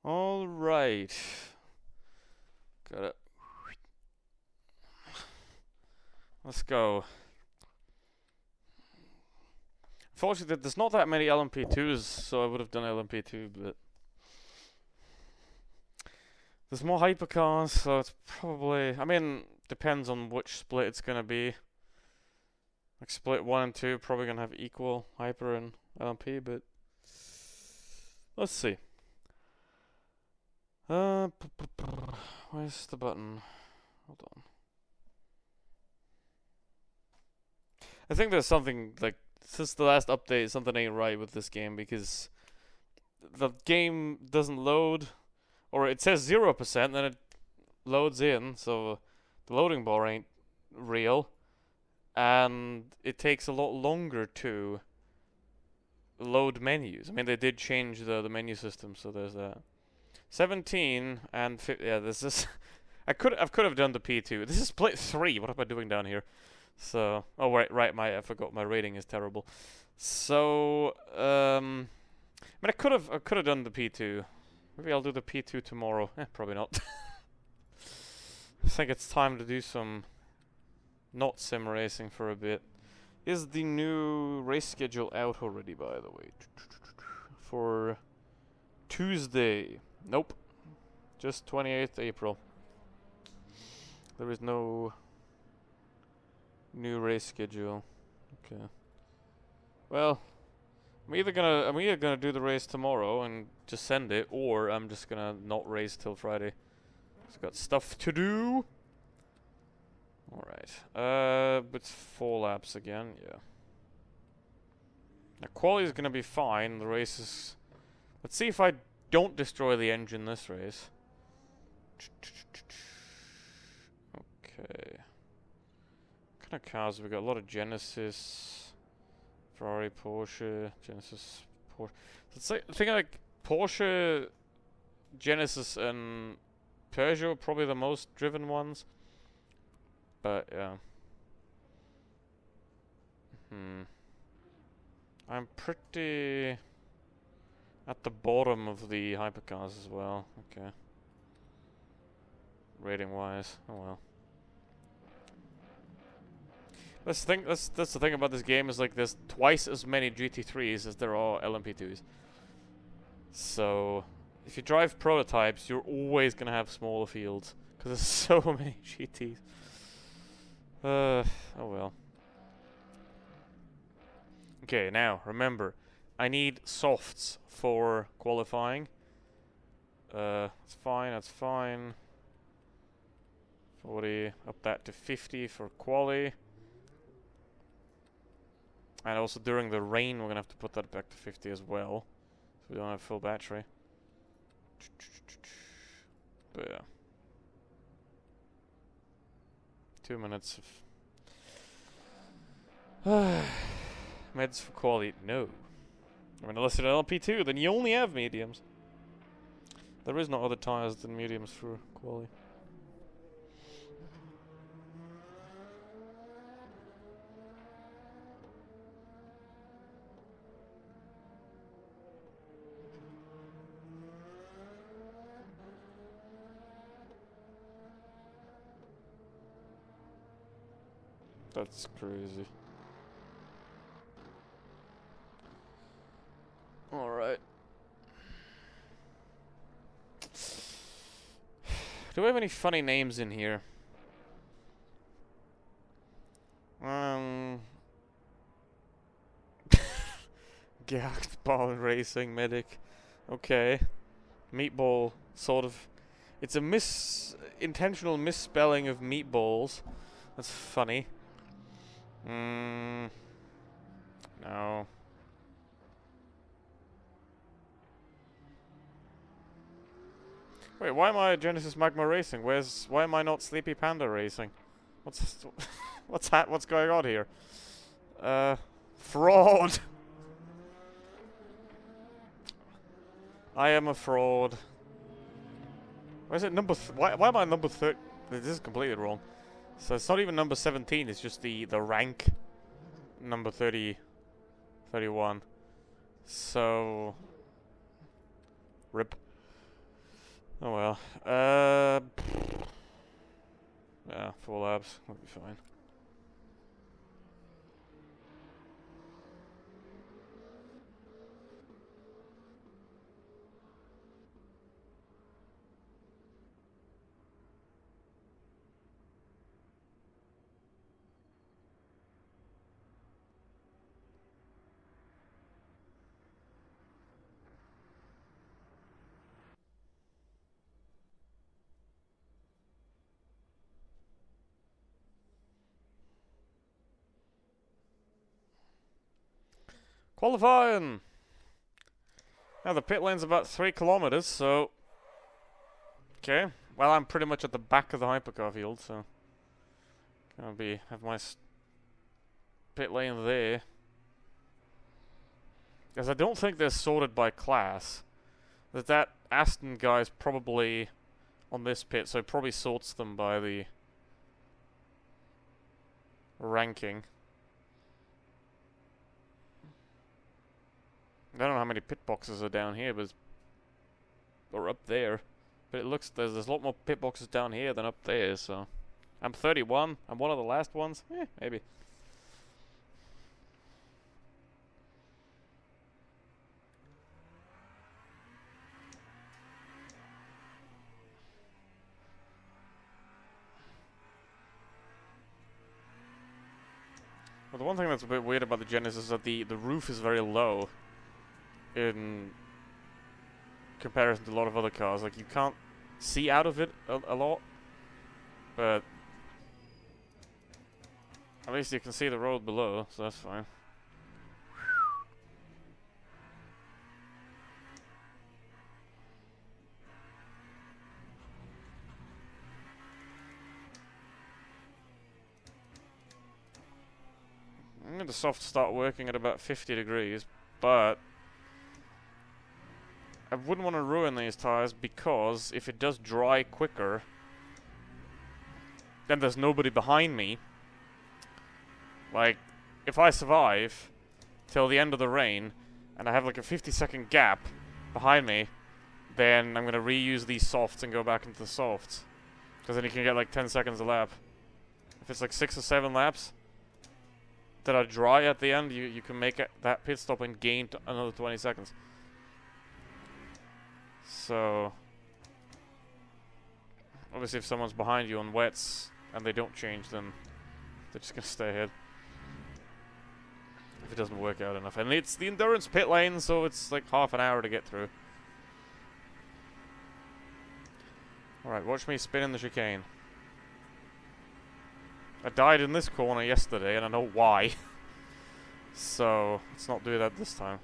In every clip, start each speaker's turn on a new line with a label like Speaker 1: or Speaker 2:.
Speaker 1: All right. Got it. Let's go. Fortunately, there's not that many LMP2s, so I would have done LMP2, but there's more hypercars, so it's probably, I mean, depends on which split it's gonna be. Like split 1 and 2 probably gonna have equal hyper and LMP, but let's see. Where's the button? Hold on. I think there's something like since the last update, something ain't right with this game because the game doesn't load, or it says 0%, then it loads in, so the loading bar ain't real, and it takes a lot longer to load menus. I mean, they did change the menu system, so there's that. 17 and 50, yeah, this is I could have done the P2. This is split 3. What am I doing down here? So, oh right, I forgot my rating is terrible. So, I mean, I could have done the P2. Maybe I'll do the P2 tomorrow. Probably not. I think it's time to do some not sim racing for a bit. Is the new race schedule out already, by the way? For Tuesday. Nope. Just 28th April. There is no new race schedule. Okay. Well, I'm either gonna do the race tomorrow and just send it, or I'm just gonna not race till Friday. I've got stuff to do. All right. It's 4 laps again. Yeah. Now quality is gonna be fine. The race is. Let's see if I don't destroy the engine this race. Okay. What kind of cars we got? A lot of Genesis, Ferrari, Porsche, Genesis, Porsche. It's like, I think like Porsche, Genesis, and Peugeot are probably the most driven ones. But yeah. I'm pretty at the bottom of the hypercars as well. Okay. Rating wise, oh well. That's the thing about this game is like there's twice as many GT3s as there are LMP2s. So if you drive prototypes, you're always gonna have smaller fields because there's so many GTs. Oh well. Okay, now remember, I need softs for qualifying. That's fine. That's fine. 40, up that to 50 for quali. And also during the rain, we're gonna have to put that back to 50 as well, so we don't have full battery. But yeah. 2 minutes of meds for quality. No. I mean, unless you're an LP2, then you only have mediums. There is no other tires than mediums for quality. That's crazy. Alright. Do we have any funny names in here? Gehaktball Racing Medic. Okay. Meatball, sort of. It's a intentional misspelling of meatballs. That's funny. No. Wait, why am I Genesis Magma Racing? Why am I not Sleepy Panda Racing? What's going on here? Fraud. I am a fraud. Why is it number? Why am I number 30? This is completely wrong. So it's not even number 17. It's just the rank number 30, 31. So rip. Oh well. Yeah, 4 laps. That'll be fine. Qualifying! Now the pit lane's about 3 kilometers, so... Okay. Well, I'm pretty much at the back of the hypercar field, so... Gonna have my pit lane there. Because I don't think they're sorted by class. That Aston guy's probably on this pit, so it probably sorts them by the ranking. I don't know how many pit boxes are down here, but or up there. But it looks there's a lot more pit boxes down here than up there, so I'm 31. I'm one of the last ones. Maybe. Well, the one thing that's a bit weird about the Genesis is that the roof is very low in comparison to a lot of other cars. Like, you can't see out of it a lot, but at least you can see the road below, so that's fine. The softs start working at about 50 degrees, but I wouldn't want to ruin these tires because if it does dry quicker, then there's nobody behind me. Like, if I survive till the end of the rain and I have like a 50-second gap behind me, then I'm going to reuse these softs and go back into the softs. Because then you can get like 10 seconds a lap. If it's like 6 or 7 laps that are dry at the end, you can make that pit stop and gain another 20 seconds. So, obviously if someone's behind you on wets and they don't change, then they're just going to stay ahead. If it doesn't work out enough. And it's the endurance pit lane, so it's like half an hour to get through. Alright, watch me spin in the chicane. I died in this corner yesterday, and I know why. So, let's not do that this time.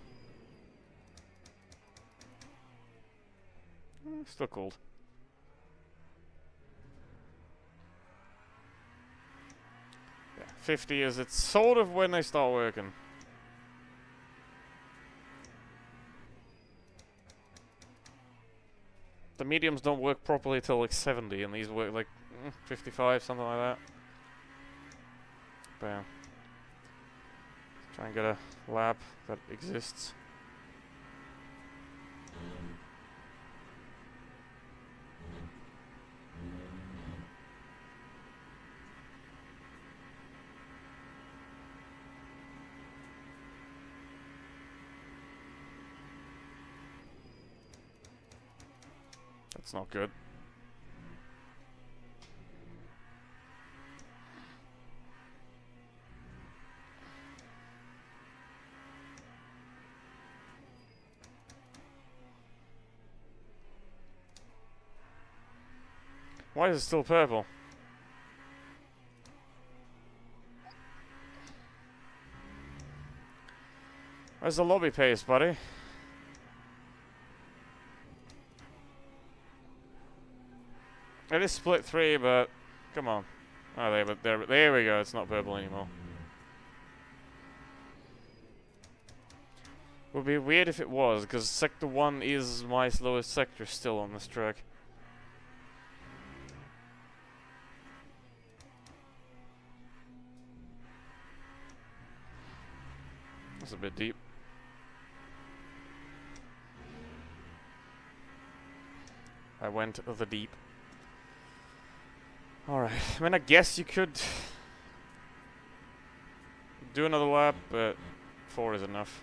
Speaker 1: Still cold. Yeah, 50 is it's sort of when they start working. The mediums don't work properly till like 70, and these work like 55, something like that. Bam. Try and get a lap that exists. That's not good. Why is it still purple? Where's the lobby pace, buddy? It is split 3, but come on. Oh, there we go. It's not purple anymore. Would be weird if it was, because Sector 1 is my slowest sector still on this track. That's a bit deep. I went the deep. Alright, I mean, I guess you could do another lap, but 4 is enough.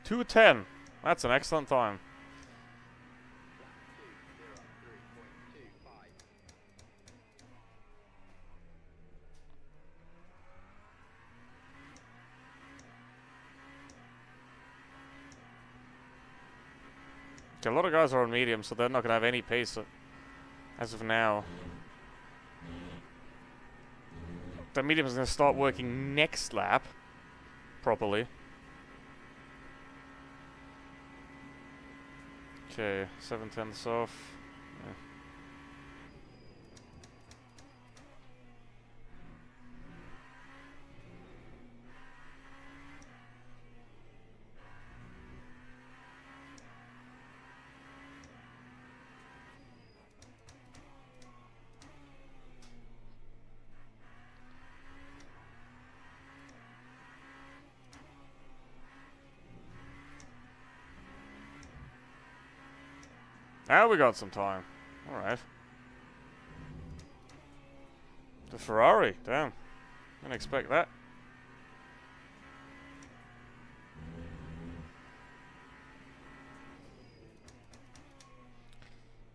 Speaker 1: .2:10. That's an excellent time. Okay, a lot of guys are on medium, so they're not going to have any pace as of now. The medium is going to start working next lap properly. Okay, 7/10 off. Yeah. Now we got some time. Alright. The Ferrari, damn. Didn't expect that.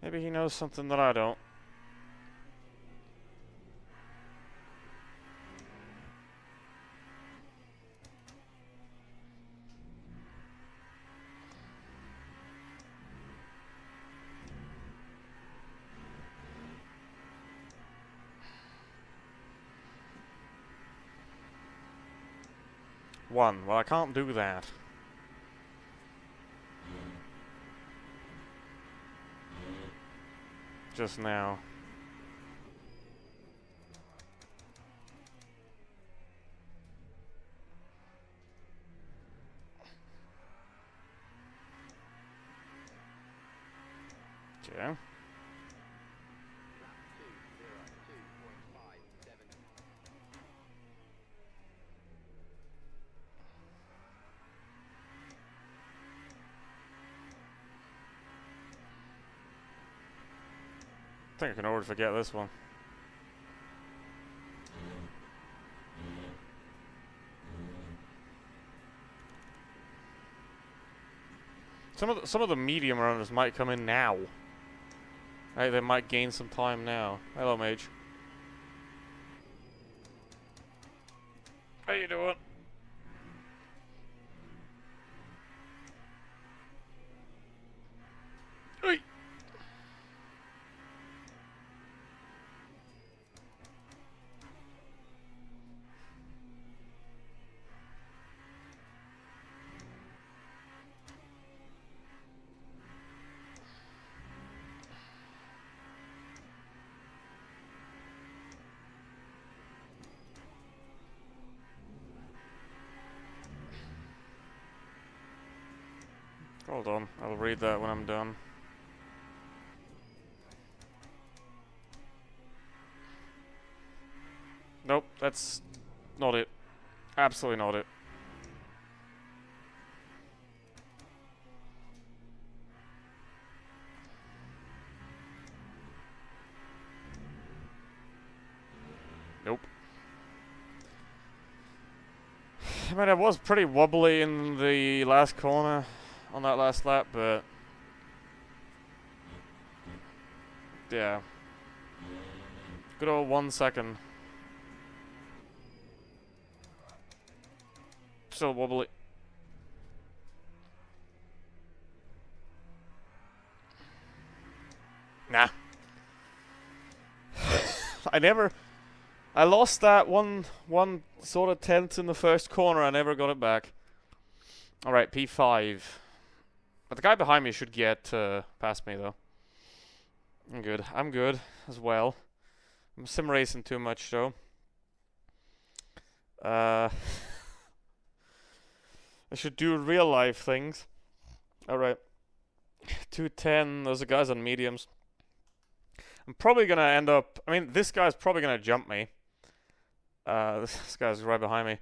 Speaker 1: Maybe he knows something that I don't. Well, I can't do that. Just now. Okay. I think I can already forget this one. Some of the medium runners might come in now. Right, they might gain some time now. Hello, Mage. How you doing? Oi. Hold on, I'll read that when I'm done. Nope, that's not it. Absolutely not it. Nope. I mean, I was pretty wobbly in the last corner on that last lap, but yeah. Good old 1 second. Still wobbly. Nah. I lost that one sort of tenth in the first corner. I never got it back. Alright, P5. But the guy behind me should get past me, though. I'm good as well. I'm sim racing too much, though. I should do real life things. Alright. 210, those are guys on mediums. I'm probably gonna end up. I mean, this guy's probably gonna jump me. This guy's right behind me.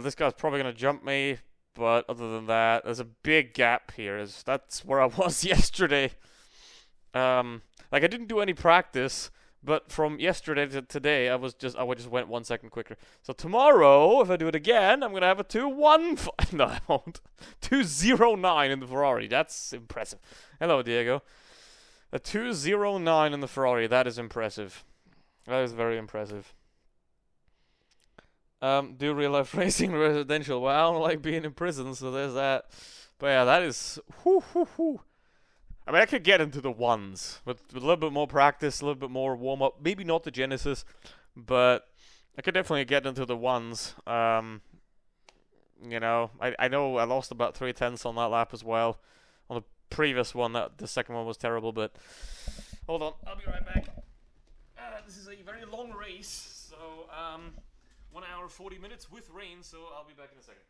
Speaker 1: This guy's probably gonna jump me. But other than that, there's a big gap here. That's where I was yesterday. Like I didn't do any practice, but from yesterday to today, I just went 1 second quicker. So tomorrow, if I do it again, I'm gonna have a 2:1. No, I won't. 2:09 in the Ferrari. That's impressive. Hello, Diego. A 2:09 in the Ferrari. That is impressive. That is very impressive. Do real life racing residential. Well, I don't like being in prison, so there's that. But yeah, that is. Whoo, whoo, whoo. I mean, I could get into the ones with a little bit more practice, a little bit more warm up. Maybe not the Genesis, but I could definitely get into the ones. You know, I know I lost about 3/10 on that lap as well. On the previous one, the second one was terrible. But hold on, I'll be right back. This is a very long race, so 1 hour 40 minutes with rain. So I'll be back in a second.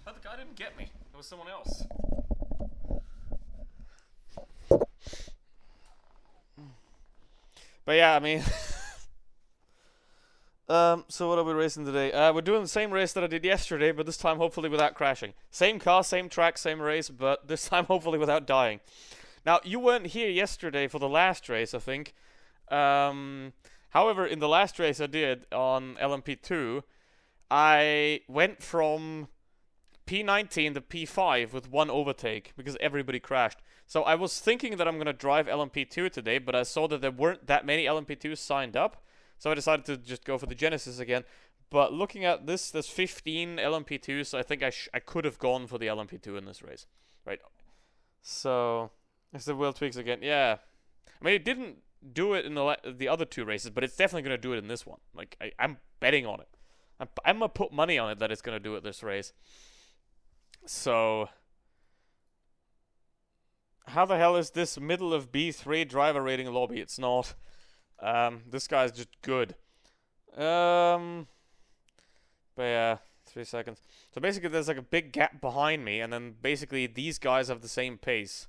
Speaker 1: That guy didn't get me. It was someone else. But yeah, I mean, so what are we racing today? We're doing the same race that I did yesterday, but this time hopefully without crashing. Same car, same track, same race, but this time hopefully without dying. Now, you weren't here yesterday for the last race, I think. However, in the last race I did on LMP2, I went from P19 to P5 with one overtake because everybody crashed. So I was thinking that I'm going to drive LMP2 today, but I saw that there weren't that many LMP2s signed up. So I decided to just go for the Genesis again. But looking at this, there's 15 LMP2s, so I think I could have gone for the LMP2 in this race. Right. So, it's the wheel tweaks again. Yeah. I mean, it didn't do it in the other two races, but it's definitely going to do it in this one. Like, I'm betting on it. I'm going to put money on it that it's going to do it this race. So, how the hell is this middle of B3 driver rating lobby? It's not. This guy's just good. But yeah, 3 seconds. So basically there's like a big gap behind me, and then basically these guys have the same pace.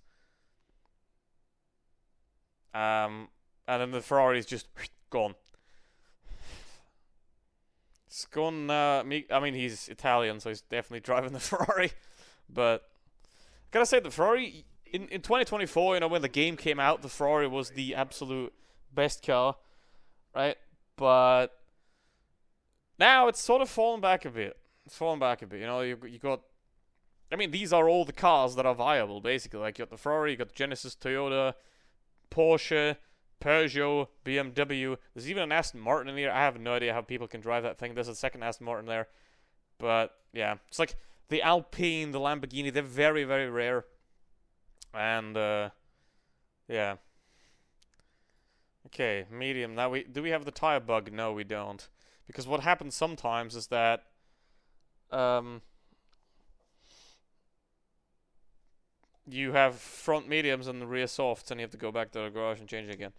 Speaker 1: And then the Ferrari's just gone. It's gone, I mean, he's Italian, so he's definitely driving the Ferrari. But, I gotta say, the Ferrari, in 2024, you know, when the game came out, the Ferrari was the absolute best car, right? But now it's sort of fallen back a bit. It's fallen back a bit. You know, you got. I mean, these are all the cars that are viable, basically. Like you got the Ferrari, you got the Genesis, Toyota, Porsche, Peugeot, BMW. There's even an Aston Martin in here. I have no idea how people can drive that thing. There's a second Aston Martin there, but yeah, it's like the Alpine, the Lamborghini. They're very, very rare, and yeah. Okay, medium. Now do we have the tire bug? No, we don't. Because what happens sometimes is that you have front mediums and the rear softs, and you have to go back to the garage and change it again.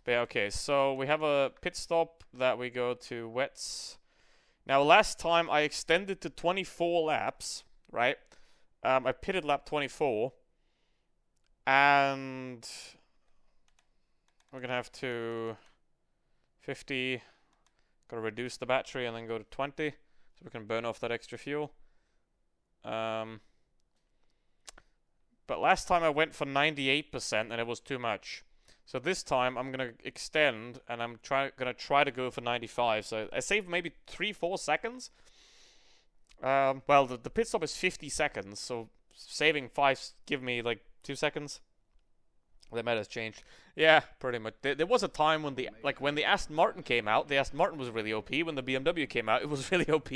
Speaker 1: But yeah, okay, so we have a pit stop that we go to wets. Now, last time I extended to 24 laps, right? I pitted lap 24, and we're gonna have to 50. Gotta reduce the battery and then go to 20, so we can burn off that extra fuel. But last time I went for 98% and it was too much. So this time I'm gonna extend and I'm gonna try to go for 95. So I saved maybe 3-4 seconds. Well, the pit stop is 50 seconds, so saving 5 give me like 2 seconds. That might have changed. Yeah, pretty much. There was a time when the Aston Martin came out, the Aston Martin was really OP. When the BMW came out, it was really OP.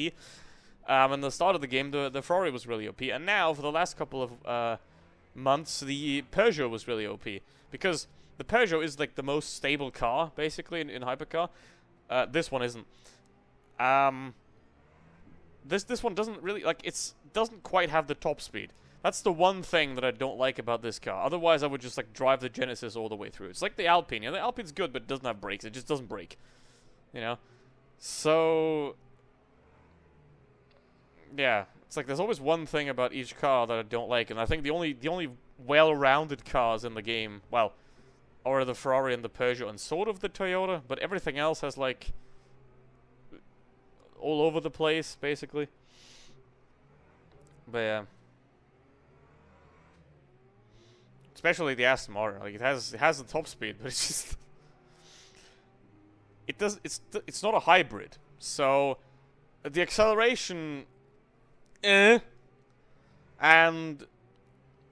Speaker 1: And the start of the game, the Ferrari was really OP. And now, for the last couple of months, the Peugeot was really OP. Because the Peugeot is like the most stable car, basically, in Hypercar. This one isn't. This one doesn't really, like, doesn't quite have the top speed. That's the one thing that I don't like about this car. Otherwise, I would just, like, drive the Genesis all the way through. It's like the Alpine. You know, the Alpine's good, but it doesn't have brakes. It just doesn't brake. You know? So... yeah. It's like there's always one thing about each car that I don't like, and I think the only well-rounded cars in the game, well, are the Ferrari and the Peugeot and sort of the Toyota, but everything else has, like, all over the place, basically. But yeah. Especially the Aston Martin, like it has the top speed, but it's just it's not a hybrid, so the acceleration, and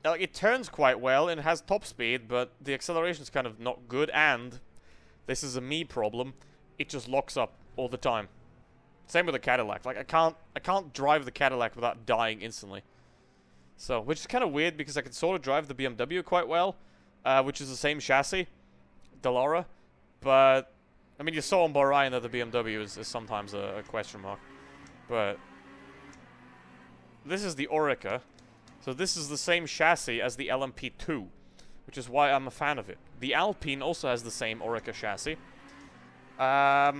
Speaker 1: like it turns quite well and it has top speed, but the acceleration's kind of not good, and this is a me problem. It just locks up all the time. Same with the Cadillac. Like I can't drive the Cadillac without dying instantly. So, which is kind of weird because I can sort of drive the BMW quite well, which is the same chassis, Dallara, but I mean you saw on Bahrain that the BMW is sometimes a question mark, but this is the Oreca, so this is the same chassis as the LMP2, which is why I'm a fan of it. The Alpine also has the same Oreca chassis, but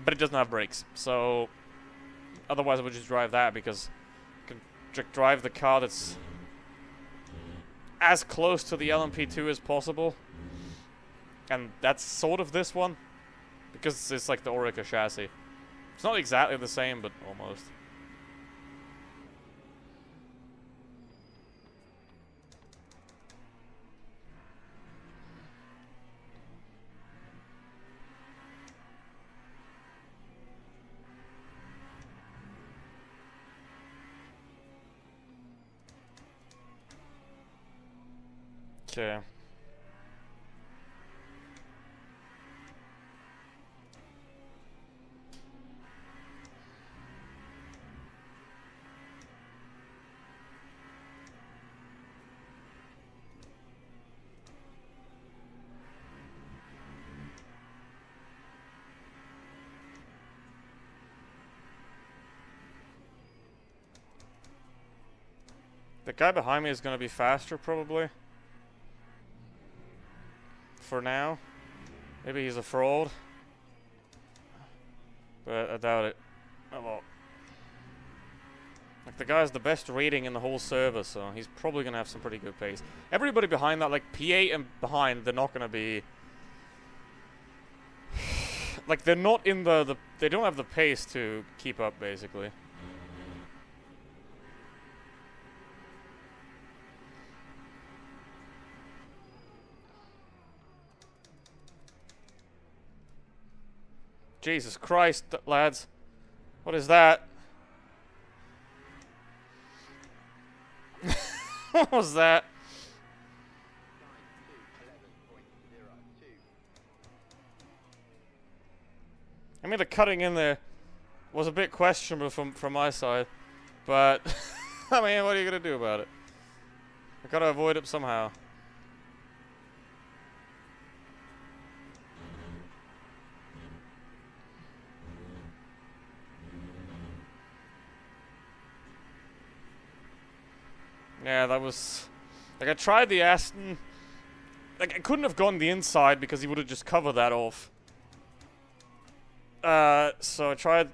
Speaker 1: it doesn't have brakes, so otherwise I would just drive that because drive the car that's as close to the LMP2 as possible, and that's sort of this one because it's like the Oreca chassis. It's not exactly the same, but almost. Okay. The guy behind me is going to be faster, probably. For now. Maybe he's a fraud. But I doubt it. Oh well. Like, the guy's the best rating in the whole server, so he's probably going to have some pretty good pace. Everybody behind that, like, P8 and behind, they're not going to be... like, they're not in the... They don't have the pace to keep up, basically. Jesus Christ, lads. What is that? What was that? I mean, the cutting in there was a bit questionable from my side, but I mean, what are you gonna do about it? I gotta avoid it somehow. Yeah, that was... like, I tried the Aston... like, I couldn't have gone the inside because he would have just covered that off. So I tried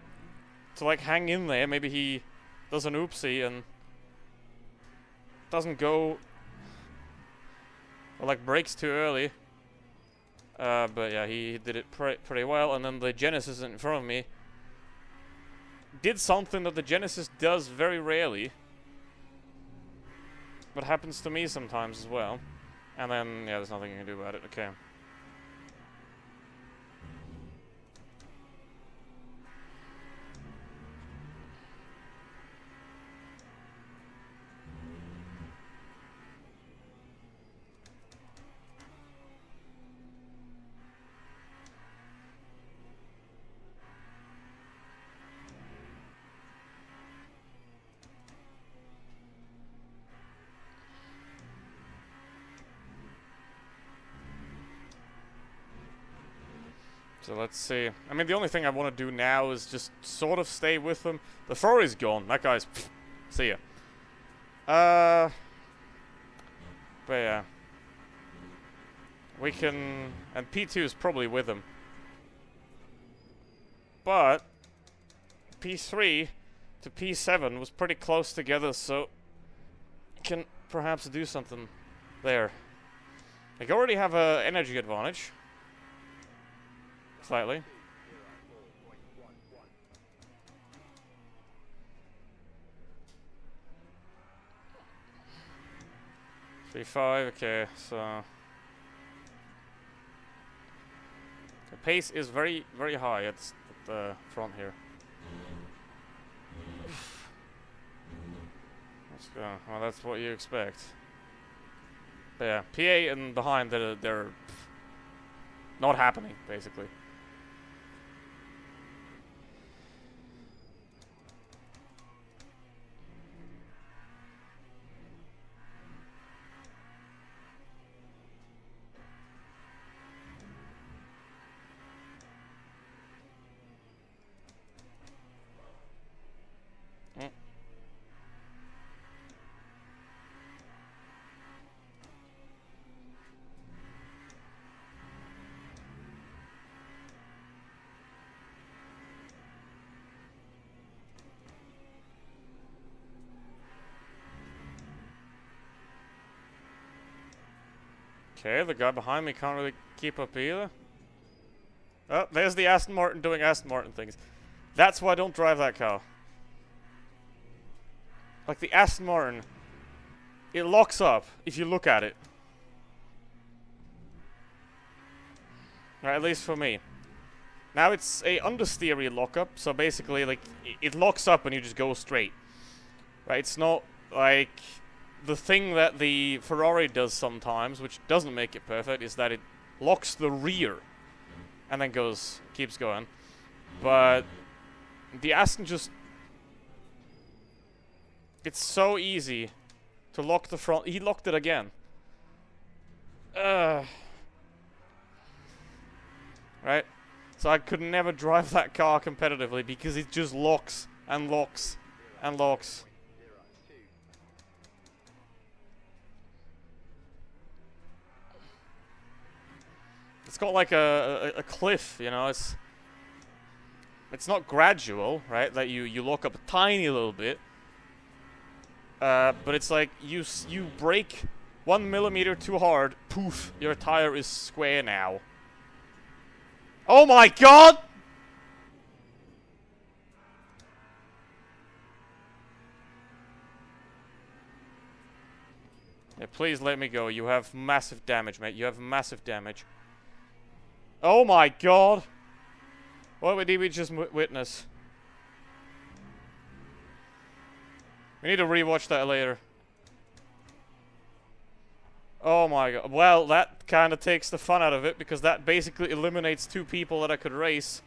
Speaker 1: to, like, hang in there. Maybe he does an oopsie and doesn't go... or, like, breaks too early. But yeah, he did it pretty well. And then the Genesis in front of me did something that the Genesis does very rarely. But happens to me sometimes as well. And then, yeah, there's nothing you can do about it. Okay. So let's see. I mean, the only thing I want to do now is just sort of stay with them. The Ferrari's gone. That guy's... see ya. But yeah. We can... and P2 is probably with him. But... P3 to P7 was pretty close together, so... can perhaps do something there. I already have a energy advantage. Slightly. Three, 5, okay, so... the pace is very, very high at the front here. Let's go. Well, that's what you expect. But yeah, PA and behind, they're not happening, basically. Okay, the guy behind me can't really keep up either. Oh, there's the Aston Martin doing Aston Martin things. That's why I don't drive that car. Like the Aston Martin, it locks up if you look at it. Right, at least for me. Now it's a understeery lockup, so basically like it locks up and you just go straight. Right, it's not like the thing that the Ferrari does sometimes, which doesn't make it perfect, is that it locks the rear and then keeps going. But the Aston just... it's so easy to lock the front. He locked it again. Right? So I could never drive that car competitively because it just locks and locks and locks. It's got like a cliff, you know. It's not gradual, right? That you lock up a tiny little bit, but it's like you brake 1 millimeter too hard, poof, your tire is square now. Oh my god! Yeah, please let me go. You have massive damage, mate. You have massive damage. Oh my god! What did we just witness? We need to rewatch that later. Oh my god. Well, that kind of takes the fun out of it, because that basically eliminates 2 people that I could race.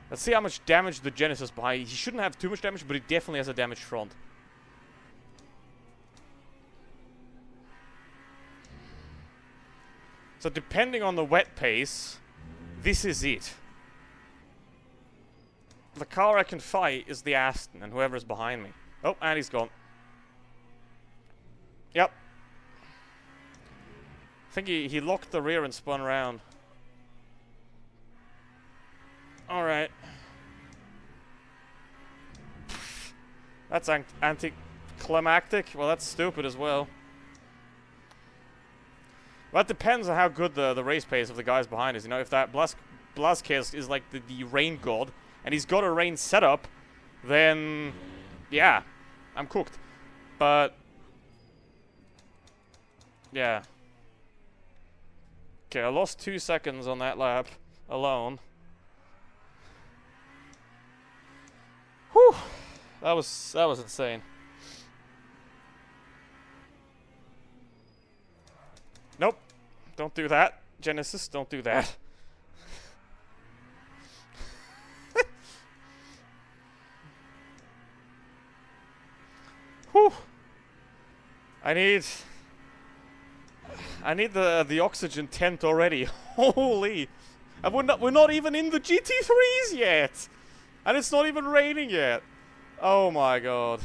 Speaker 1: Let's see how much damage the Genesis behind. He shouldn't have too much damage, but he definitely has a damaged front. So depending on the wet pace, this is it. The car I can fight is the Aston and whoever's behind me. Oh, and he's gone. Yep. I think he locked the rear and spun around. Alright. That's anticlimactic. Well, that's stupid as well. Well, it depends on how good the race pace of the guys behind is. You know, if that Blazkes is like the rain god, and he's got a rain setup, then yeah, I'm cooked. But yeah. Okay, I lost 2 seconds on that lap alone. Whew, that was insane. Nope. Don't do that. Genesis, don't do that. Whew. I I need the oxygen tent already. Holy. And we're not even in the GT3s yet. And it's not even raining yet. Oh my god.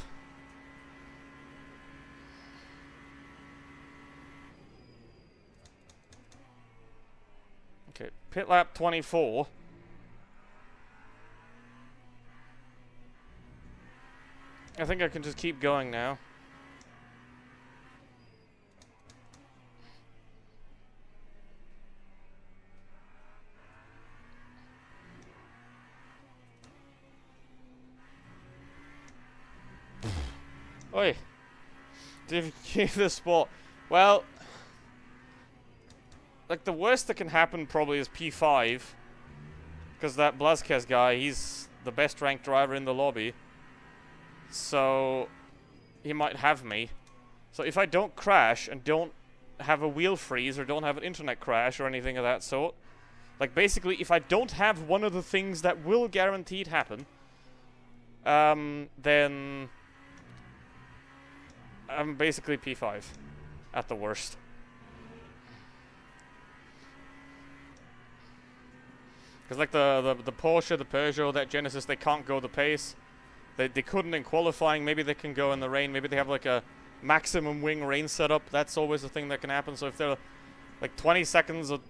Speaker 1: Okay, pit lap 24. I think I can just keep going now. Oi. Did you keep the spot? Well, like the worst that can happen probably is P5. Because that Blazquez guy, he's the best ranked driver in the lobby. So, he might have me. So if I don't crash and don't have a wheel freeze or don't have an internet crash or anything of that sort, like basically if I don't have one of the things that will guaranteed happen, then I'm basically P5 at the worst. Because like the Porsche, the Peugeot, that Genesis, they can't go the pace. They couldn't in qualifying. Maybe they can go in the rain. Maybe they have like a maximum wing rain setup. That's always a thing that can happen. So if they're like 20 seconds of...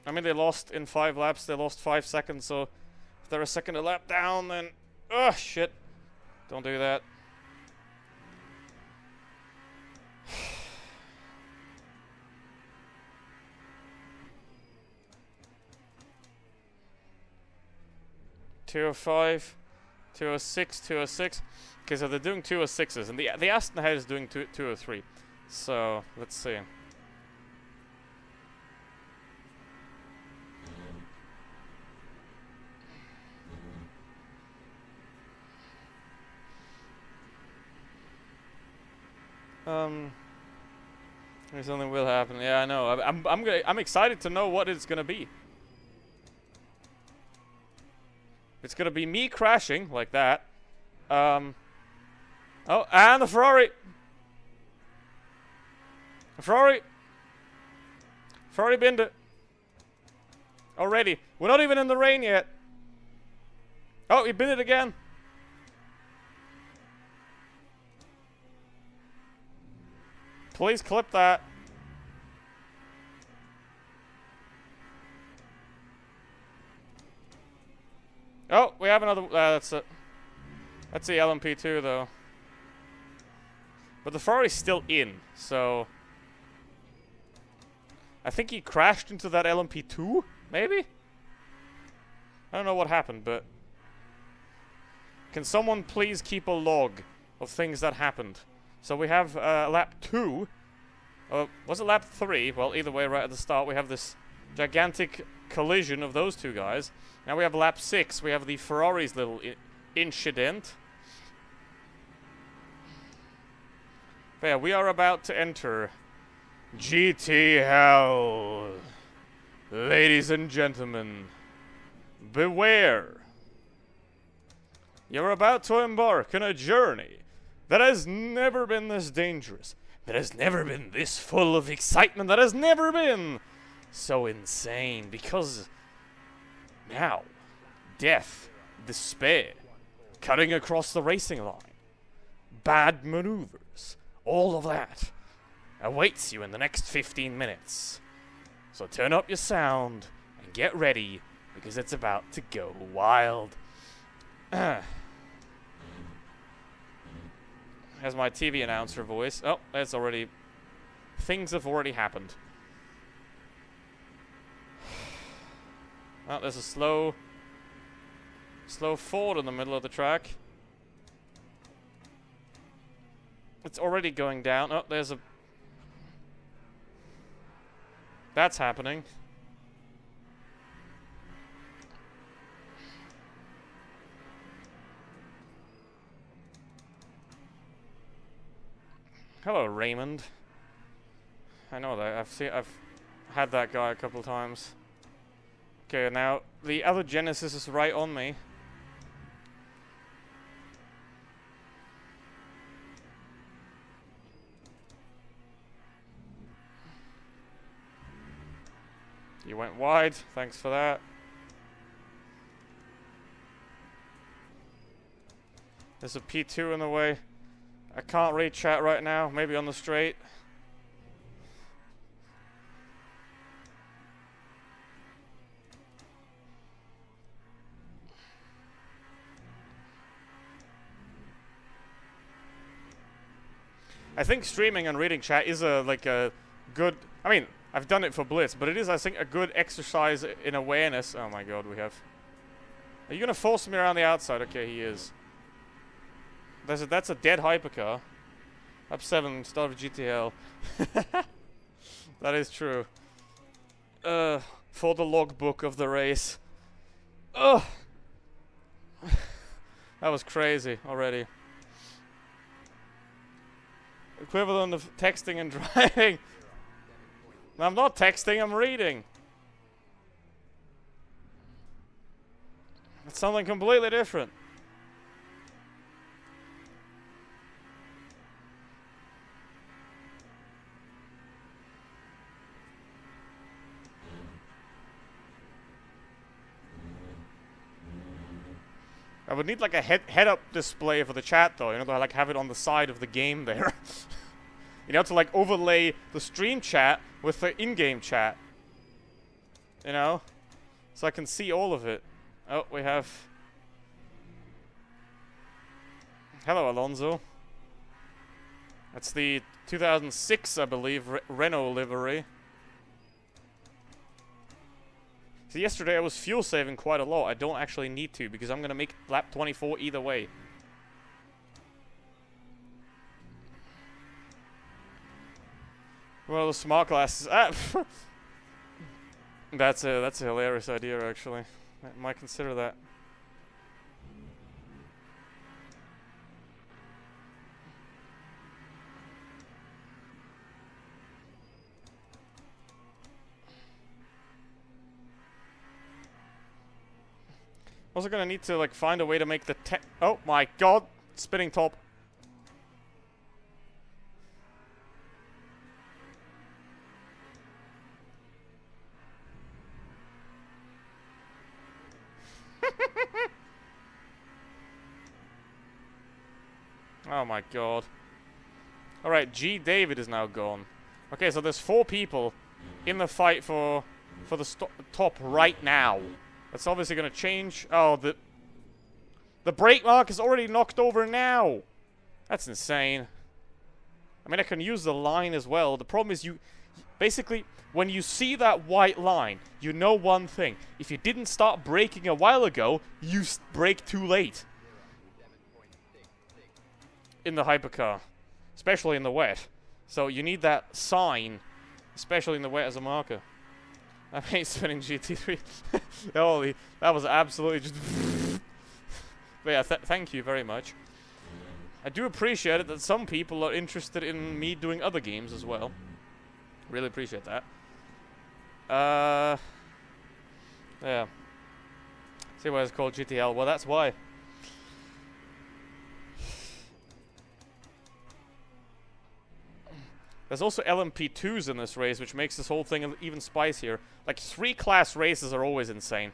Speaker 1: I mean, they lost in 5 laps. They lost 5 seconds. So if they're a second a lap down, then... Ugh, shit. Don't do that. .205, 206, 206. Okay, so they're doing 206s, and the Aston head is doing 203. So let's see. Maybe something will happen. Yeah, I know. I'm excited to know what it's gonna be. It's gonna be me crashing like that. Oh, and the Ferrari. Ferrari binned it. Already. We're not even in the rain yet. Oh, he binned it again. Please clip that. Oh, we have another. That's it. That's the LMP2 though. But the Ferrari's still in, so I think he crashed into that LMP2, maybe? I don't know what happened, but can someone please keep a log of things that happened? So we have lap 2. Was it lap 3? Well, either way, right at the start, we have this gigantic collision of those two guys. Now we have lap 6. We have the Ferrari's little incident. But yeah, we are about to enter GT Hell. Ladies and gentlemen, beware. You're about to embark on a journey that has never been this dangerous, that has never been this full of excitement, that has never been so insane, because now, death, despair, cutting across the racing line, bad maneuvers, all of that awaits you in the next 15 minutes. So turn up your sound and get ready, because it's about to go wild. Has my TV announcer voice. Oh, that's already... Things have already happened. Oh, there's a slow Ford in the middle of the track. It's already going down. Oh, there's a... That's happening. Hello, Raymond. I know that. I've had that guy a couple times. Okay, now the other Genesis is right on me. You went wide. Thanks for that. There's a P2 in the way. I can't read chat right now. Maybe on the straight. I think streaming and reading chat is a good. I mean, I've done it for Blitz, but it is, I think, a good exercise in awareness. Oh my god, we have. Are you gonna force me around the outside? Okay, he is. That's a dead hypercar. Up 7, start of GTL. That is true. For the logbook of the race. Ugh. That was crazy already. Equivalent of texting and driving. I'm not texting, I'm reading. It's something completely different. I would need like a head-up display for the chat though, you know, to like have it on the side of the game there. You know, to like overlay the stream chat with the in-game chat. You know? So I can see all of it. Oh, we have... Hello, Alonso. That's the 2006, I believe, Renault livery. So yesterday I was fuel saving quite a lot. I don't actually need to because I'm going to make lap 24 either way. Well, the smart glasses. Ah, that's a hilarious idea, actually. I might consider that. Also gonna need to like find a way to make the oh my god, spinning top. Oh my god. Alright, G. David is now gone. Okay, so there's 4 people in the fight for the top right now. That's obviously going to change. Oh, the brake mark is already knocked over now. That's insane. I mean, I can use the line as well. The problem is basically, when you see that white line, you know one thing. If you didn't start braking a while ago, you brake too late. In the hypercar. Especially in the wet. So you need that sign, especially in the wet, as a marker. I hate spinning GT3. Holy, that was absolutely just... But yeah, thank you very much. I do appreciate it that some people are interested in me doing other games as well. Really appreciate that. Yeah. See why it's called GTL? Well, that's why. There's also LMP2s in this race, which makes this whole thing even spicier. Like, 3-class races are always insane.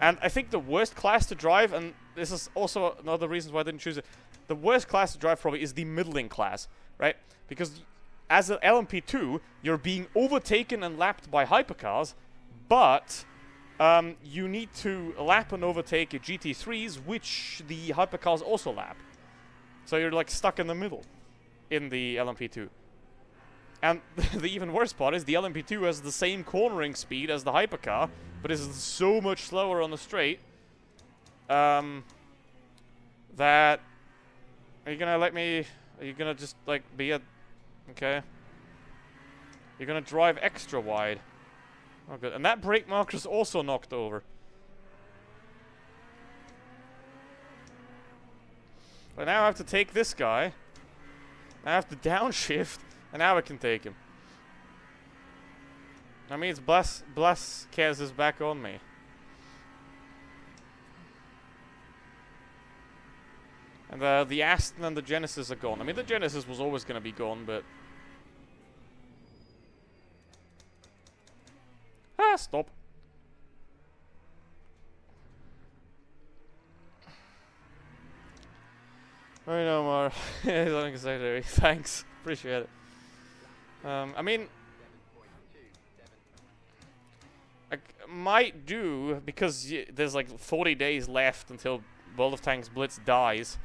Speaker 1: And I think the worst class to drive, and this is also another reason why I didn't choose it, the worst class to drive probably is the middling class, right? Because as an LMP2, you're being overtaken and lapped by hypercars, but you need to lap and overtake your GT3s, which the hypercars also lap. So you're like stuck in the middle in the LMP2. And the even worse part is the LMP2 has the same cornering speed as the hypercar, but is so much slower on the straight that... Are you gonna let me... Are you gonna just, like, be a... Okay. You're gonna drive extra wide. Oh, good. And that brake marker is also knocked over. But now I have to take this guy. I have to downshift. And now I can take him. That means Bless Kez is back on me. And the Aston and the Genesis are gone. I mean, the Genesis was always going to be gone, but... Ah, stop. I know, Mar. He's unnecessary. Thanks. Appreciate it. I mean, I might do, because there's like 40 days left until World of Tanks Blitz dies.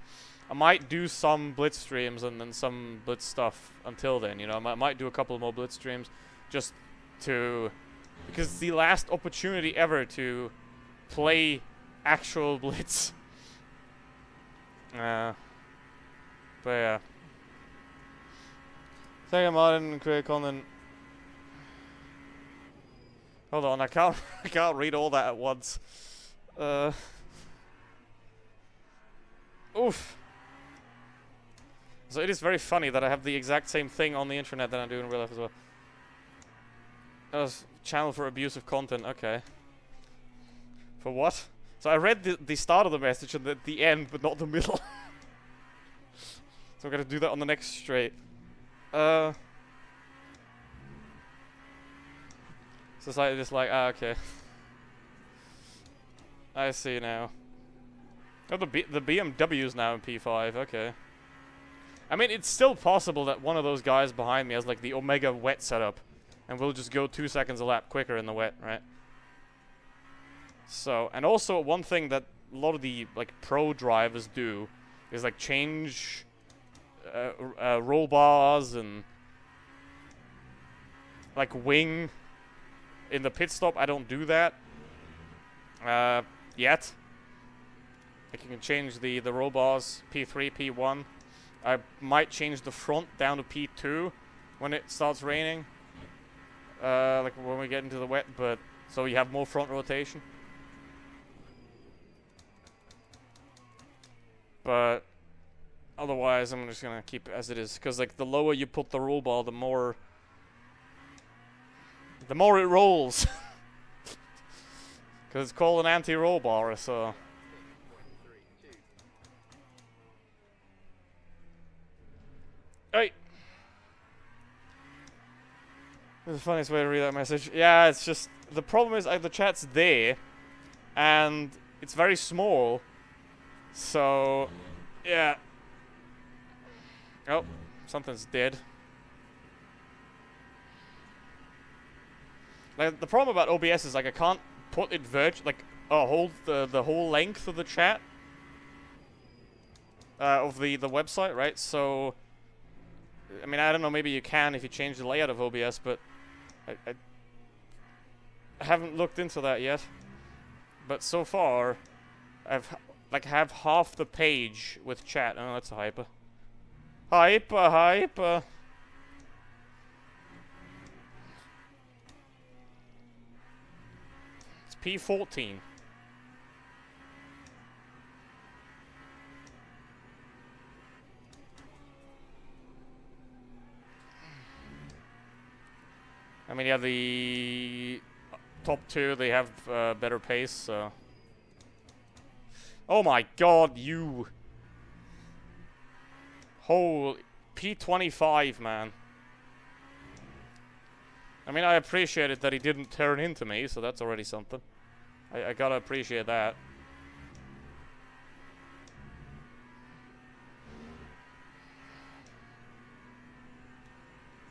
Speaker 1: I might do some Blitz streams and then some Blitz stuff until then, you know. I might do a couple more Blitz streams just to... because it's the last opportunity ever to play actual Blitz. But yeah. Thank you, Martin, and create content. Hold on, I can't read all that at once. Oof. So it is very funny that I have the exact same thing on the internet that I do in real life as well. That was channel for abusive content, okay. For what? So I read the start of the message and the end, but not the middle. So I'm gonna do that on the next straight. Society just like, okay. I see now. Oh, the BMW's now in P5, okay. I mean, it's still possible that one of those guys behind me has like the Omega wet setup, and we'll just go 2 seconds a lap quicker in the wet, right? So, and also one thing that a lot of the like pro drivers do is like change roll bars and like wing in the pit stop. I don't do that yet. Like you can change the roll bars P3, P1. I might change the front down to P2 when it starts raining. Like when we get into the wet, but so you have more front rotation. But otherwise, I'm just gonna keep it as it is, because like the lower you put the roll bar, the more it rolls. Because it's called an anti-roll bar, so. Hey. This is the funniest way to read that message. Yeah, it's just the problem is the chat's there, and it's very small. So, yeah. Oh, something's dead. Like the problem about OBS is like I can't put it hold the whole length of the chat of the website, right? So, I mean, I don't know. Maybe you can if you change the layout of OBS, but I haven't looked into that yet. But so far, I've have half the page with chat. Oh, that's a hyper. Hyper. It's P14. I mean, yeah, the top two, they have better pace, so... Oh my god, you... Holy... P25, man. I mean, I appreciated that he didn't turn into me, so that's already something. I gotta appreciate that.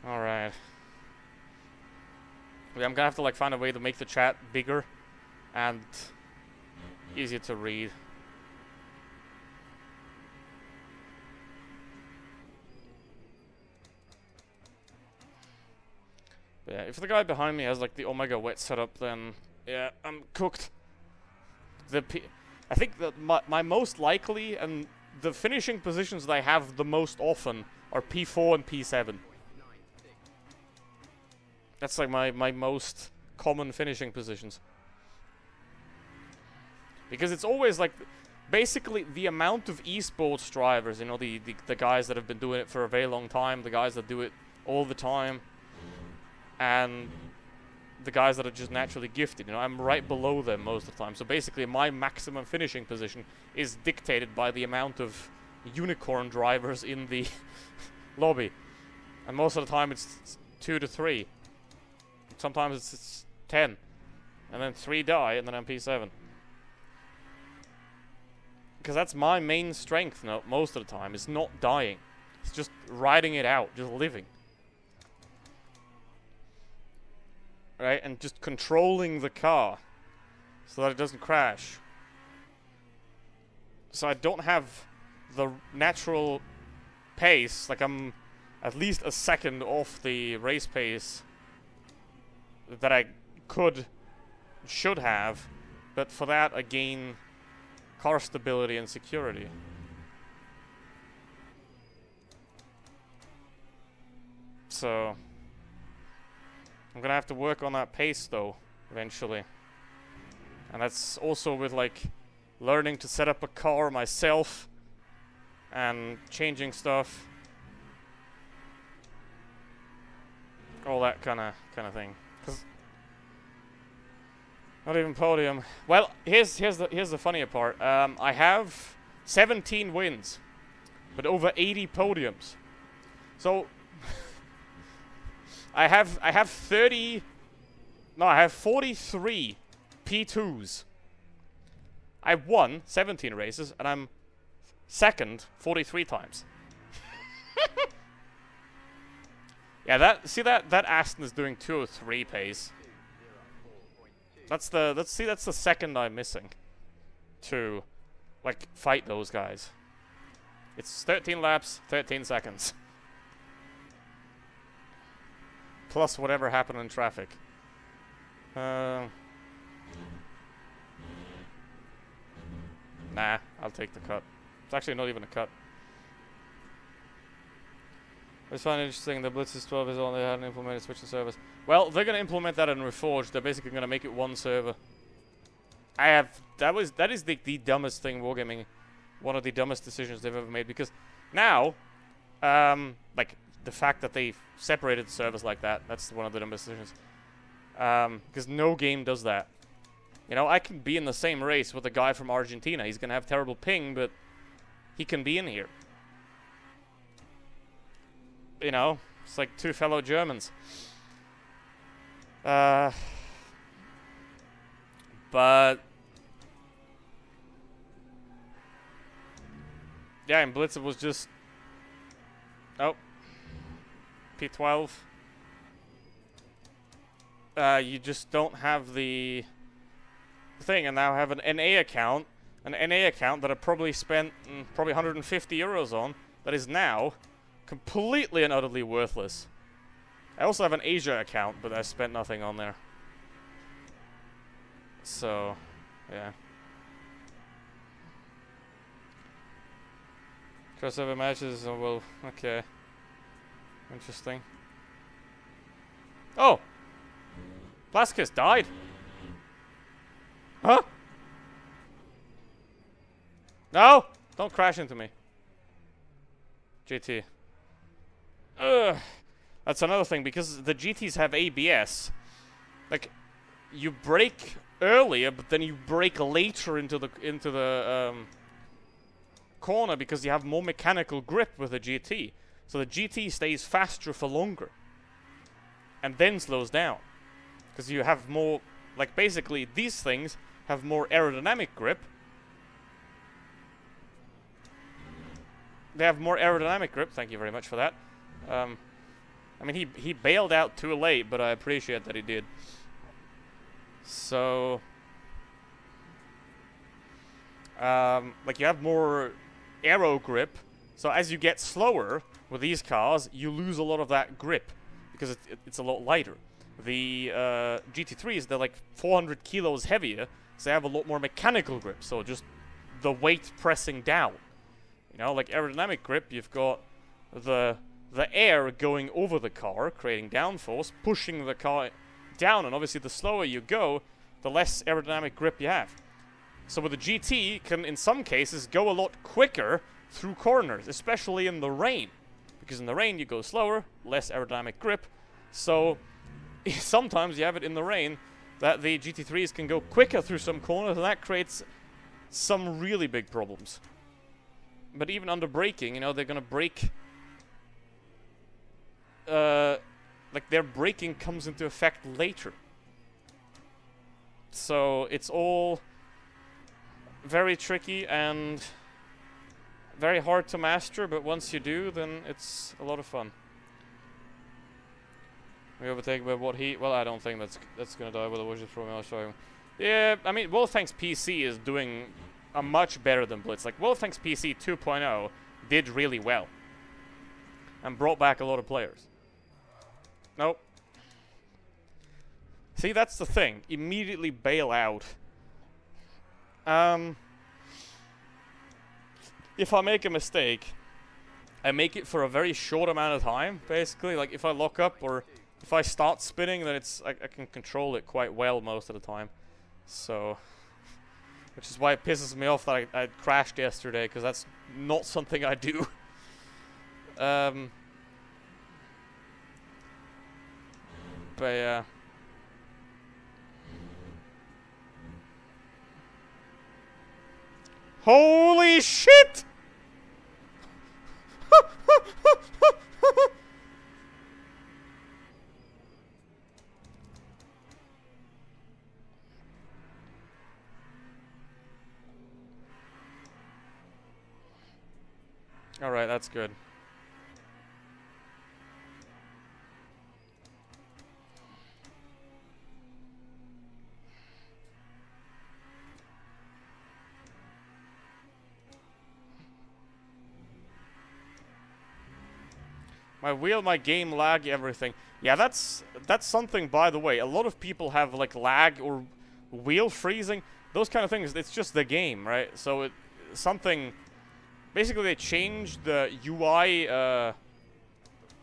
Speaker 1: Alright. I'm gonna have to like find a way to make the chat bigger and easier to read. But yeah, if the guy behind me has like the Omega wet setup, then yeah, I'm cooked. I think that my most likely and the finishing positions that I have the most often are P4 and P7. That's like my most common finishing positions. Because it's always like, basically the amount of esports drivers, you know, the guys that have been doing it for a very long time, the guys that do it all the time, and the guys that are just naturally gifted, you know, I'm right below them most of the time. So basically my maximum finishing position is dictated by the amount of unicorn drivers in the lobby. And most of the time it's 2 to 3. Sometimes it's 10. and then 3 die, and then I'm P7. Because that's my main strength most of the time, is not dying. It's just riding it out, just living. Right, and just controlling the car so that it doesn't crash. So I don't have the natural pace, like I'm at least a second off the race pace that I should have, but for that I gain car stability and security. So I'm gonna have to work on that pace though, eventually. And that's also with like learning to set up a car myself and changing stuff. All that kind of thing. 'Cause not even podium. Well, here's the funnier part. I have 17 wins, but over 80 podiums. So I have 43 P2s. I won 17 races, and I'm second 43 times. Yeah, that Aston is doing 203 pace. That's the second I'm missing to like fight those guys. It's 13 laps, 13 seconds. Plus whatever happened in traffic. Nah, I'll take the cut. It's actually not even a cut. I just find it interesting that Blitz's 12 is only hadn't implemented switch to servers. Well, they're gonna implement that in Reforged. They're basically gonna make it one server. That is the dumbest thing Wargaming, one of the dumbest decisions they've ever made, because now, like the fact that they separated the servers like that's one of the dumbest decisions. Because no game does that. You know, I can be in the same race with a guy from Argentina. He's gonna have terrible ping, but he can be in here. You know, it's like two fellow Germans. But yeah, in Blitz it was just P12. You just don't have the thing, and now have an NA account, that I probably spent probably 150 euros on, that is now completely and utterly worthless. I also have an Asia account, but I spent nothing on there. So, yeah. Crossover matches, oh well, okay. Interesting. Oh! Blaskus died? Huh? No! Don't crash into me. GT. Ugh. That's another thing, because the GTs have ABS. Like, you brake earlier, but then you brake later into the corner because you have more mechanical grip with the GT. So the GT stays faster for longer. And then slows down. Because you have more, like basically these things have more aerodynamic grip. They have more aerodynamic grip, thank you very much for that. I mean, he bailed out too late, but I appreciate that he did. So, like you have more aero grip. So as you get slower with these cars, you lose a lot of that grip because it's a lot lighter. The GT3s, they're like 400 kilos heavier, so they have a lot more mechanical grip. So just the weight pressing down. You know, like aerodynamic grip, you've got the air going over the car, creating downforce, pushing the car down, and obviously the slower you go, the less aerodynamic grip you have. So with the GT, can in some cases go a lot quicker through corners, especially in the rain. Because in the rain you go slower, less aerodynamic grip, so sometimes you have it in the rain that the GT3s can go quicker through some corners, and that creates some really big problems. But even under braking, you know, they're gonna brake. Like their braking comes into effect later. So it's all very tricky and very hard to master, but once you do, then it's a lot of fun. We overtake by what heat? Well, I don't think that's gonna die with a Wizard from showing. Yeah, I mean, Wolftank's PC is doing a much better than Blitz. Like, Wolftank's PC 2.0 did really well and brought back a lot of players. Nope. See, that's the thing. Immediately bail out. If I make a mistake, I make it for a very short amount of time, basically. Like, if I lock up or if I start spinning, then I can control it quite well most of the time. So, which is why it pisses me off that I crashed yesterday, because that's not something I do. But yeah. Holy shit! Alright, that's good. My wheel, my game lag, everything. Yeah, that's something, by the way. A lot of people have, like, lag or wheel freezing. Those kind of things. It's just the game, right? So something... Basically, they changed the UI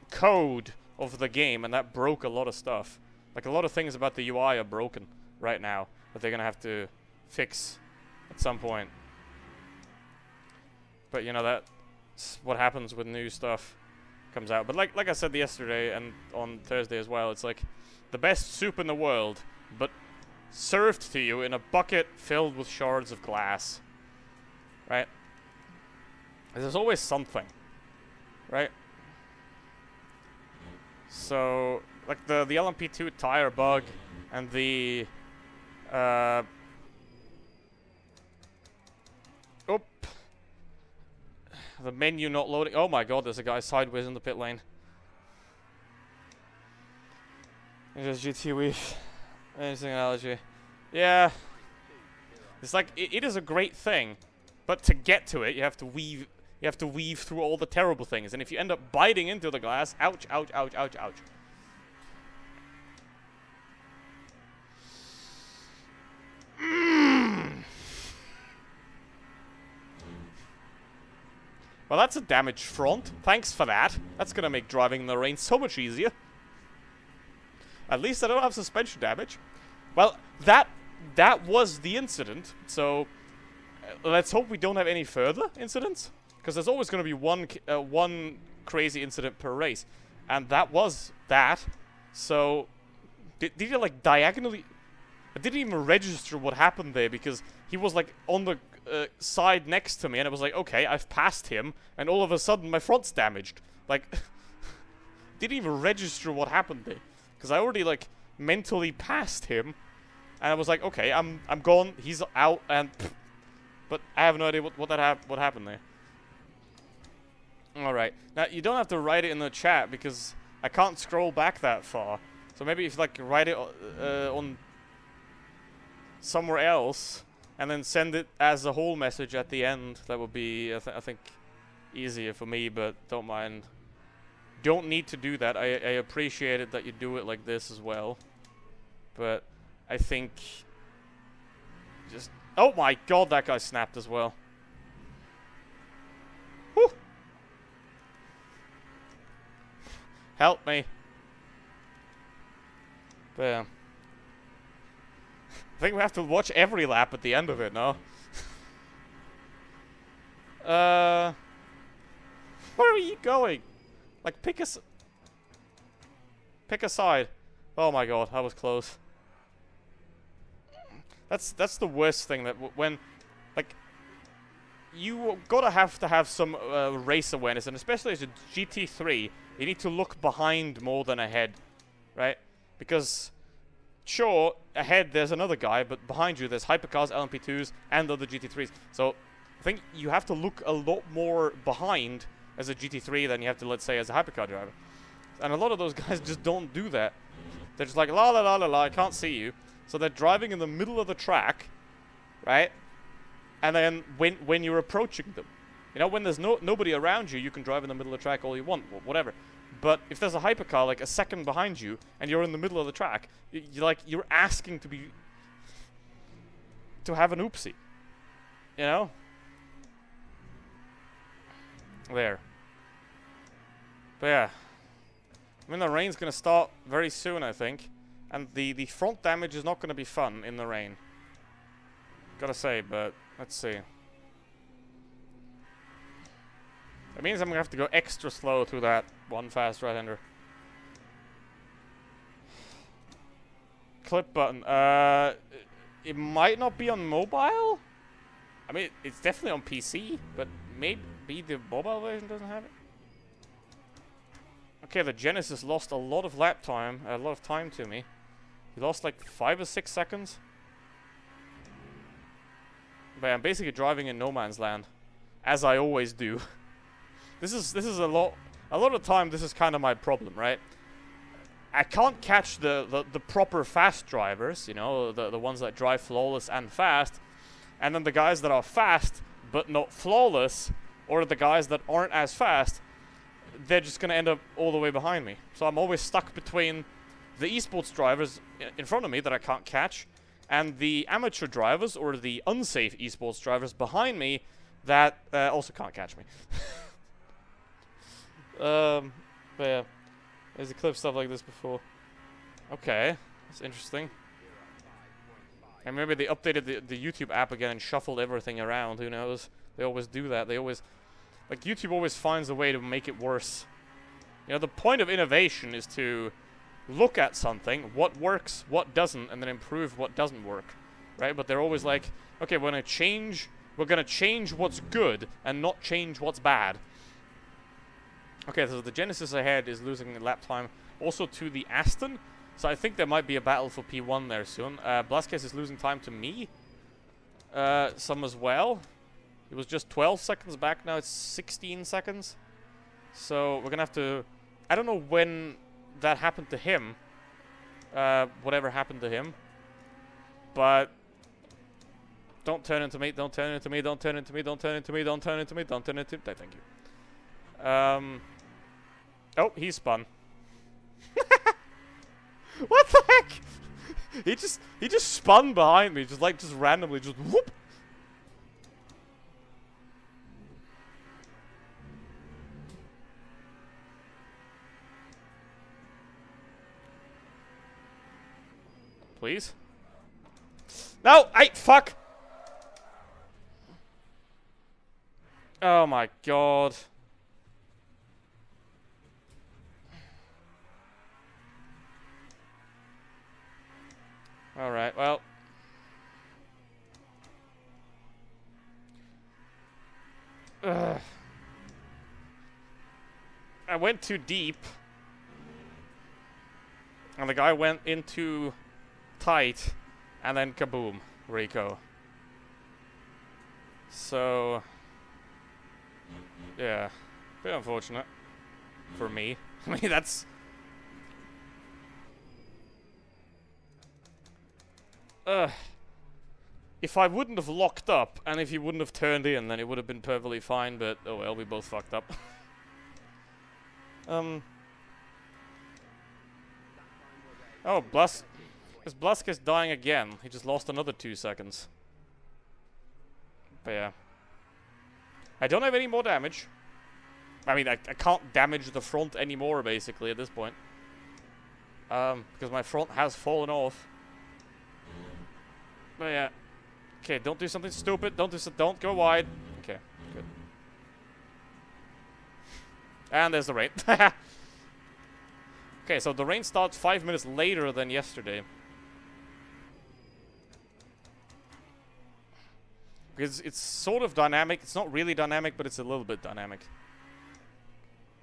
Speaker 1: code of the game, and that broke a lot of stuff. Like, a lot of things about the UI are broken right now that they're gonna have to fix at some point. But, you know, that's what happens with new stuff comes out. But like I said yesterday and on Thursday as well, it's like the best soup in the world, but served to you in a bucket filled with shards of glass. Right? There's always something. Right? So, like the LMP2 tire bug and the the menu not loading. Oh my god, there's a guy sideways in the pit lane. There's GT Weave. Anything analogy. Yeah. It's like, it is a great thing, but to get to it, you have to weave through all the terrible things. And if you end up biting into the glass, ouch, ouch, ouch, ouch, ouch. Well, that's a damaged front. Thanks for that. That's gonna make driving in the rain so much easier. At least I don't have suspension damage. Well, that was the incident. So let's hope we don't have any further incidents, because there's always gonna be one crazy incident per race, and that was that. So did he like diagonally? I didn't even register what happened there, because he was like on the side next to me, and it was like, okay, I've passed him, and all of a sudden my front's damaged. Like, didn't even register what happened there, because I already like mentally passed him, and I was like, okay, I'm gone, he's out, and but I have no idea what happened there. All right, now you don't have to write it in the chat because I can't scroll back that far. So maybe if you like write it on somewhere else, and then send it as a whole message at the end. That would be, I think, easier for me, but don't mind. Don't need to do that. I appreciate it that you do it like this as well. But I think just... Oh my god, that guy snapped as well. Whew. Help me. But yeah. I think we have to watch every lap at the end of it, no? Where are you going? Like, pick a side. Oh my god, that was close. That's the worst thing, that when, like, you gotta have to have some race awareness, and especially as a GT3, you need to look behind more than ahead, right? Because sure, ahead there's another guy, but behind you there's hypercars, LMP2s, and other GT3s. So I think you have to look a lot more behind as a GT3 than you have to, let's say, as a hypercar driver. And a lot of those guys just don't do that. They're just like, la la la la la, I can't see you. So they're driving in the middle of the track, right? And then when you're approaching them, you know, when there's nobody around you, you can drive in the middle of the track all you want, whatever. But if there's a hypercar like a second behind you and you're in the middle of the track, you're asking to have an oopsie, you know? There. But yeah, I mean the rain's gonna start very soon, I think, and the front damage is not gonna be fun in the rain. Gotta say, but let's see. That means I'm gonna have to go extra slow through that one fast right-hander. Clip button. It might not be on mobile. I mean, it's definitely on PC, but maybe the mobile version doesn't have it. Okay, the Genesis lost a lot of lap time, a lot of time to me. He lost like 5 or 6 seconds. But I'm basically driving in no man's land, as I always do. This is a lot of time. This is kind of my problem, right? I can't catch the proper fast drivers, you know, the ones that drive flawless and fast, and then the guys that are fast but not flawless, or the guys that aren't as fast, they're just gonna end up all the way behind me. So I'm always stuck between the esports drivers in front of me that I can't catch, and the amateur drivers or the unsafe esports drivers behind me that also can't catch me. But yeah, there's a clip stuff like this before. Okay, that's interesting. And maybe they updated the YouTube app again and shuffled everything around. Who knows? They always do that. They always, like, YouTube always finds a way to make it worse. You know, the point of innovation is to look at something, what works, what doesn't, and then improve what doesn't work, right? But they're always like, okay, we're gonna change what's good and not change what's bad. Okay, so the Genesis ahead is losing lap time also to the Aston, so I think there might be a battle for P1 there soon. Blasquez is losing time to me, some as well. It was just 12 seconds back, now it's 16 seconds. So we're gonna have to, I don't know when that happened to him, whatever happened to him, but don't turn into me, don't turn into me, don't turn into me, don't turn into me, don't turn into me, don't turn into me, thank you. Oh, he spun. What the heck? He just spun behind me, just randomly, just whoop. Please? No! Fuck! Oh my god. Alright, well. Ugh. I went too deep. And the guy went in too tight. And then kaboom, Rico. So, yeah, bit unfortunate for me. I mean, that's... If I wouldn't have locked up, and if he wouldn't have turned in, then it would have been perfectly fine, but oh well, we both fucked up. Oh, is Blasquez dying again? He just lost another 2 seconds. But yeah. I don't have any more damage. I mean, I can't damage the front anymore, basically, at this point. Because my front has fallen off. But yeah. Okay, don't do something stupid. Don't go wide. Okay, good. And there's the rain. Okay, so the rain starts 5 minutes later than yesterday. Because it's sort of dynamic. It's not really dynamic, but it's a little bit dynamic.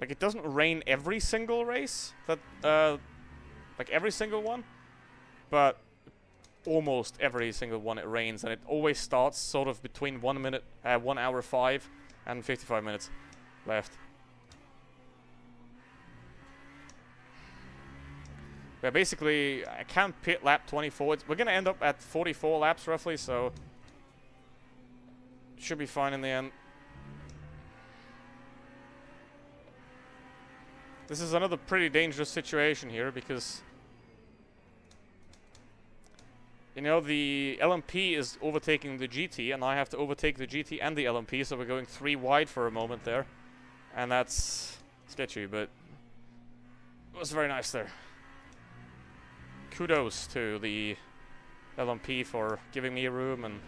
Speaker 1: Like, it doesn't rain every single race. Like every single one. but almost every single one it rains, and it always starts sort of between 1 hour 5 and 55 minutes left. But basically, I can't pit lap 24. We're gonna end up at 44 laps roughly, so should be fine in the end. This is another pretty dangerous situation here because, you know, the LMP is overtaking the GT, and I have to overtake the GT and the LMP, so we're going 3 wide for a moment there. And that's sketchy, but it was very nice there. Kudos to the LMP for giving me room, and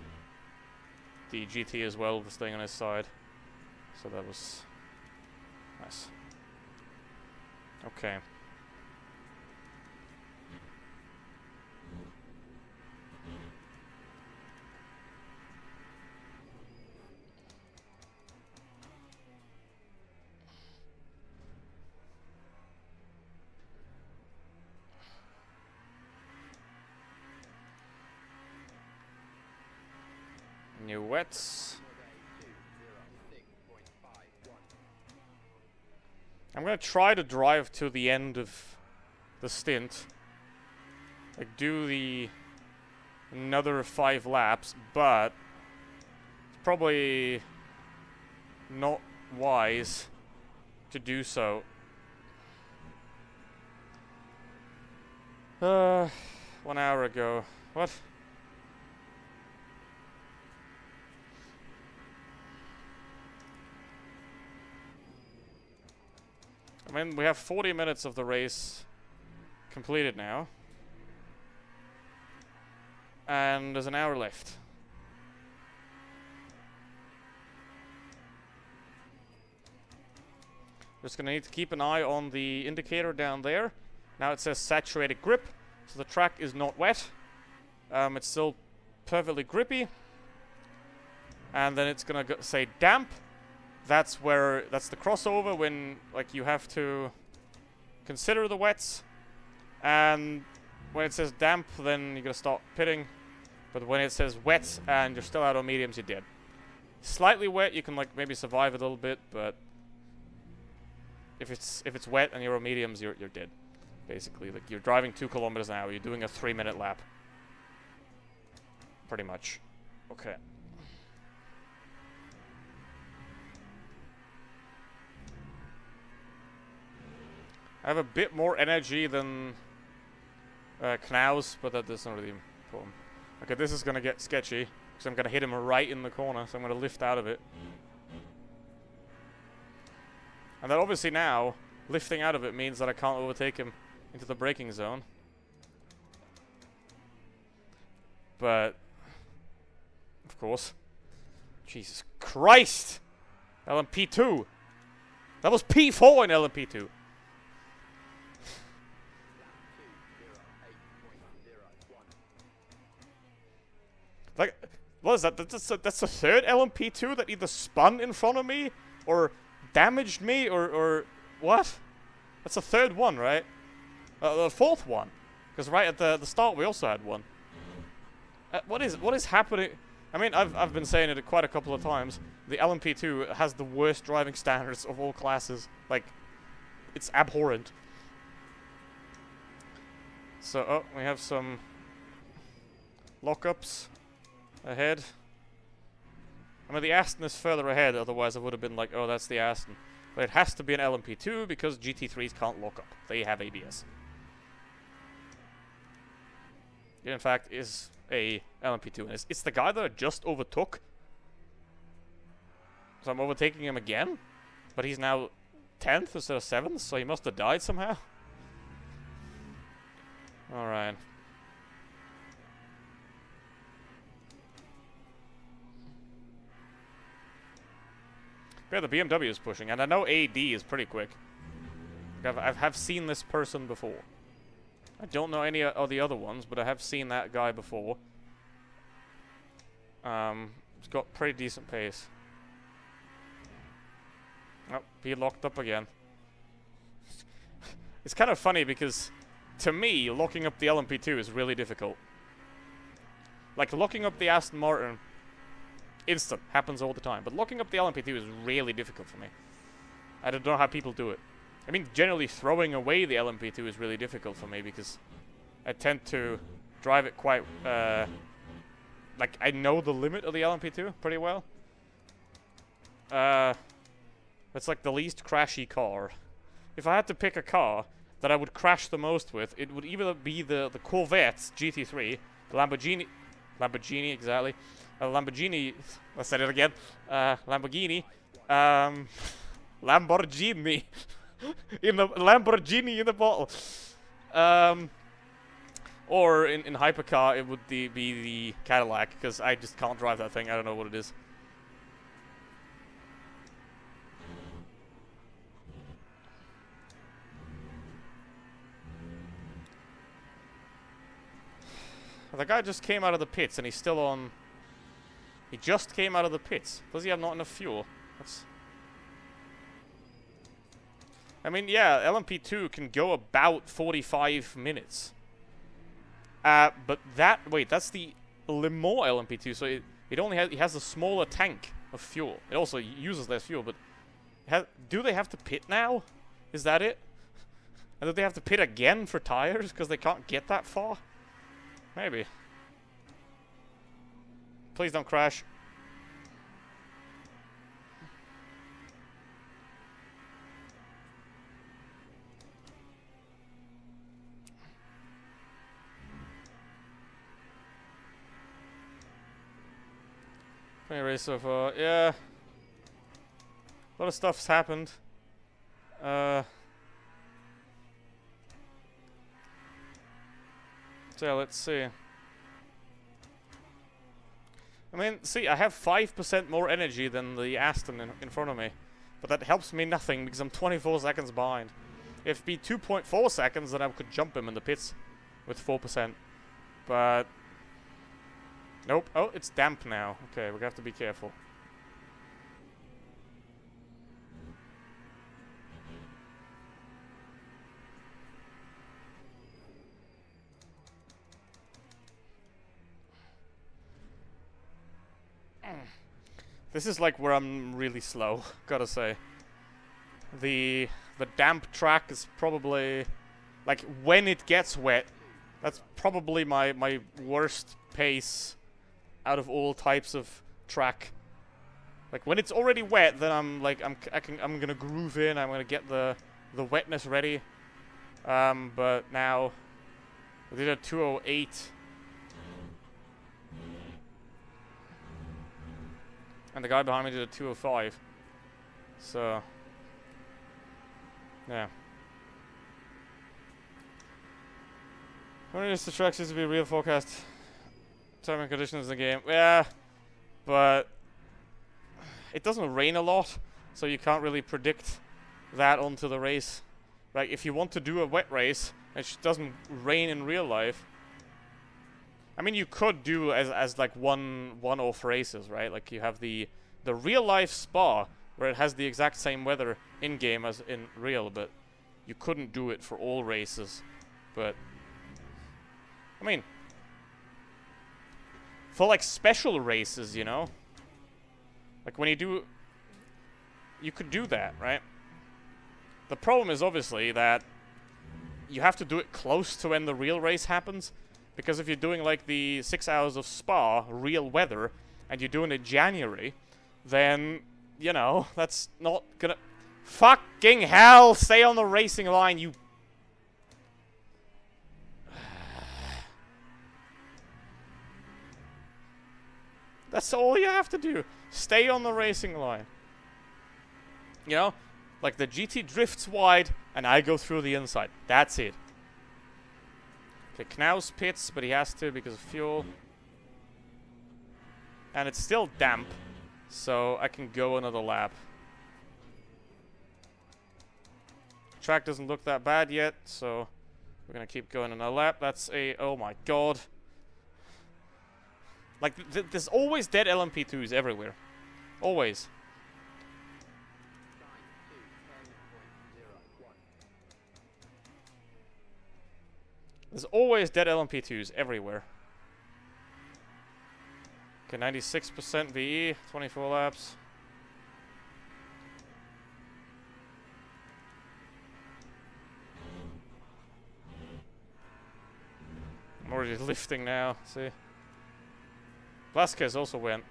Speaker 1: the GT as well for staying on his side. So that was nice. Okay. New wets. I'm gonna try to drive to the end of the stint. Like, do the another 5 laps, but it's probably not wise to do so. 1 hour ago. What? I mean, we have 40 minutes of the race completed now. And there's an hour left. Just gonna need to keep an eye on the indicator down there. Now it says saturated grip, so the track is not wet. It's still perfectly grippy. And then it's gonna say damp. That's the crossover when, like, you have to consider the wets. And when it says damp, then you're gonna start pitting. But when it says wet and you're still out on mediums, you're dead. Slightly wet, you can, like, maybe survive a little bit, but if it's wet and you're on mediums, you're dead. Basically, like, you're driving 2 kilometers an hour, you're doing a 3-minute lap. Pretty much. Okay. I have a bit more energy than Knaus, but that doesn't really important. Okay, this is gonna get sketchy, because I'm gonna hit him right in the corner, so I'm gonna lift out of it. And then obviously now, lifting out of it means that I can't overtake him into the braking zone. But, of course. Jesus Christ! LMP2! That was P4 in LMP2! Like, what is that? That's the third LMP2 that either spun in front of me, or damaged me, or what? That's the third one, right? The fourth one. Because right at the start we also had one. What is happening? I mean, I've been saying it quite a couple of times. The LMP2 has the worst driving standards of all classes. Like, it's abhorrent. So, oh, we have some lockups ahead. I mean, the Aston is further ahead, otherwise I would have been like, oh, that's the Aston. But it has to be an LMP2 because GT3s can't lock up. They have ABS. It, in fact, is a LMP2. And it's the guy that I just overtook. So I'm overtaking him again. But he's now 10th instead of 7th, so he must have died somehow. Alright. Yeah, the BMW is pushing, and I know AD is pretty quick. I have seen this person before. I don't know any of the other ones, but I have seen that guy before. He's got pretty decent pace. Oh, he locked up again. It's kind of funny because to me, locking up the LMP2 is really difficult. Like, locking up the Aston Martin, instant, happens all the time. But locking up the LMP2 is really difficult for me. I don't know how people do it. I mean, generally throwing away the LMP2 is really difficult for me because I tend to drive it quite, like, I know the limit of the LMP2 pretty well. It's like the least crashy car. If I had to pick a car that I would crash the most with, it would either be the Corvette GT3, the Lamborghini, exactly. Lamborghini, I said it again. Lamborghini. Lamborghini. Lamborghini in the bottle. Or in hypercar, it would be the Cadillac, because I just can't drive that thing. I don't know what it is. The guy just came out of the pits, and he's still on... He just came out of the pits. Does he have not enough fuel? That's... I mean, yeah, LMP2 can go about 45 minutes. But that... Wait, that's the Le Mans LMP2, so it only has... It has a smaller tank of fuel. It also uses less fuel, but... do they have to pit now? Is that it? And do they have to pit again for tires, because they can't get that far? Maybe. Please don't crash. Funny race so far. Yeah. A lot of stuff's happened. So yeah, let's see. I mean, see, I have 5% more energy than the Aston in front of me. But that helps me nothing because I'm 24 seconds behind. If it'd be 2.4 seconds, then I could jump him in the pits with 4%. But... Nope. Oh, it's damp now. Okay, we're gonna have to be careful. This is like where I'm really slow, gotta say. The damp track is probably, like, when it gets wet, that's probably my worst pace out of all types of track. Like, when it's already wet, then I'm like, I'm gonna groove in, I'm gonna get the wetness ready. But now I did a 208. And the guy behind me did a 205. So, yeah. When the track seems to be a real forecast. Time and conditions in the game. Yeah, but it doesn't rain a lot, so you can't really predict that onto the race. Like, if you want to do a wet race, and it doesn't rain in real life, I mean, you could do as like one-off races, right? Like, you have the real life Spa where it has the exact same weather in game as in real, but you couldn't do it for all races. But I mean, for like special races, you know, like when you could do that, right? The problem is obviously that you have to do it close to when the real race happens. Because if you're doing like the 6 hours of Spa, real weather, and you're doing it in January, then, you know, that's not gonna... Fucking hell! Stay on the racing line, you... That's all you have to do. Stay on the racing line. You know? Like the GT drifts wide, and I go through the inside. That's it. Okay, Knaus pits, but he has to because of fuel. And it's still damp, so I can go another lap. Track doesn't look that bad yet, so we're gonna keep going another lap. That's a... Oh my god. Like, there's always dead LMP2s everywhere. Always. There's always dead LMP2s everywhere. Okay, 96% VE, 24 laps. I'm already lifting now, see? Vasquez also went.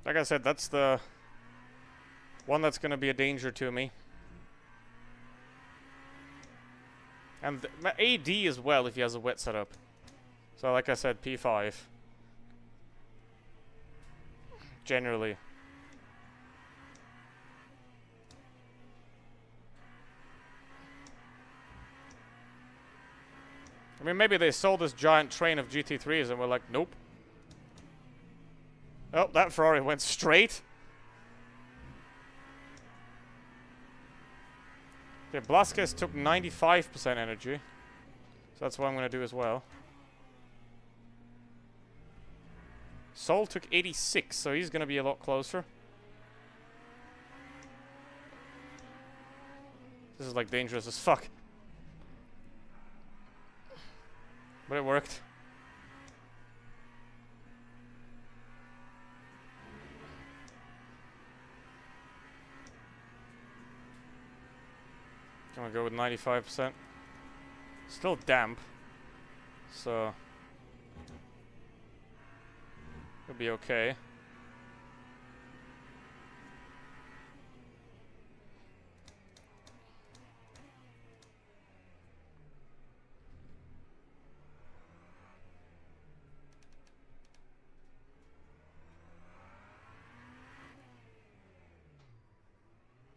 Speaker 1: Like I said, that's the one that's going to be a danger to me. And AD as well if he has a wet setup. So like I said, P5. Generally. I mean, maybe they sold this giant train of GT3s and we're like, nope. Oh, that Ferrari went straight. Okay, Blasquez took 95% energy. So that's what I'm going to do as well. Sol took 86, so he's going to be a lot closer. This is like dangerous as fuck. But it worked. I'm gonna go with 95%. Still damp. So it'll be okay.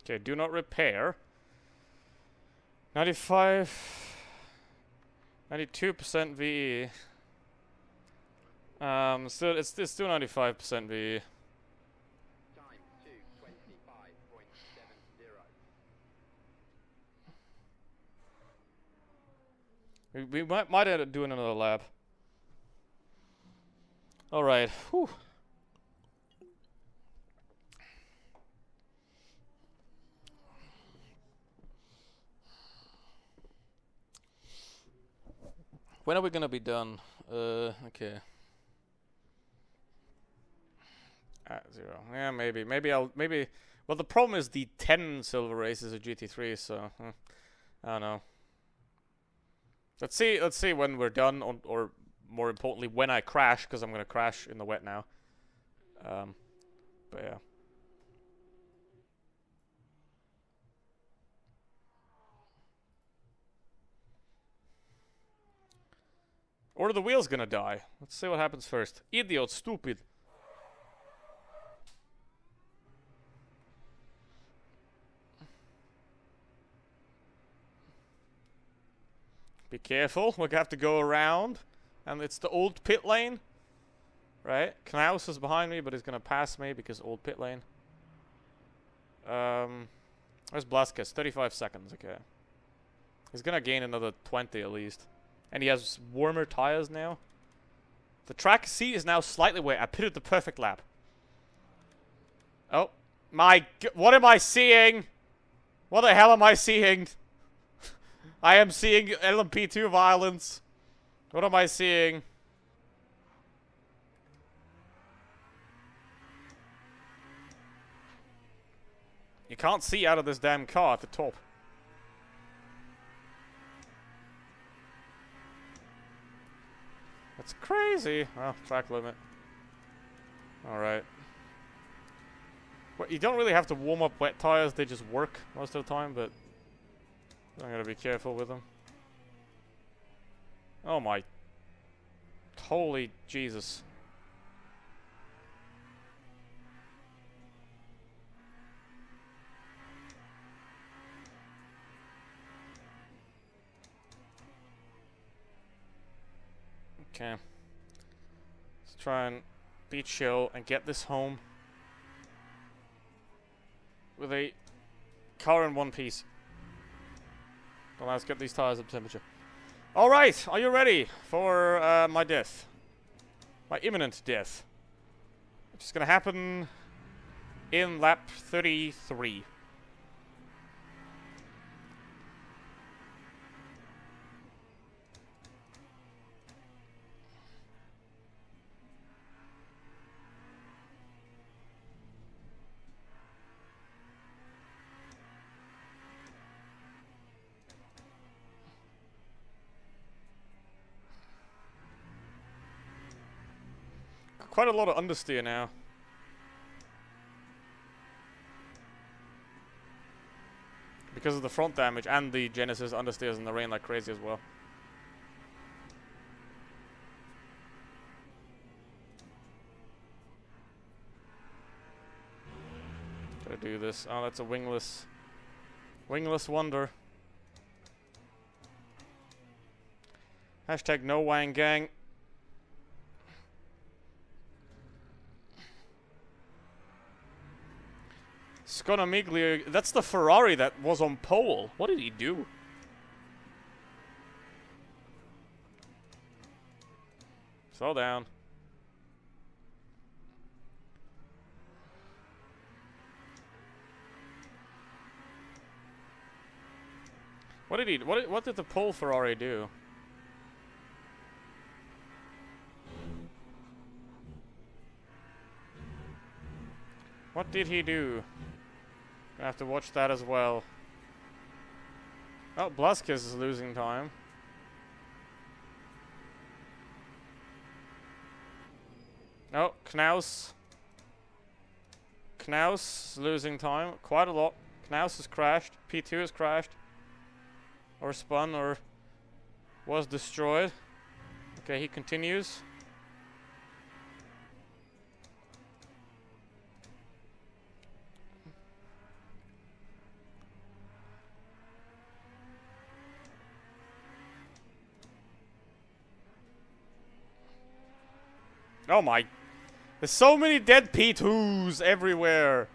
Speaker 1: Okay, do not repair. 95, 92% VE. Still, it's still 95% VE.
Speaker 2: Time 2:25.70.
Speaker 1: We might end up doing another lap. All right. Whew. When are we gonna be done? Okay. At 0. Yeah, maybe. Well, the problem is the 10 silver race is a GT3, so I don't know. Let's see when we're done, or more importantly, when I crash, because I'm gonna crash in the wet now. But yeah. Or the wheel's gonna die. Let's see what happens first. Idiot, stupid. Be careful, we're gonna have to go around. And it's the old pit lane. Right? Knaus is behind me, but he's gonna pass me because old pit lane. Where's Blasquez? 35 seconds, okay. He's gonna gain another 20 at least. And he has warmer tires now. The track seat is now slightly wet. I pitted the perfect lap. Oh. What am I seeing? What the hell am I seeing? I am seeing LMP2 violence. What am I seeing? You can't see out of this damn car at the top. That's crazy. Oh, track limit. Alright. Well, you don't really have to warm up wet tires, they just work most of the time, but I'm gonna be careful with them. Oh my. Holy Jesus. Okay. Let's try and be chill and get this home with a car in one piece. Well, let's get these tires up to temperature. Alright, are you ready for my death? My imminent death. It's gonna happen in lap 33. Quite a lot of understeer now. Because of the front damage and the Genesis understeers in the rain like crazy as well. Gotta do this. Oh, that's a wingless wonder. Hashtag no Wang gang. Sconomiglia, that's the Ferrari that was on pole. What did he do? Slow down. What did he? What did the pole Ferrari do? What did he do? I have to watch that as well. Oh, Blasquez is losing time. Oh, Knaus. Knaus is losing time. Quite a lot. Knaus has crashed. P2 has crashed. Or spun, or was destroyed. Okay, he continues. Oh my. There's so many dead P2s everywhere.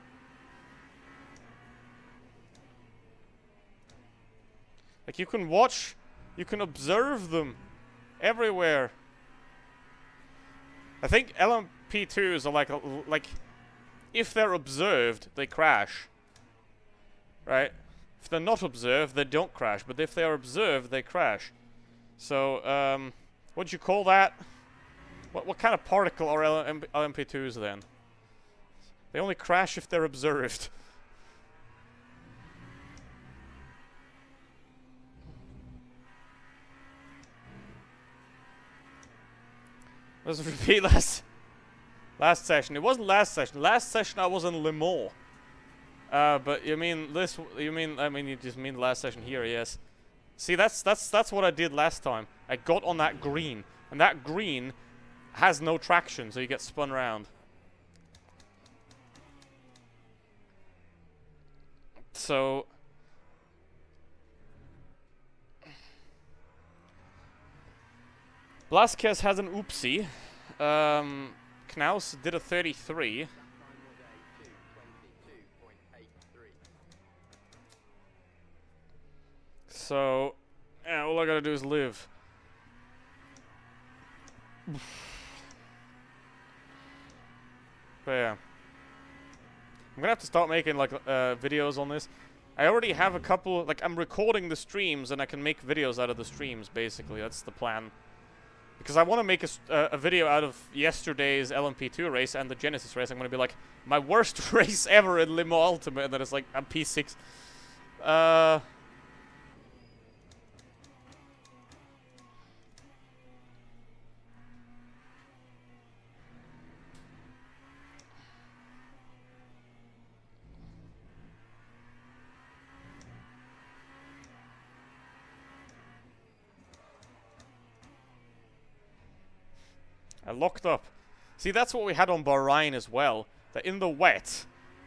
Speaker 1: Like, you can watch, you can observe them everywhere. I think LMP2s are like, if they're observed, they crash. Right? If they're not observed, they don't crash. But if they are observed, they crash. So, what do you call that? What kind of particle are LMP2s then? They only crash if they're observed. Let's repeat last session. It wasn't last session. Last session I was in Le Mans. But you mean this? You just mean the last session here? Yes. See, that's what I did last time. I got on that green, and that green has no traction, so you get spun around. So Blasquez has an oopsie. Knaus did a 33. So, yeah, all I gotta do is live. But yeah, I'm gonna have to start making like videos on this. I already have a couple, like, I'm recording the streams and I can make videos out of the streams, basically. That's the plan. Because I want to make a video out of yesterday's LMP2 race and the Genesis race. I'm going to be like, my worst race ever in Le Mans Ultimate, and then it's like, I'm P6. I locked up. See, that's what we had on Bahrain as well. That in the wet,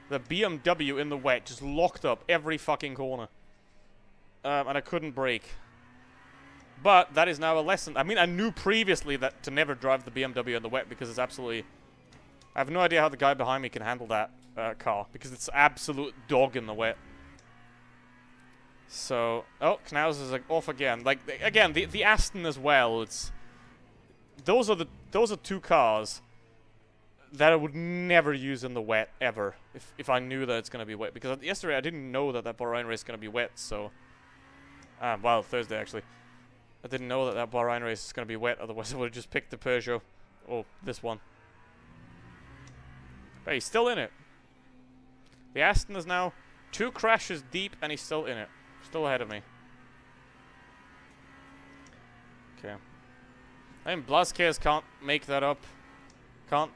Speaker 1: the BMW in the wet just locked up every fucking corner. And I couldn't brake. But that is now a lesson. I mean, I knew previously that to never drive the BMW in the wet because it's absolutely... I have no idea how the guy behind me can handle that car. Because it's absolute dog in the wet. So, oh, Knaus is like off again. Like again, the Aston as well. It's those are two cars that I would never use in the wet ever if I knew that it's gonna be wet. Because yesterday I didn't know that Bahrain race is gonna be wet. So, well, Thursday actually, I didn't know that Bahrain race is gonna be wet. Otherwise, I would have just picked the Peugeot or this one. But he's still in it. The Aston is now 2 crashes deep, and he's still in it. Still ahead of me. Okay. I mean, Blasquez can't make that up. Can't.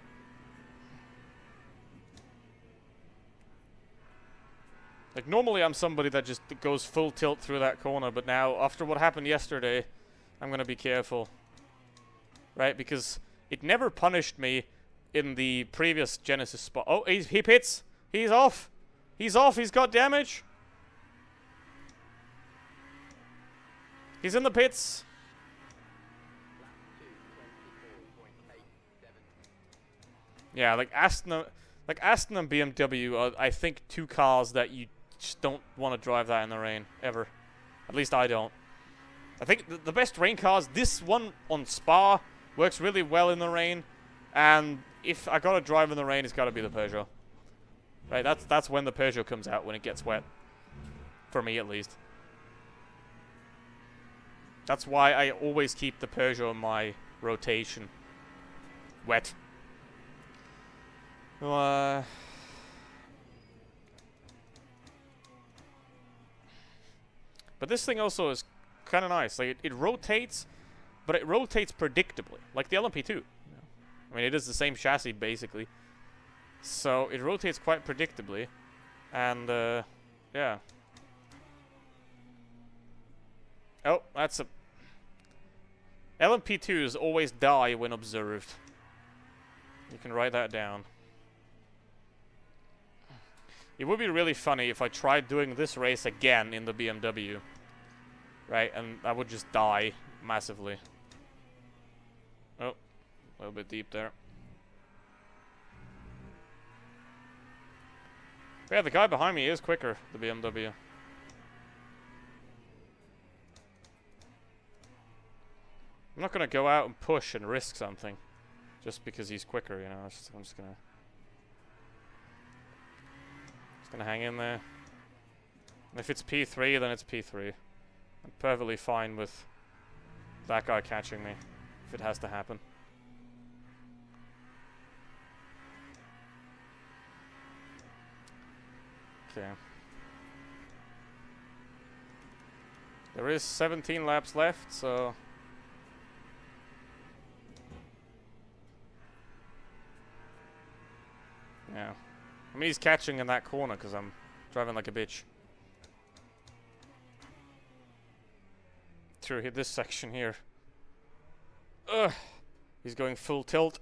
Speaker 1: Like, normally I'm somebody that just goes full tilt through that corner, but now, after what happened yesterday, I'm gonna be careful. Right? Because it never punished me in the previous Genesis spot. Oh, he pits! He's off! He's off! He's got damage! He's in the pits! Yeah, like Aston and BMW are, I think, 2 cars that you just don't want to drive that in the rain, ever. At least I don't. I think the best rain cars, this one on Spa, works really well in the rain. And if I gotta drive in the rain, it's gotta be the Peugeot. Right, that's when the Peugeot comes out, when it gets wet. For me, at least. That's why I always keep the Peugeot in my rotation. Wet. But this thing also is kind of nice. Like, it rotates, but it rotates predictably. Like the LMP2. I mean, it is the same chassis, basically. So, it rotates quite predictably. And, yeah. Oh, that's a... LMP2s always die when observed. You can write that down. It would be really funny if I tried doing this race again in the BMW. Right, and I would just die massively. Oh, a little bit deep there. Yeah, the guy behind me is quicker, the BMW. I'm not gonna go out and push and risk something just because he's quicker, you know. I'm just gonna hang in there. And if it's P3, then it's P3. I'm perfectly fine with that guy catching me if it has to happen. Okay. There is 17 laps left, so... yeah. I mean, he's catching in that corner because I'm driving like a bitch. Through this section here. Ugh. He's going full tilt.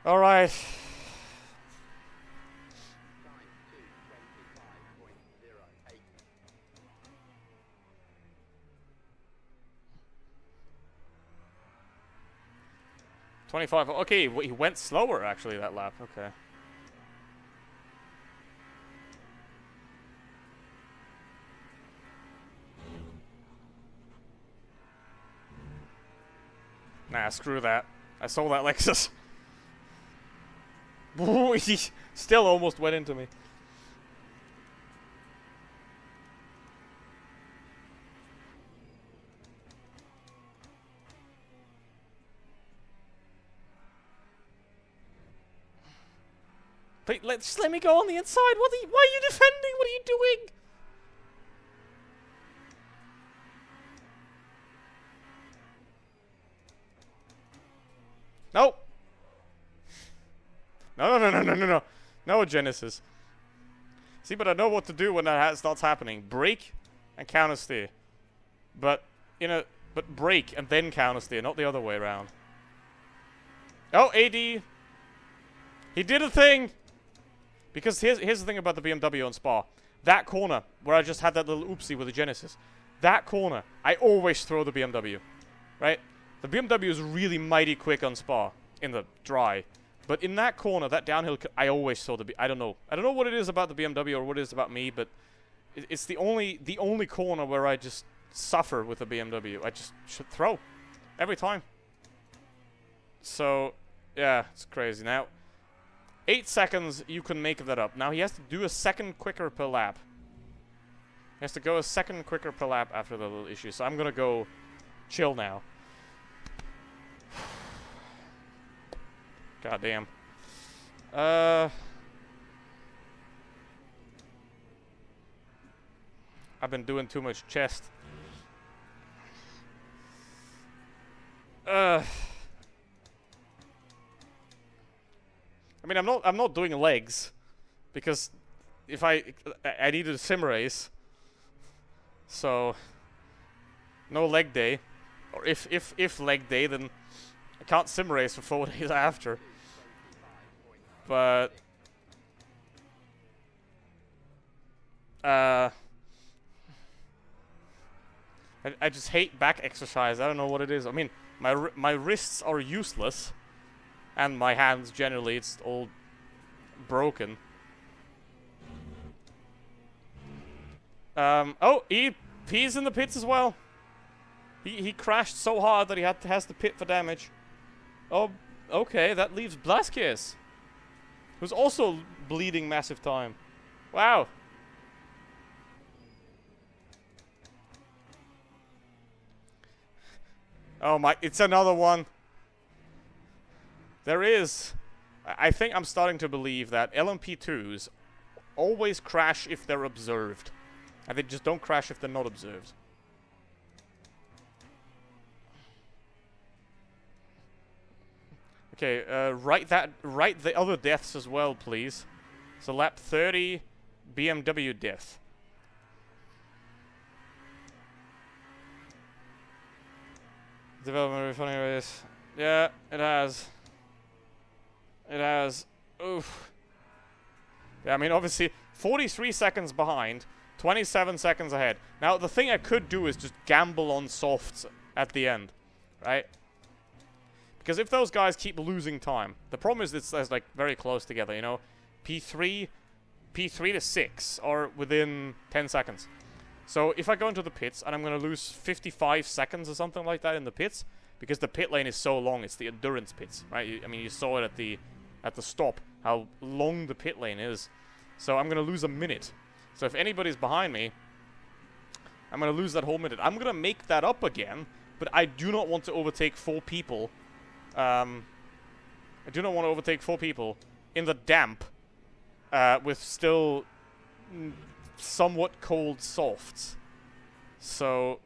Speaker 1: Alright.
Speaker 2: Time 2:25.08.
Speaker 1: 25. Okay, he went slower actually that lap. Okay. Nah, screw that. I saw that Lexus. Ooh, he still almost went into me. But just let me go on the inside. Why are you defending? What are you doing? No. No. No, Genesis. See, but I know what to do when that starts happening. Brake and counter steer. But, but brake and then counter steer, not the other way around. Oh, AD. He did a thing. Because here's the thing about the BMW on Spa. That corner, where I just had that little oopsie with the Genesis. That corner, I always throw the BMW. Right? The BMW is really mighty quick on Spa. In the dry. But in that corner, that downhill, I always saw I don't know. I don't know what it is about the BMW or what it is about me, but it's the only corner where I just suffer with the BMW. I just should throw every time. So, yeah, it's crazy. Now, 8 seconds, you can make that up. Now, he has to do a second quicker per lap. He has to go a second quicker per lap after the little issue. So I'm going to go chill now. God damn. I've been doing too much chest. I mean, I'm not doing legs because if I needed a sim race, so no leg day, or if leg day, then I can't sim race for 4 days after. But I just hate back exercise. I don't know what it is. I mean, my wrists are useless, and my hands generally, it's all broken. Oh, he's in the pits as well. He crashed so hard that he has to pit for damage. Oh, okay, that leaves Blasquez, who's also bleeding massive time. Wow. Oh my, it's another one. There is. I think I'm starting to believe that LMP2s always crash if they're observed. And they just don't crash if they're not observed. Okay, write the other deaths as well, please. So lap 30, BMW death. Development refunding race. Yeah, it has. It has. Oof. Yeah, I mean, obviously, 43 seconds behind, 27 seconds ahead. Now, the thing I could do is just gamble on softs at the end, right? Because if those guys keep losing time, the problem is it's like very close together, you know? P3 to 6 are within 10 seconds. So if I go into the pits and I'm going to lose 55 seconds or something like that in the pits, because the pit lane is so long, it's the endurance pits, right? I mean, you saw it at the stop, how long the pit lane is. So I'm going to lose a minute. So if anybody's behind me, I'm going to lose that whole minute. I'm going to make that up again, but I do not want to overtake 4 people. I do not want to overtake 4 people in the damp with still somewhat cold softs. So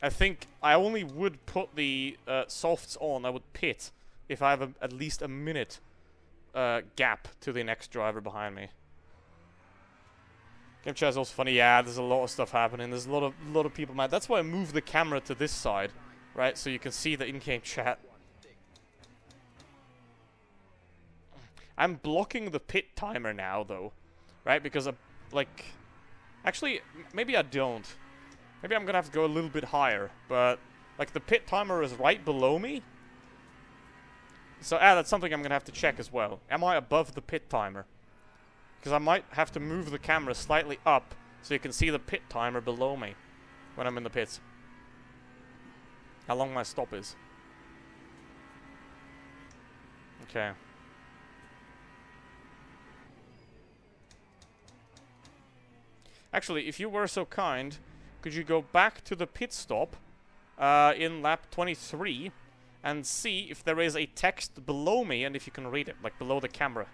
Speaker 1: I think I only would put the softs on. I would pit if I have at least a minute gap to the next driver behind me. Game chat is also funny. Yeah, there's a lot of stuff happening. There's a lot of people mad. That's why I moved the camera to this side, right? So you can see the in-game chat. I'm blocking the pit timer now, though, right? Because actually, maybe I don't. Maybe I'm gonna have to go a little bit higher. But like the pit timer is right below me. So that's something I'm gonna have to check as well. Am I above the pit timer? Because I might have to move the camera slightly up so you can see the pit timer below me when I'm in the pits. How long my stop is. Okay. Actually, if you were so kind, could you go back to the pit stop in lap 23 and see if there is a text below me and if you can read it, like below the camera.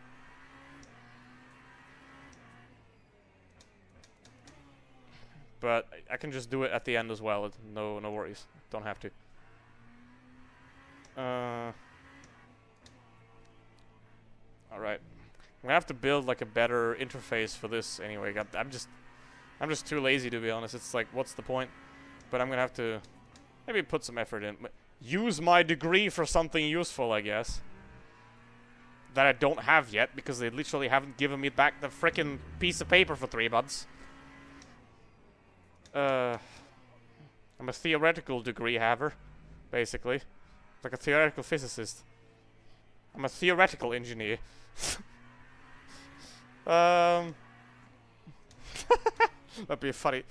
Speaker 1: But I can just do it at the end as well. No worries. Don't have to. Alright. I'm gonna have to build like a better interface for this anyway. I'm just too lazy, to be honest. It's like, what's the point? But I'm gonna have to maybe put some effort in. Use my degree for something useful, I guess. That I don't have yet, because they literally haven't given me back the frickin' piece of paper for 3 months. I'm a theoretical degree haver, basically. Like a theoretical physicist. I'm a theoretical engineer. That'd be funny.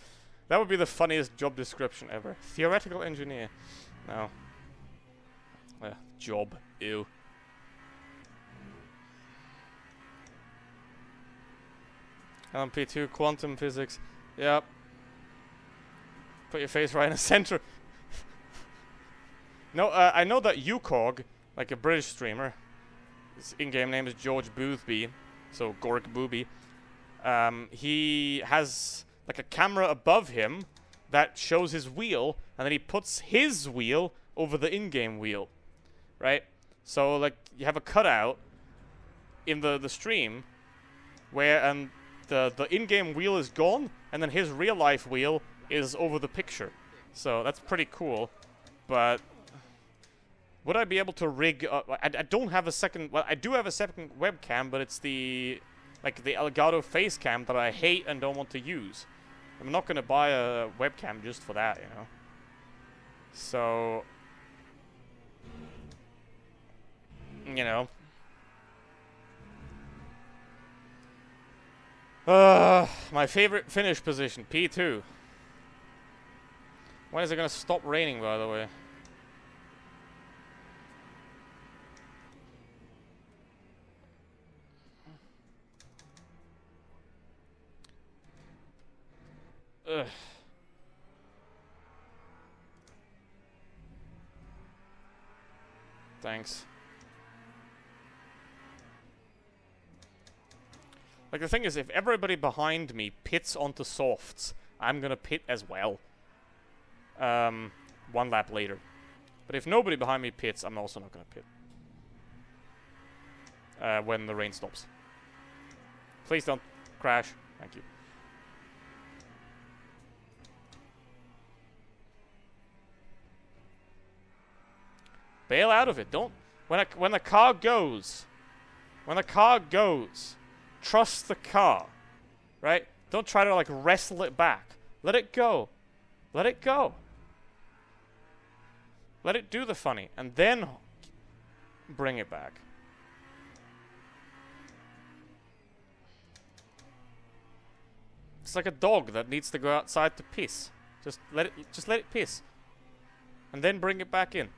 Speaker 1: That would be the funniest job description ever. Theoretical engineer. No. Job. Ew. LMP2, quantum physics. Yep. Put your face right in the center. No, I know that UCOG, like a British streamer, his in-game name is George Boothby, so Gork Booby. He has like a camera above him that shows his wheel, and then he puts his wheel over the in-game wheel, right? So like you have a cutout in the stream where the in-game wheel is gone, and then his real-life wheel is over the picture. So that's pretty cool, but would I be able to rig up? I don't have a second. Well, I do have a second webcam, but it's the Elgato face cam that I hate and don't want to use. I'm not gonna buy a webcam just for that, you know. So, you know. My favorite finish position, P2. When is it gonna stop raining, by the way? Ugh. Thanks. Like, the thing is, if everybody behind me pits onto softs, I'm gonna pit as well. 1 lap later. But if nobody behind me pits, I'm also not gonna pit. When the rain stops. Please don't crash. Thank you. Bail out of it. Don't. When the car goes, trust the car, right? Don't try to like wrestle it back. Let it go. Let it go. Let it do the funny, and then bring it back. It's like a dog that needs to go outside to piss. Just let it piss, and then bring it back in.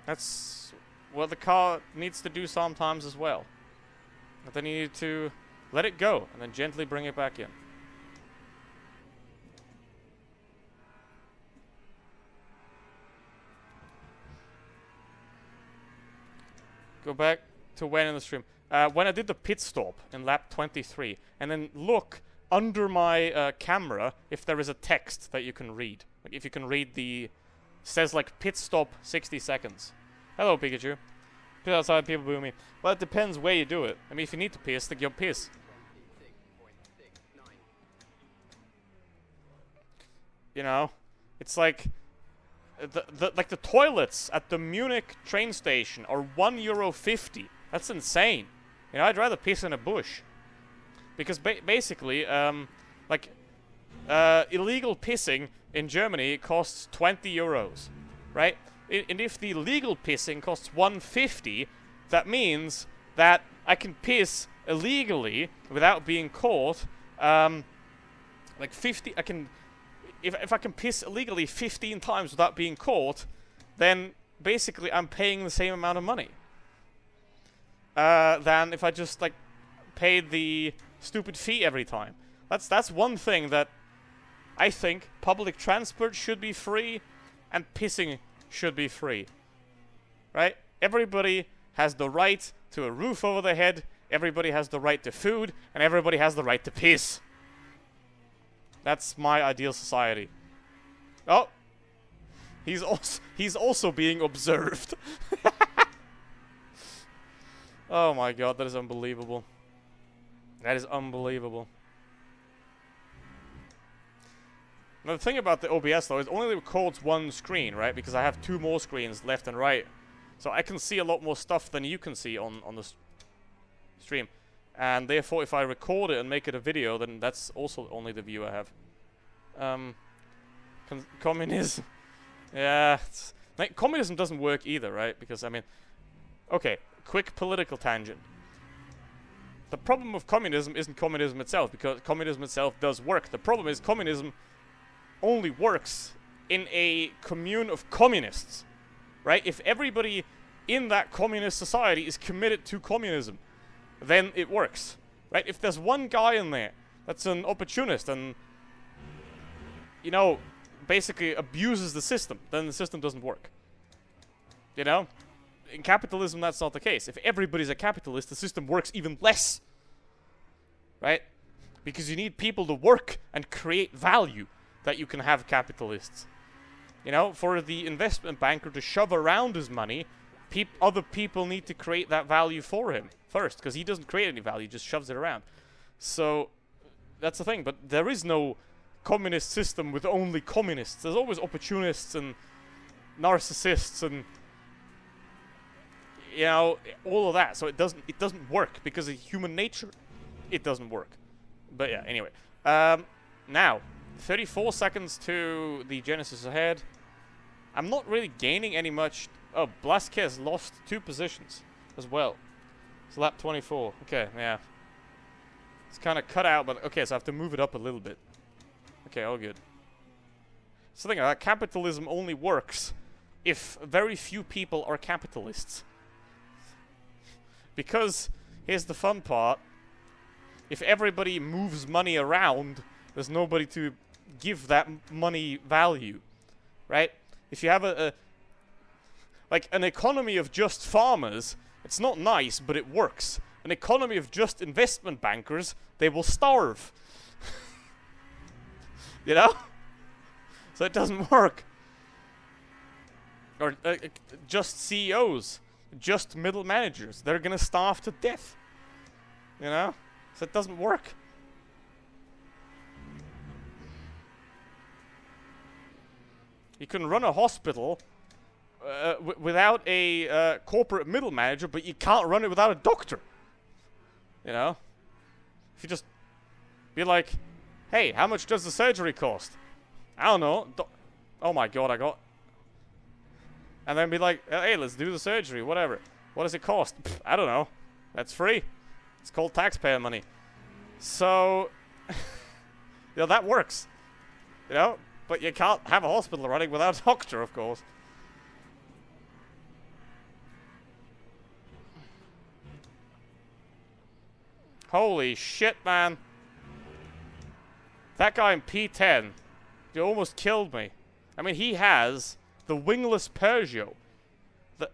Speaker 1: That's what the car needs to do sometimes as well. But then you need to let it go and then gently bring it back in. Go back to when in the stream. When I did the pit stop in lap 23, and then look under my camera if there is a text that you can read. Like if you can read the... says like pit stop 60 seconds. Hello Pikachu. Pit outside, people boo me. Well, it depends where you do it. I mean, if you need to piss, then you'll piss. You know, it's like the toilets at the Munich train station are €1.50. That's insane. You know, I'd rather piss in a bush because basically, illegal pissing in Germany costs €20, right? And if the legal pissing costs $1.50, that means that I can piss illegally without being caught. If I can piss illegally 15 times without being caught, then basically I'm paying the same amount of money than if I just like paid the stupid fee every time. That's one thing that I think public transport should be free and pissing should be free. Right? Everybody has the right to a roof over their head, everybody has the right to food, and everybody has the right to piss. That's my ideal society. Oh! He's also being observed. Oh my god, that is unbelievable. That is unbelievable. Now the thing about the OBS though is it only records one screen, right? Because I have 2 more screens left and right. So I can see a lot more stuff than you can see on the stream. And therefore if I record it and make it a video, then that's also only the view I have. Communism. Yeah, Like, communism doesn't work either, right? Because, I mean, okay, quick political tangent. The problem with communism isn't communism itself, because communism itself does work. The problem is communism only works in a commune of communists, right? If everybody in that communist society is committed to communism, then it works, right? If there's one guy in there that's an opportunist and, you know, basically abuses the system, then the system doesn't work. You know? In capitalism, that's not the case. If everybody's a capitalist, the system works even less. Right? Because you need people to work and create value that you can have capitalists. You know, for the investment banker to shove around his money, other people need to create that value for him first, because he doesn't create any value, he just shoves it around. So, that's the thing. But there is no communist system with only communists. There's always opportunists and narcissists and, you know, all of that. So it doesn't work because of human nature. It doesn't work. But yeah, anyway. Now, 34 seconds to the Genesis ahead. I'm not really gaining any much. Oh, Blasquez lost 2 positions as well. It's lap 24. Okay, yeah. It's kind of cut out, but okay, so I have to move it up a little bit. Okay, all good. So think about capitalism only works if very few people are capitalists. Because, here's the fun part, if everybody moves money around, there's nobody to give that money value, right? If you have like an economy of just farmers, it's not nice, but it works. An economy of just investment bankers, they will starve. You know? So it doesn't work. Or just CEOs, just middle managers, they're gonna starve to death. You know? So it doesn't work. You can run a hospital without a corporate middle manager, but you can't run it without a doctor. You know? If you just be like, hey, how much does the surgery cost? I don't know. Oh my god, I got... And then be like, hey, let's do the surgery, whatever. What does it cost? Pfft, I don't know. That's free. It's called taxpayer money. So, you know, that works. You know? But you can't have a hospital running without a doctor, of course. Holy shit, man. That guy in P10, he almost killed me. I mean, he has the wingless Peugeot.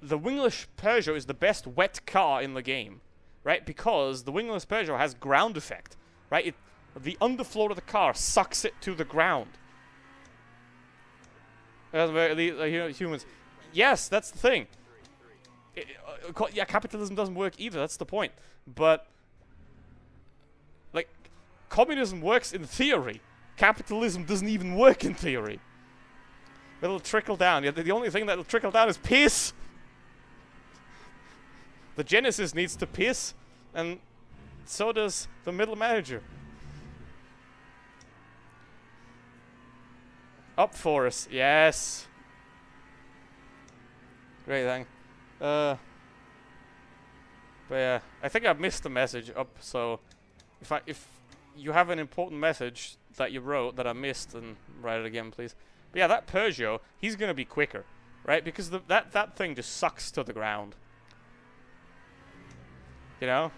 Speaker 1: The wingless Peugeot is the best wet car in the game, right? Because the wingless Peugeot has ground effect, right? The underfloor of the car sucks it to the ground. Humans. Yes, that's the thing. Yeah, capitalism doesn't work either. That's the point. But, like, communism works in theory. Capitalism doesn't even work in theory. It'll trickle down. Yeah, the only thing that'll trickle down is piss. The Genesis needs to piss, and so does the middle manager. Up for us, yes. Great thing. But yeah, I think I've missed the message up. So if you have an important message that you wrote that I missed, then write it again, please. But yeah, that Peugeot, he's gonna be quicker, right? Because that thing just sucks to the ground. You know?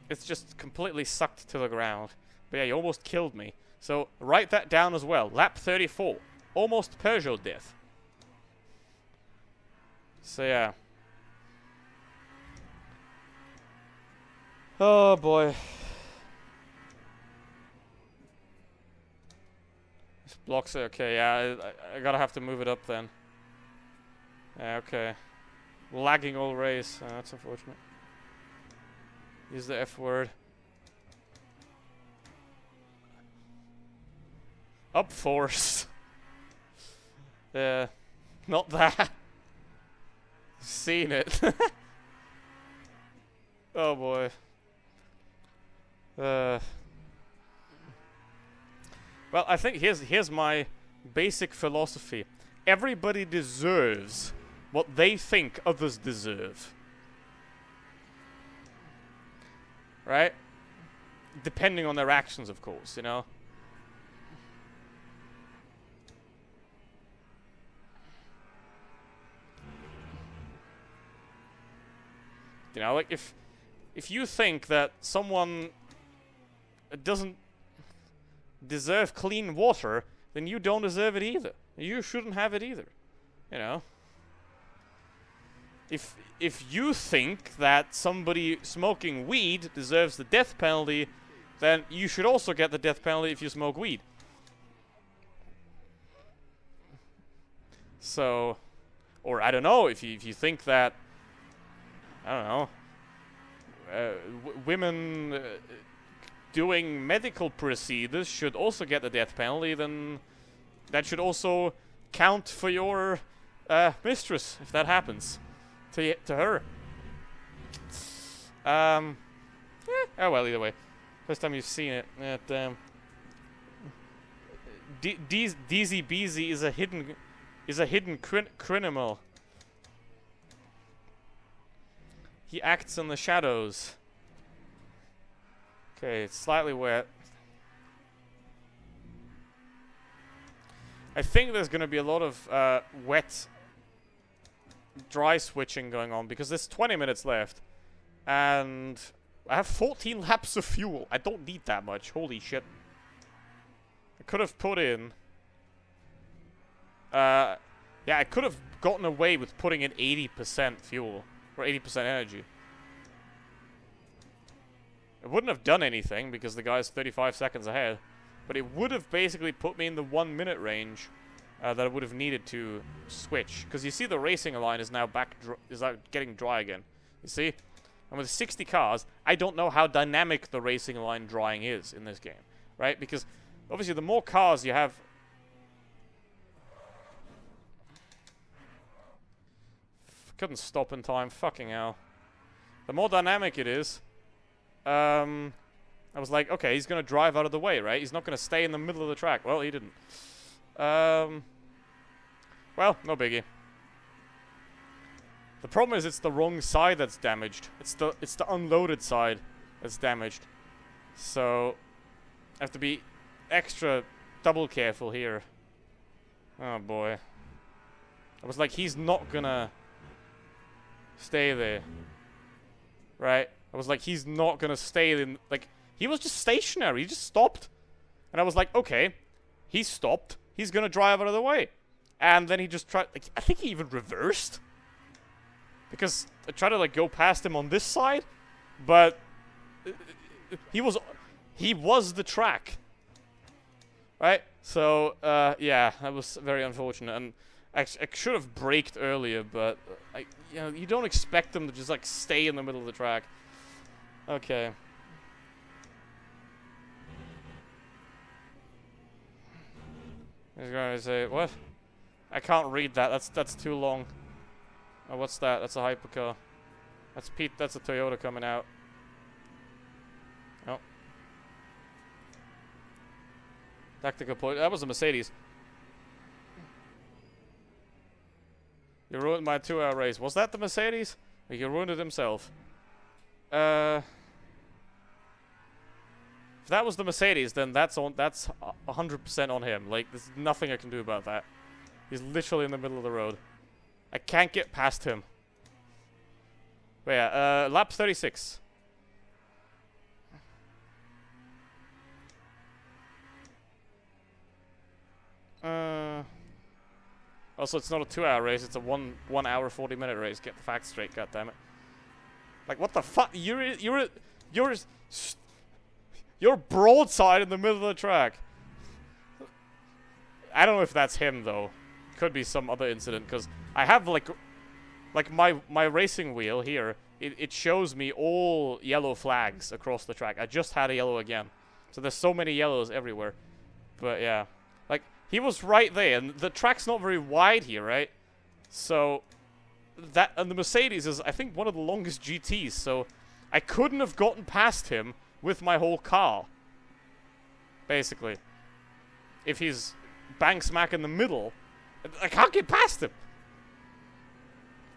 Speaker 1: It's just completely sucked to the ground. But yeah, you almost killed me. So write that down as well. Lap 34. Almost Peugeot death. So yeah. Oh boy. This blocks it. Okay, yeah, I gotta have to move it up then. Yeah, okay. Lagging all race. That's unfortunate. Use the F word. Up force. Not that. Seen it. Oh boy. Well, I think here's my basic philosophy. Everybody deserves what they think others deserve. Right? Depending on their actions, of course, you know? You know, like, if you think that someone doesn't deserve clean water, then you don't deserve it either. You shouldn't have it either. You know? If you think that somebody smoking weed deserves the death penalty, then you should also get the death penalty if you smoke weed. So, or I don't know, if you think that, I don't know, women doing medical procedures should also get the death penalty, then that should also count for your mistress, if that happens to her. Oh well, either way. First time you've seen it. Damn. DZ Beezy is a hidden criminal. He acts in the shadows. Okay, it's slightly wet. I think there's going to be a lot of wet, dry switching going on because there's 20 minutes left. And I have 14 laps of fuel. I don't need that much. Holy shit. I could have put in... yeah, I could have gotten away with putting in 80% fuel. Or 80% energy. It wouldn't have done anything because the guy's 35 seconds ahead. But it would have basically put me in the 1 minute range that I would have needed to switch. Because you see the racing line is now getting dry again. You see? And with 60 cars, I don't know how dynamic the racing line drying is in this game. Right? Because obviously the more cars you have... Couldn't stop in time. Fucking hell. The more dynamic it is... I was like, okay, he's gonna drive out of the way, right? He's not gonna stay in the middle of the track. Well, he didn't. Well, no biggie. The problem is it's the wrong side that's damaged. It's the unloaded side that's damaged. So I have to be extra double careful here. Oh boy. I was like, he's not gonna stay there. Right? I was like, he's not gonna stay in, like, he was just stationary, he just stopped. And I was like, okay, he stopped, he's gonna drive out of the way. And then he just tried, like, I think he even reversed. Because I tried to, like, go past him on this side, but he was the track. Right? So, yeah, that was very unfortunate. And I should have braked earlier, but, you know, you don't expect them to just, like, stay in the middle of the track. Okay. I was going to say, what? I can't read that. That's too long. Oh, what's that? That's a hypercar. That's Pete. That's a Toyota coming out. Oh. Tactical point. That was a Mercedes. You ruined my 2-hour race. Was that the Mercedes? He ruined it himself. If that was the Mercedes, then that's 100% on him. Like, there's nothing I can do about that. He's literally in the middle of the road. I can't get past him. But yeah, lap 36. Also, it's not a 2-hour race, it's a 1 hour 40-minute race. Get the facts straight, goddammit. Like, what the fuck? You're broadside in the middle of the track. I don't know if that's him though. Could be some other incident because I have like my racing wheel here. It shows me all yellow flags across the track. I just had a yellow again, so there's so many yellows everywhere. But yeah, like he was right there, and the track's not very wide here, right? So that, and the Mercedes is I think one of the longest GTs, so I couldn't have gotten past him with my whole car, basically. If he's bang smack in the middle. I can't get past him.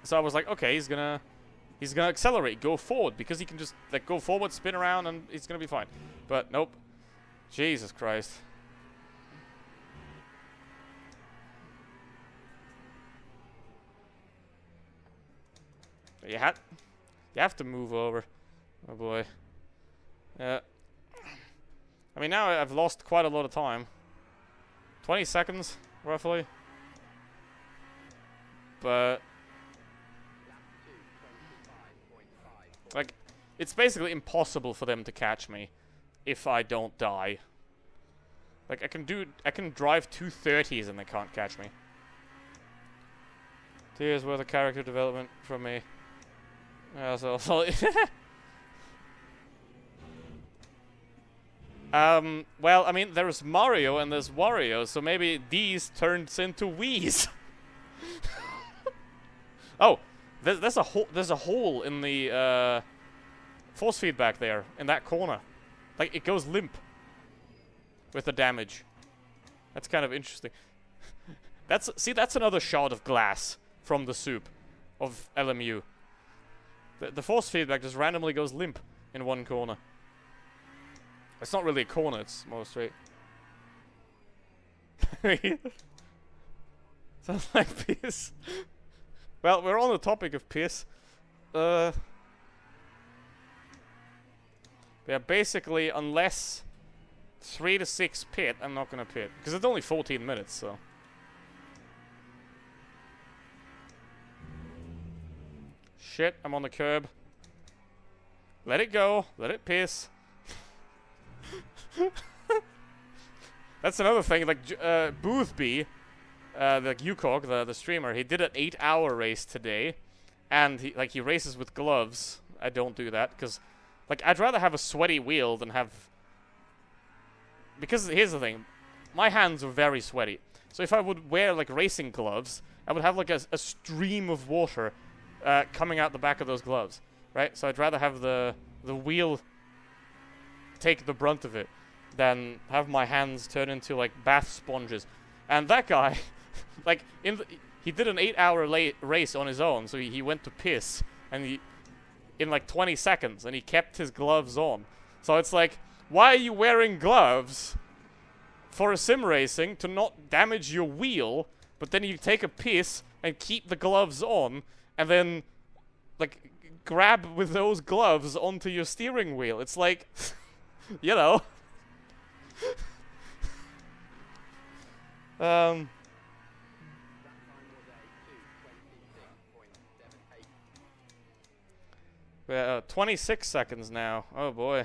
Speaker 1: So I was like, okay, he's gonna accelerate, go forward, because he can just like go forward, spin around, and he's gonna be fine. But nope. Jesus Christ. You have to move over. Oh boy. I mean, now I've lost quite a lot of time. 20 seconds, roughly. But like, it's basically impossible for them to catch me if I don't die. Like, I can drive 230s and they can't catch me. 2 years worth of character development from me. So well, I mean, there's Mario and there's Wario, so maybe these turns into Wii's. Oh, there's a hole in the force feedback there in that corner. Like, it goes limp with the damage. That's kind of interesting. That's another shot of glass from the soup of LMU. The force feedback just randomly goes limp in one corner. It's not really a corner, it's more straight. Sounds like piss. Well, we're on the topic of piss. Yeah, basically, unless 3 to 6 pit, I'm not gonna pit. Because it's only 14 minutes, so. Shit, I'm on the curb. Let it go. Let it piss. That's another thing. Like, Boothby, the UCOG, the streamer, he did an 8-hour race today. And he races with gloves. I don't do that, because, like, I'd rather have a sweaty wheel than have... Because here's the thing. My hands are very sweaty. So if I would wear, like, racing gloves, I would have, like, a stream of water coming out the back of those gloves, right? So I'd rather have the wheel take the brunt of it than have my hands turn into like bath sponges. And that guy, like he did an 8-hour race on his own, so he went to piss and in like 20 seconds, and he kept his gloves on. So it's like, why are you wearing gloves for a sim racing to not damage your wheel, but then you take a piss and keep the gloves on? And then, like, grab with those gloves onto your steering wheel. It's like, you know. We're 26 seconds now. Oh boy.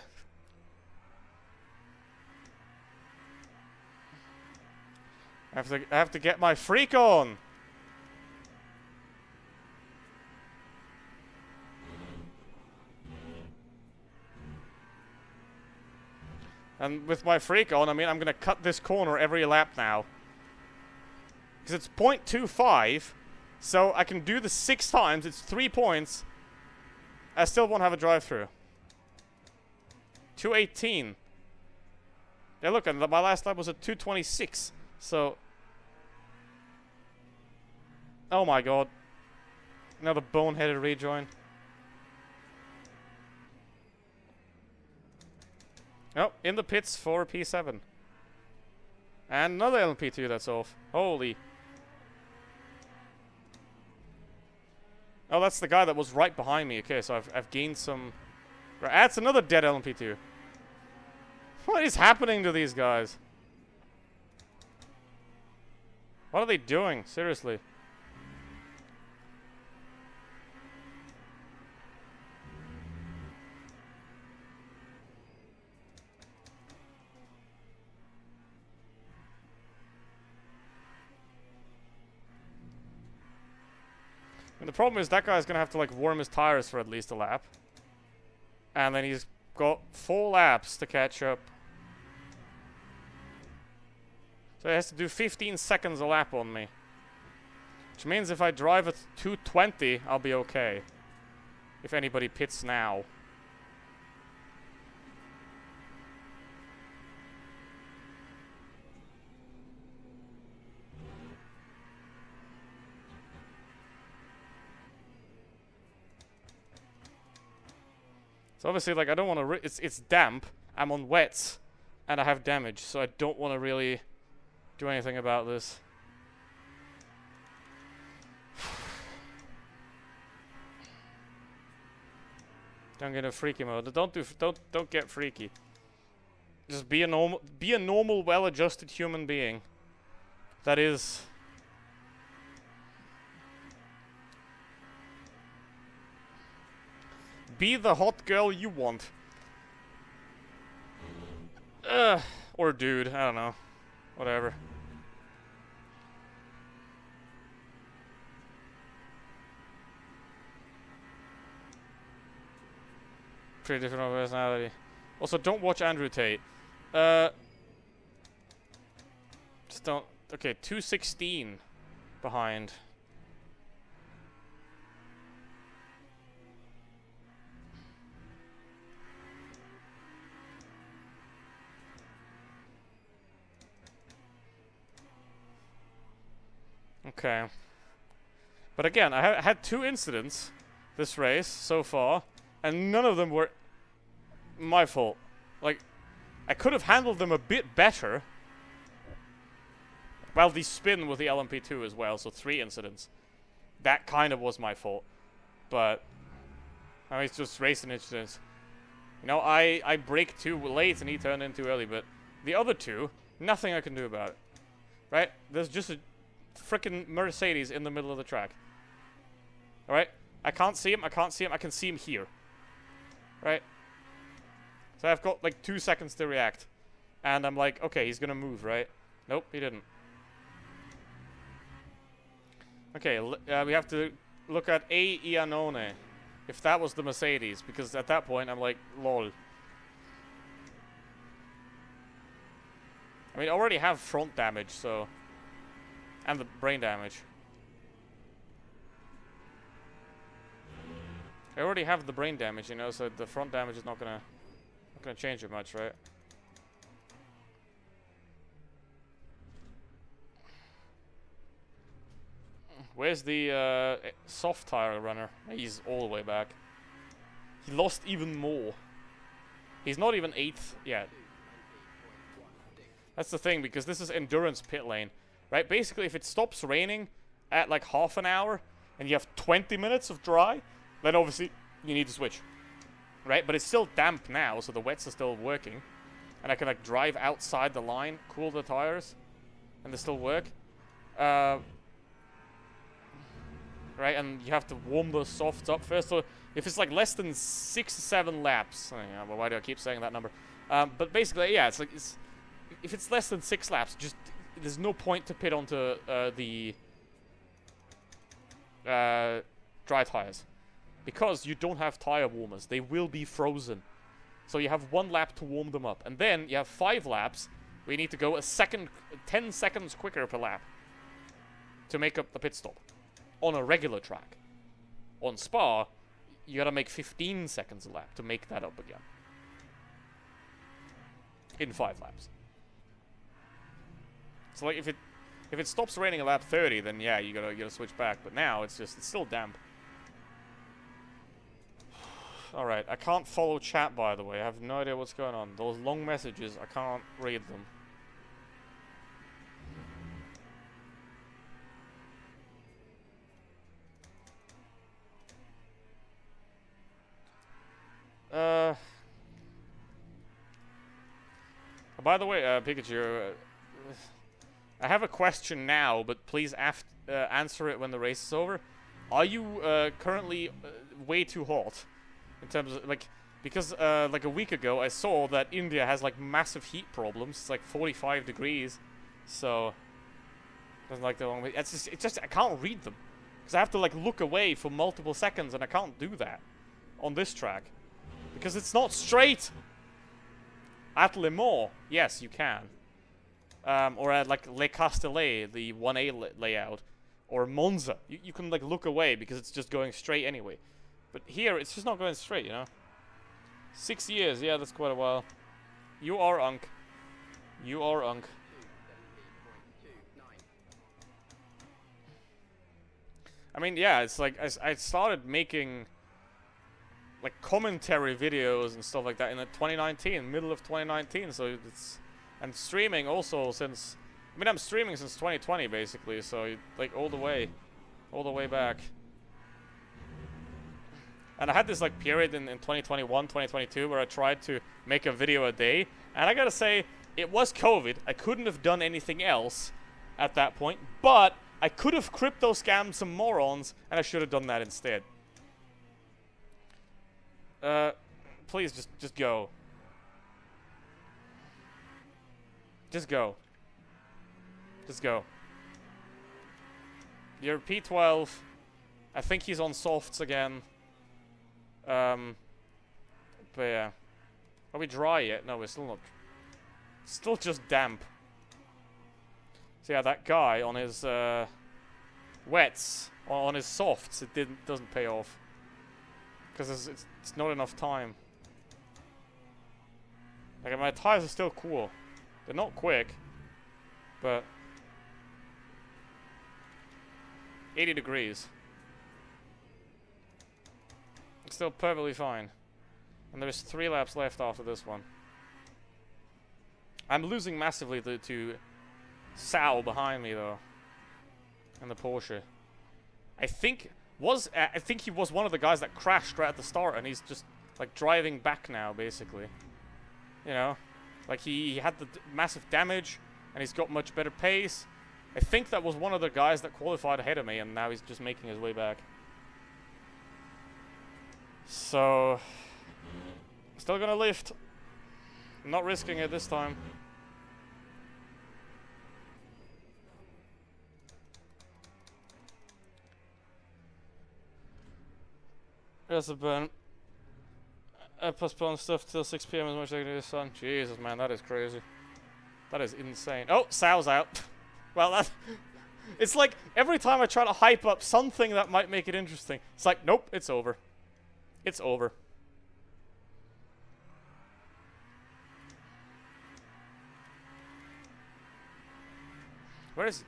Speaker 1: I have to get my freak on. And with my freak on, I mean, I'm going to cut this corner every lap now. Because it's 0.25, so I can do this 6 times. It's 3 points. I still won't have a drive-through. 218. Yeah, look, and my last lap was at 226. So... Oh my god. Another boneheaded rejoin. Oh, in the pits for P7. And another LMP2 that's off. Holy. Oh, that's the guy that was right behind me. Okay, so I've gained some... That's another dead LMP2. What is happening to these guys? What are they doing? Seriously. And the problem is that guy's gonna have to like warm his tires for at least a lap. And then he's got 4 laps to catch up. So he has to do 15 seconds a lap on me. Which means if I drive at 220, I'll be okay. If anybody pits now. So obviously, like, I don't want to. It's damp. I'm on wets, and I have damage, so I don't want to really do anything about this. Don't get a freaky mode. Don't get freaky. Just be a normal, well-adjusted human being. That is. Be the hot girl you want. Or dude, I don't know. Whatever. Pretty different personality. Also, don't watch Andrew Tate. Just don't. Okay, 216 behind. Okay. But again, I had 2 incidents this race so far, and none of them were my fault. Like, I could have handled them a bit better. Well, the spin with the LMP2 as well, so 3 incidents. That kind of was my fault. But, I mean, it's just racing incidents. You know, I braked too late and he turned in too early, but the other 2, nothing I can do about it. Right? There's just a frickin' Mercedes in the middle of the track. Alright? I can't see him, I can see him here. Right? So I've got like 2 seconds to react. And I'm like, okay, he's gonna move, right? Nope, he didn't. Okay, we have to look at A. Iannone. If that was the Mercedes, because at that point I'm like, lol. I mean, I already have front damage, so... And the brain damage. I already have the brain damage, you know, so the front damage is not gonna change it much, right? Where's the soft tire runner? He's all the way back. He lost even more. He's not even 8th yet. That's the thing, because this is endurance pit lane. Right? Basically, if it stops raining at like half an hour and you have 20 minutes of dry, then obviously you need to switch. Right? But it's still damp now, so the wets are still working. And I can like drive outside the line, cool the tires, and they still work. Right? And you have to warm the softs up first. So if it's like less than 6 or 7 laps, well, why do I keep saying that number? But basically, yeah, it's like if it's less than 6 laps, just there's no point to pit onto the dry tires, because you don't have tire warmers. They will be frozen. So you have 1 lap to warm them up, and then you have 5 laps where you need to go 10 seconds quicker per lap to make up the pit stop on a regular track. On Spa, you gotta make 15 seconds a lap to make that up again in 5 laps. So like if it stops raining at lap 30, then yeah, you gotta switch back. But now it's still damp. All right, I can't follow chat, by the way. I have no idea what's going on. Those long messages, I can't read them. By the way, Pikachu, I have a question now, but please answer it when the race is over. Are you currently way too hot? In terms of, like, because like a week ago I saw that India has like massive heat problems. It's like 45 degrees. So, doesn't like the long way. It's just I can't read them. Because I have to like look away for multiple seconds, and I can't do that on this track. Because it's not straight. At Le Mans, yes, you can. Or at like Le Castellet, the 1A layout. Or Monza. You can like look away because it's just going straight anyway. But here, it's just not going straight, you know? 6 years, yeah, that's quite a while. You are Unk. You are Unk. I mean, yeah, it's like I started making like commentary videos and stuff like that in 2019, middle of 2019. So it's, and streaming also since, I mean, I'm streaming since 2020 basically. So like all the way back. And I had this like period in 2021, 2022 where I tried to make a video a day. And I gotta say, it was COVID. I couldn't have done anything else at that point. But I could have crypto scammed some morons, and I should have done that instead. Please just go. Just go. Just go. You're P12. I think he's on softs again. But yeah. Are we dry yet? No, we're still not. Still just damp. So yeah, that guy on his wets, on his softs, it doesn't pay off. Because it's not enough time. Like, my tires are still cool. They're not quick, but 80 degrees. It's still perfectly fine. And there's 3 laps left after this one. I'm losing massively to Sal behind me though. And the Porsche. I think he was one of the guys that crashed right at the start, and he's just like driving back now basically. You know, like he had the massive damage and he's got much better pace. I think that was one of the guys that qualified ahead of me, and now he's just making his way back. So still gonna lift. I'm not risking it this time. There's a burn. I postponed stuff till 6 PM as much as I can do this sun. Jesus, man, that is crazy. That is insane. Oh, Sal's out. Well, that... It's like, every time I try to hype up something that might make it interesting, it's like, nope, it's over. It's over. Where is he?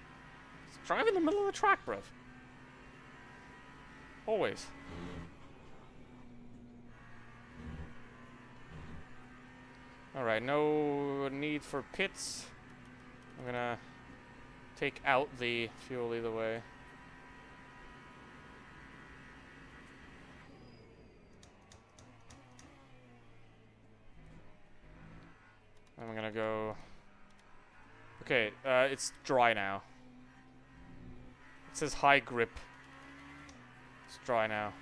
Speaker 1: He's driving in the middle of the track, bruv. Always. Alright, no need for pits. I'm gonna take out the fuel either way. I'm gonna go... Okay, it's dry now. It says high grip. It's dry now.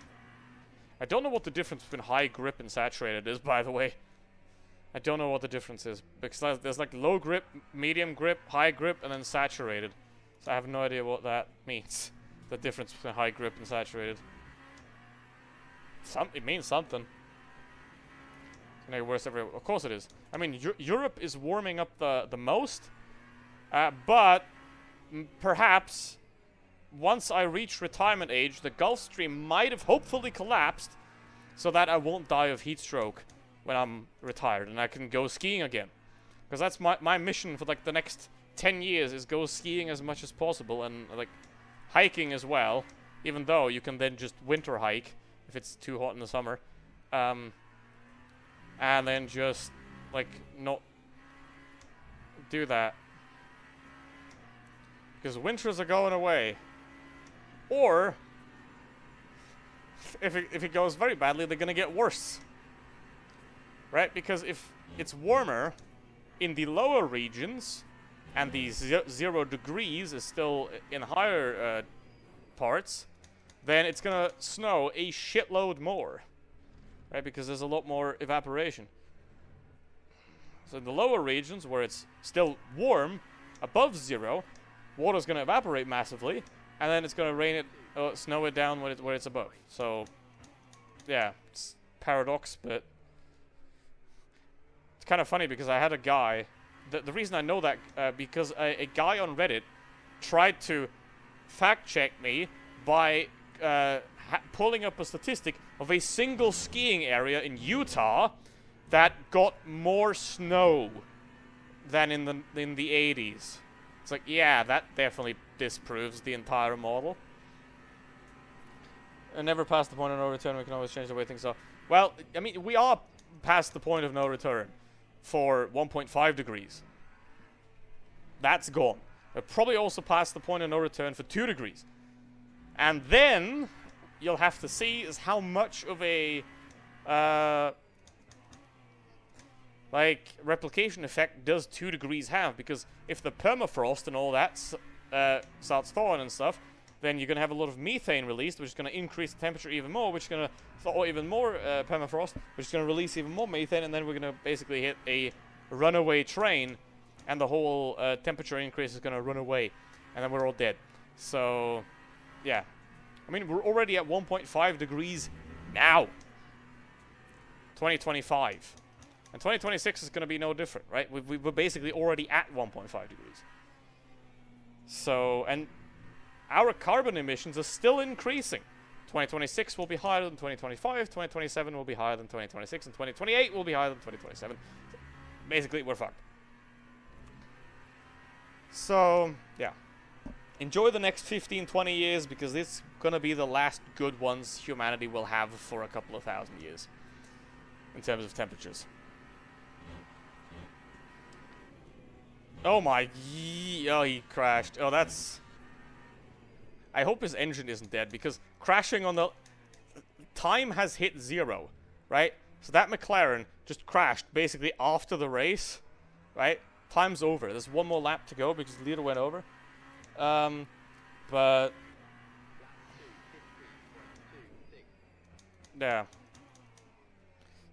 Speaker 1: I don't know what the difference between high grip and saturated is, by the way. I don't know what the difference is, because there's like low grip, medium grip, high grip, and then saturated. So I have no idea what that means. The difference between high grip and saturated. It means something. It's gonna get worse everywhere. Of course it is. I mean, Europe is warming up the most, but perhaps once I reach retirement age, the Gulf Stream might have hopefully collapsed, so that I won't die of heat stroke when I'm retired and I can go skiing again. Because that's my mission for like the next 10 years is go skiing as much as possible, and like hiking as well, even though you can then just winter hike if it's too hot in the summer. And then just like not do that. Because winters are going away. Or if it goes very badly, they're gonna get worse. Right? Because if it's warmer in the lower regions and the 0 degrees is still in higher parts, then it's gonna snow a shitload more. Right? Because there's a lot more evaporation. So in the lower regions where it's still warm, above 0, water's gonna evaporate massively, and then it's gonna rain it, snow it down where it's above. So, yeah, it's paradox, but kind of funny because I had a guy, the reason I know that, because a guy on Reddit tried to fact check me by pulling up a statistic of a single skiing area in Utah that got more snow than in the 80s. It's like, yeah, that definitely disproves the entire model. never past the point of no return. We can always change the way things are. Well, I mean, we are past the point of no return for 1.5 degrees. That's gone. We're probably also past the point of no return for 2 degrees. And then you'll have to see is how much of a like replication effect does 2 degrees have, because if the permafrost and all that starts thawing and stuff, then you're going to have a lot of methane released, which is going to increase the temperature even more, which is going to thaw even more permafrost, which is going to release even more methane, and then we're going to basically hit a runaway train, and the whole temperature increase is going to run away, and then we're all dead. So, yeah. I mean, we're already at 1.5 degrees now. 2025. And 2026 is going to be no different, right? We're basically already at 1.5 degrees. So, and our carbon emissions are still increasing. 2026 will be higher than 2025, 2027 will be higher than 2026, and 2028 will be higher than 2027. So basically, we're fucked. So, yeah. Enjoy the next 15, 20 years, because it's gonna be the last good ones humanity will have for a couple of thousand years. In terms of temperatures. Oh my... Oh, he crashed. Oh, that's... I hope his engine isn't dead, because crashing on the... Time has hit 0, right? So that McLaren just crashed basically after the race, right? Time's over. There's one more lap to go because the leader went over. But... Yeah.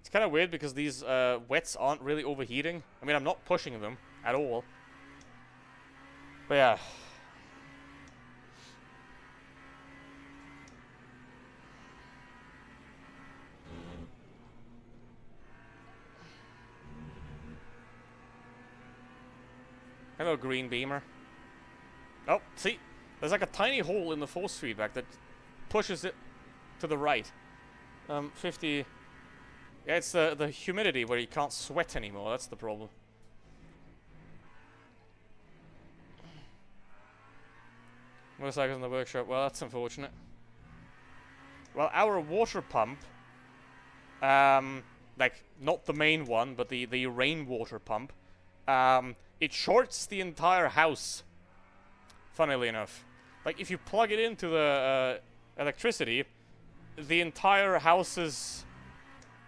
Speaker 1: It's kind of weird because these wets aren't really overheating. I mean, I'm not pushing them at all. But yeah. Hello, green beamer. Oh, see? There's like a tiny hole in the force feedback that pushes it to the right. 50... Yeah, it's the humidity where you can't sweat anymore. That's the problem. Motorcycles in the workshop. Well, that's unfortunate. Well, our water pump, like not the main one, but the rainwater pump, it shorts the entire house. Funnily enough, like if you plug it into the electricity, the entire house's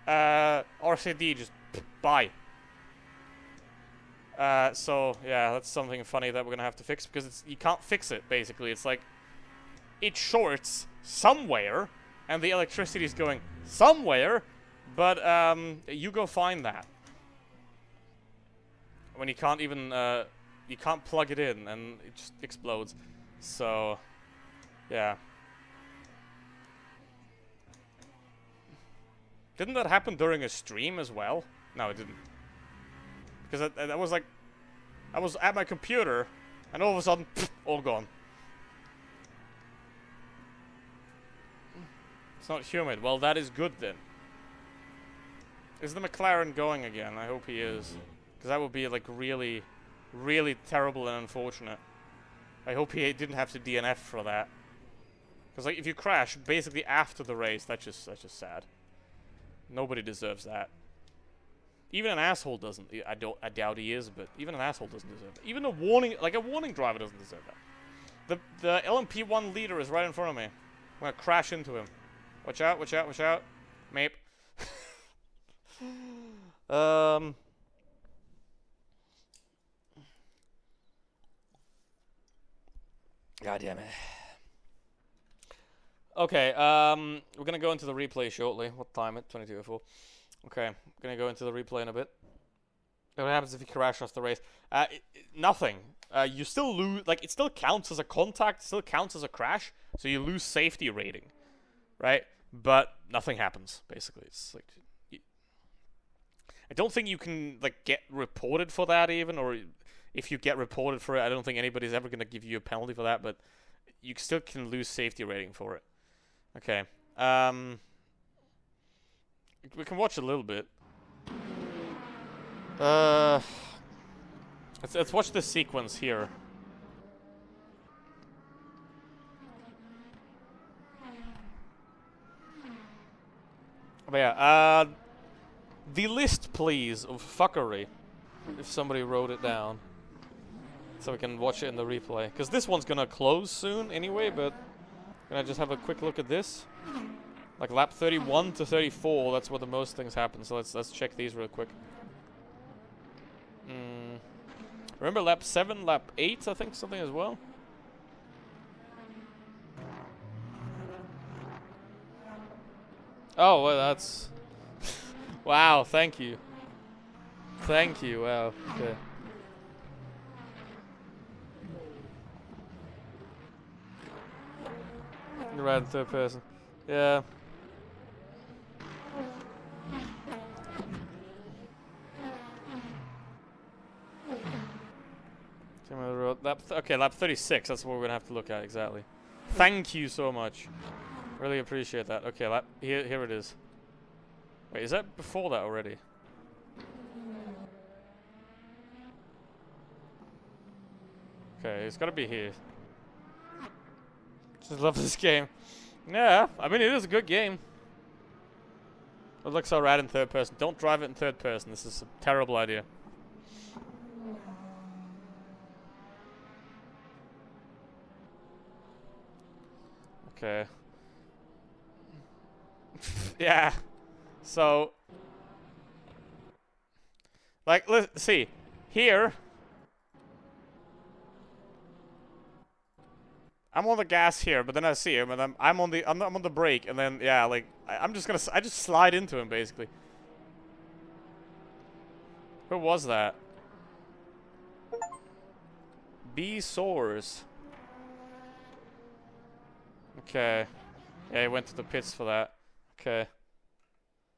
Speaker 1: RCD just bye. So yeah, that's something funny that we're gonna have to fix, because you can't fix it. Basically, it's like it shorts somewhere, and the electricity is going somewhere, but you go find that when you can't even you can't plug it in, and it just explodes. So yeah. Didn't that happen during a stream as well? No, it didn't. Because I was like... I was at my computer, and all of a sudden, pff, all gone. It's not humid. Well, that is good then. Is the McLaren going again? I hope he is. Because that would be, like, really, really terrible and unfortunate. I hope he didn't have to DNF for that. Because, like, if you crash basically after the race, that's just sad. Nobody deserves that. Even an asshole doesn't. I doubt he is, but even an asshole doesn't deserve that. Even a warning driver doesn't deserve that. The LMP1 leader is right in front of me. I'm gonna crash into him. Watch out! Watch out! Watch out! Mape. God damn it. Okay, we're gonna go into the replay shortly. What time? At 22:04. Okay, gonna go into the replay in a bit. What happens if you crash off the race? Nothing. You still lose. Like, it still counts as a contact. Still counts as a crash. So you lose safety rating, right? But nothing happens. Basically, it's like I don't think you can like get reported for that even, or if you get reported for it, I don't think anybody's ever gonna give you a penalty for that. But you still can lose safety rating for it. Okay. We can watch a little bit. Let's watch this sequence here. But yeah, the list, please, of fuckery. If somebody wrote it down. So we can watch it in the replay. Because this one's gonna close soon anyway, but... Can I just have a quick look at this? Like lap 31 to 34, that's where the most things happen, so let's check these real quick. Remember lap 7, lap 8, I think, something as well? Oh, well, that's... Wow, thank you. Thank you, wow, okay. You're right in third person. Yeah. Okay, lap 36, that's what we're gonna have to look at, exactly. Thank you so much. Really appreciate that. Okay, here it is. Wait, is that before that already? Okay, it's gotta be here. Just love this game. Yeah, I mean, it is a good game. It looks so rad in third person. Don't drive it in third person. This is a terrible idea. Okay. Yeah. So, like, let's see. Here, I'm on the gas here, but then I see him, and I'm on the brake, and then yeah, like I just slide into him basically. Who was that? B Soars. Okay. Yeah, he went to the pits for that. Okay.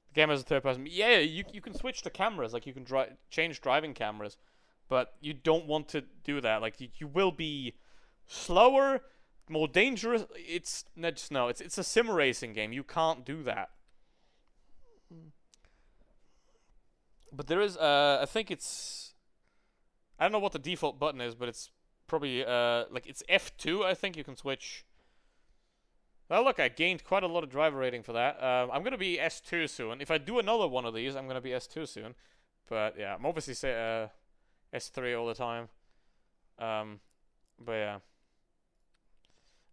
Speaker 1: The game has a third person. Yeah, you can switch the cameras, like you can change driving cameras, but you don't want to do that. Like you will be slower, more dangerous. It's a sim racing game. You can't do that. But there is I think it's, I don't know what the default button is, but it's probably like it's F2. I think you can switch. Well, look, I gained quite a lot of driver rating for that. I'm gonna be S2 soon. If I do another one of these, I'm gonna be S2 soon. But yeah, I'm obviously S3 all the time. But yeah.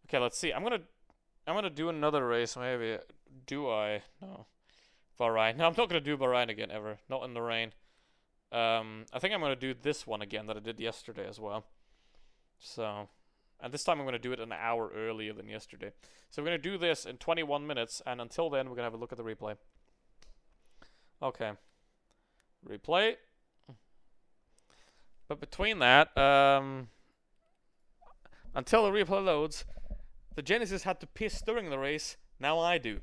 Speaker 1: Okay, let's see. I'm gonna do another race. Maybe do I? No, Bahrain. No, I'm not gonna do Bahrain again ever. Not in the rain. I think I'm gonna do this one again that I did yesterday as well. So. And this time I'm going to do it an hour earlier than yesterday. So we're going to do this in 21 minutes, and until then we're going to have a look at the replay. Okay. Replay. But between that, until the replay loads, the Genesis had to piss during the race. Now I do.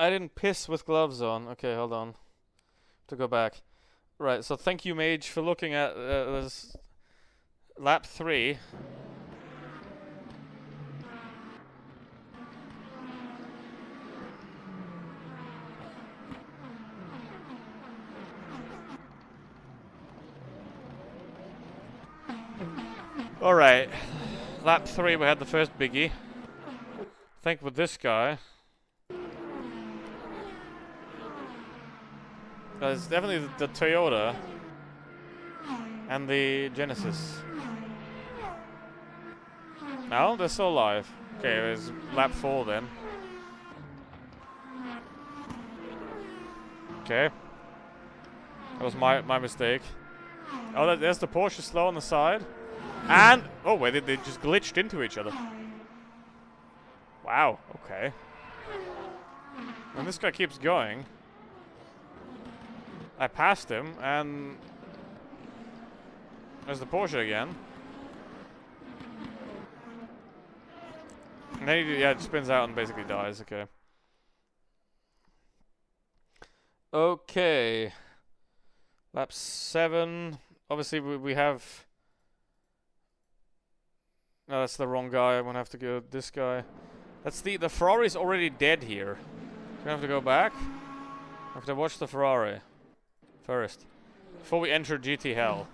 Speaker 1: I didn't piss with gloves on. Okay, hold on. To go back. Right, so thank you, Mage, for looking at this lap 3. Alright. lap 3 we had the first biggie. I think with this guy. It's definitely the Toyota and the Genesis. No, they're still alive. Okay, it's lap 4 then. Okay. That was my mistake. Oh, there's the Porsche slow on the side. And, oh wait, they just glitched into each other. Wow, okay. And this guy keeps going. I passed him, and there's the Porsche again. And then he, yeah, it spins out and basically dies, okay. Okay. Lap 7. Obviously, we have... No, that's the wrong guy. I'm gonna have to go this guy. That's the Ferrari's already dead here. So we have to go back. I have to watch the Ferrari first before we enter GT Hell.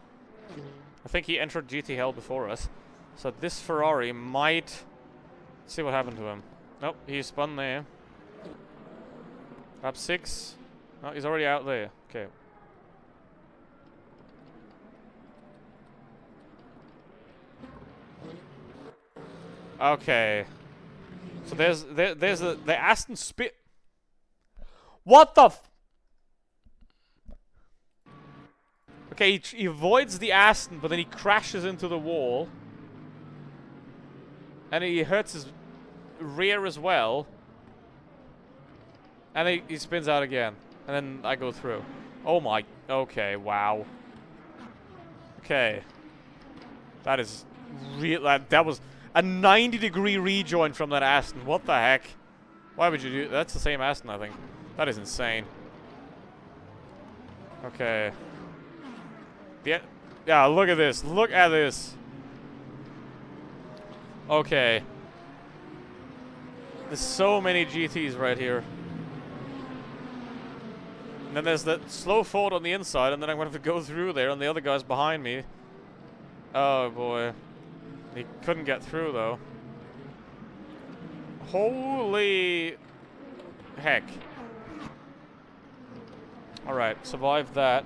Speaker 1: I think he entered GT Hell before us, so this Ferrari might. Let's see what happened to him. Nope, he spun there. Lap 6. No, he's already out there. Okay. Okay. So there's the Aston spit. What the f... Okay, he avoids the Aston, but then he crashes into the wall. And he hurts his rear as well. And he spins out again. And then I go through. Oh my... Okay, wow. Okay. That is real... That was a 90-degree rejoin from that Aston. What the heck? Why would you do... That's the same Aston, I think. That is insane. Okay. Yeah, look at this. Look at this. Okay. There's so many GTs right here. And then there's that slow forward on the inside, and then I'm going to have to go through there, and the other guy's behind me. Oh, boy. He couldn't get through, though. Holy heck. Alright, survived that.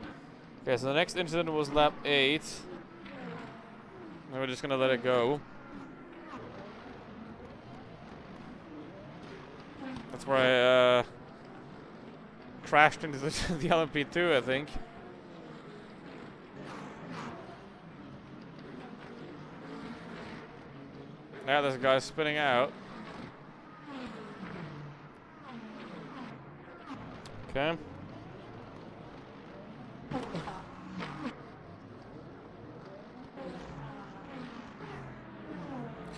Speaker 1: Okay, so the next incident was lap 8. And we're just gonna let it go. That's where I crashed into the LMP2, I think. Now there's a guy spinning out. Okay.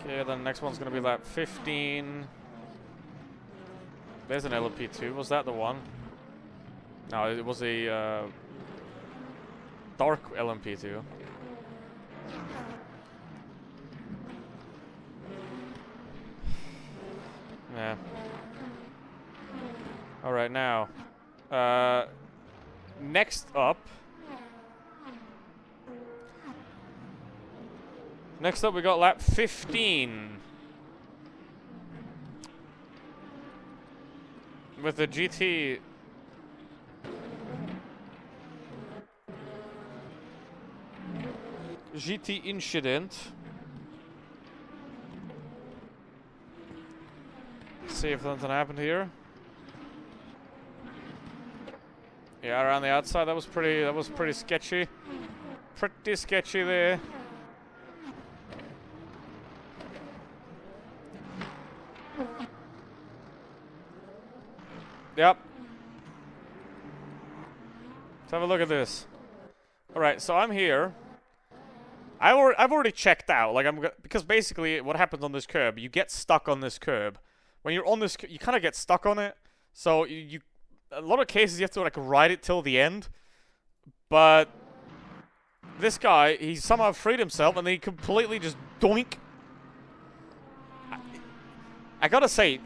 Speaker 1: Okay, the next one's gonna be lap 15. There's an LMP2. Was that the one? No, it was a dark LMP2. Yeah. Alright, now. Next up. Next up, we got lap 15. With the GT. GT incident. See if something happened here. Yeah, around the outside, that was pretty sketchy. Pretty sketchy there. Yep. Let's have a look at this. All right, so I'm here. I've already checked out. Like because basically what happens on this curb, you get stuck on this curb. When you're on this, you kind of get stuck on it. So you a lot of cases you have to like ride it till the end. But this guy, he somehow freed himself and then he completely just doink. I gotta say,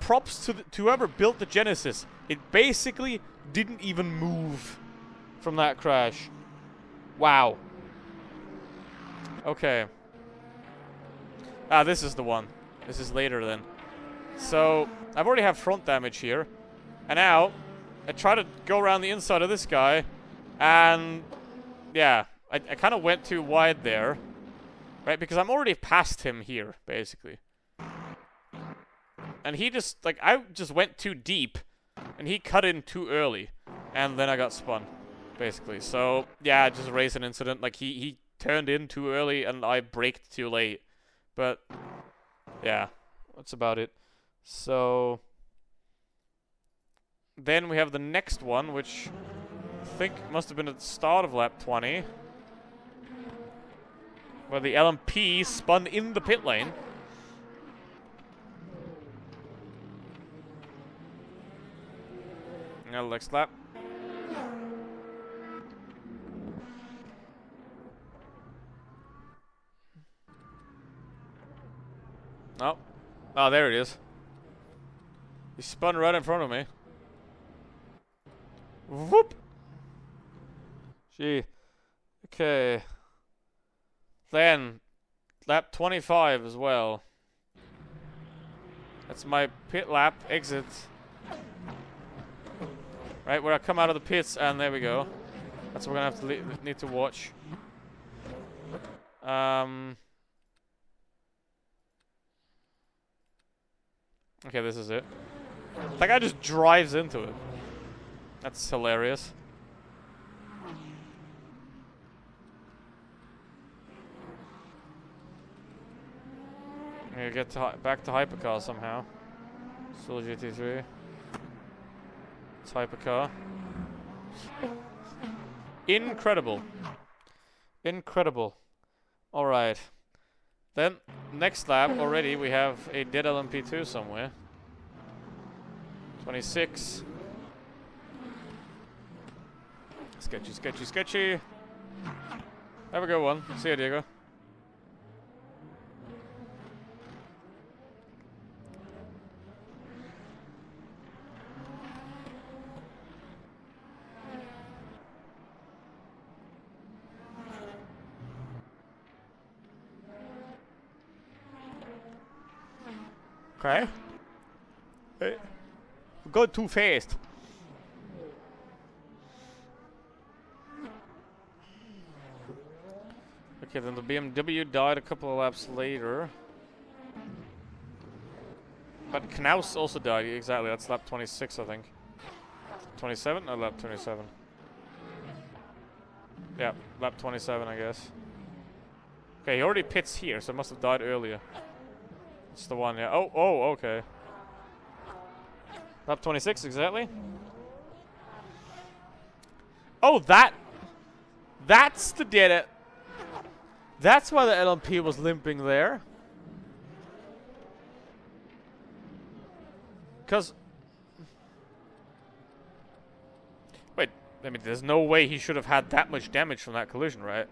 Speaker 1: props to whoever built the Genesis. It basically didn't even move from that crash. Wow. Okay. Ah, this is the one. This is later then. So, I've already have front damage here. And now, I try to go around the inside of this guy. And, yeah. I kind of went too wide there. Right? Because I'm already past him here, basically. And he just, like, I just went too deep. And he cut in too early. And then I got spun, basically. So, yeah, just a racing incident. Like, he turned in too early and I braked too late. But, yeah, that's about it. So, then we have the next one, which I think must have been at the start of lap 20. Where the LMP spun in the pit lane. Now, next lap. Oh. Oh, there it is. He spun right in front of me. Whoop! Gee. Okay. Then, lap 25 as well. That's my pit lap exit. Right, where I come out of the pits, and there we go. That's what we're gonna have to need to watch. Okay, this is it. That guy just drives into it. That's hilarious. I'm gonna get to back to hypercar somehow. Still GT3. It's hypercar. Incredible. Incredible. Alright. Then, next lap already we have a dead LMP2 somewhere. 26. Sketchy, sketchy, sketchy. Have a good one. See ya, Diego. Okay. Hey. We're going too fast. Okay, then the BMW died a couple of laps later. But Knaus also died, exactly, that's lap 26, I think. 27? No, lap 27. Yeah, lap 27, I guess. Okay, he already pits here, so he must have died earlier. It's the one, yeah. Oh, okay. Lap 26, exactly. Oh, that's the dead. That's why the LMP was limping there. Because... Wait, I mean, there's no way he should have had that much damage from that collision, right?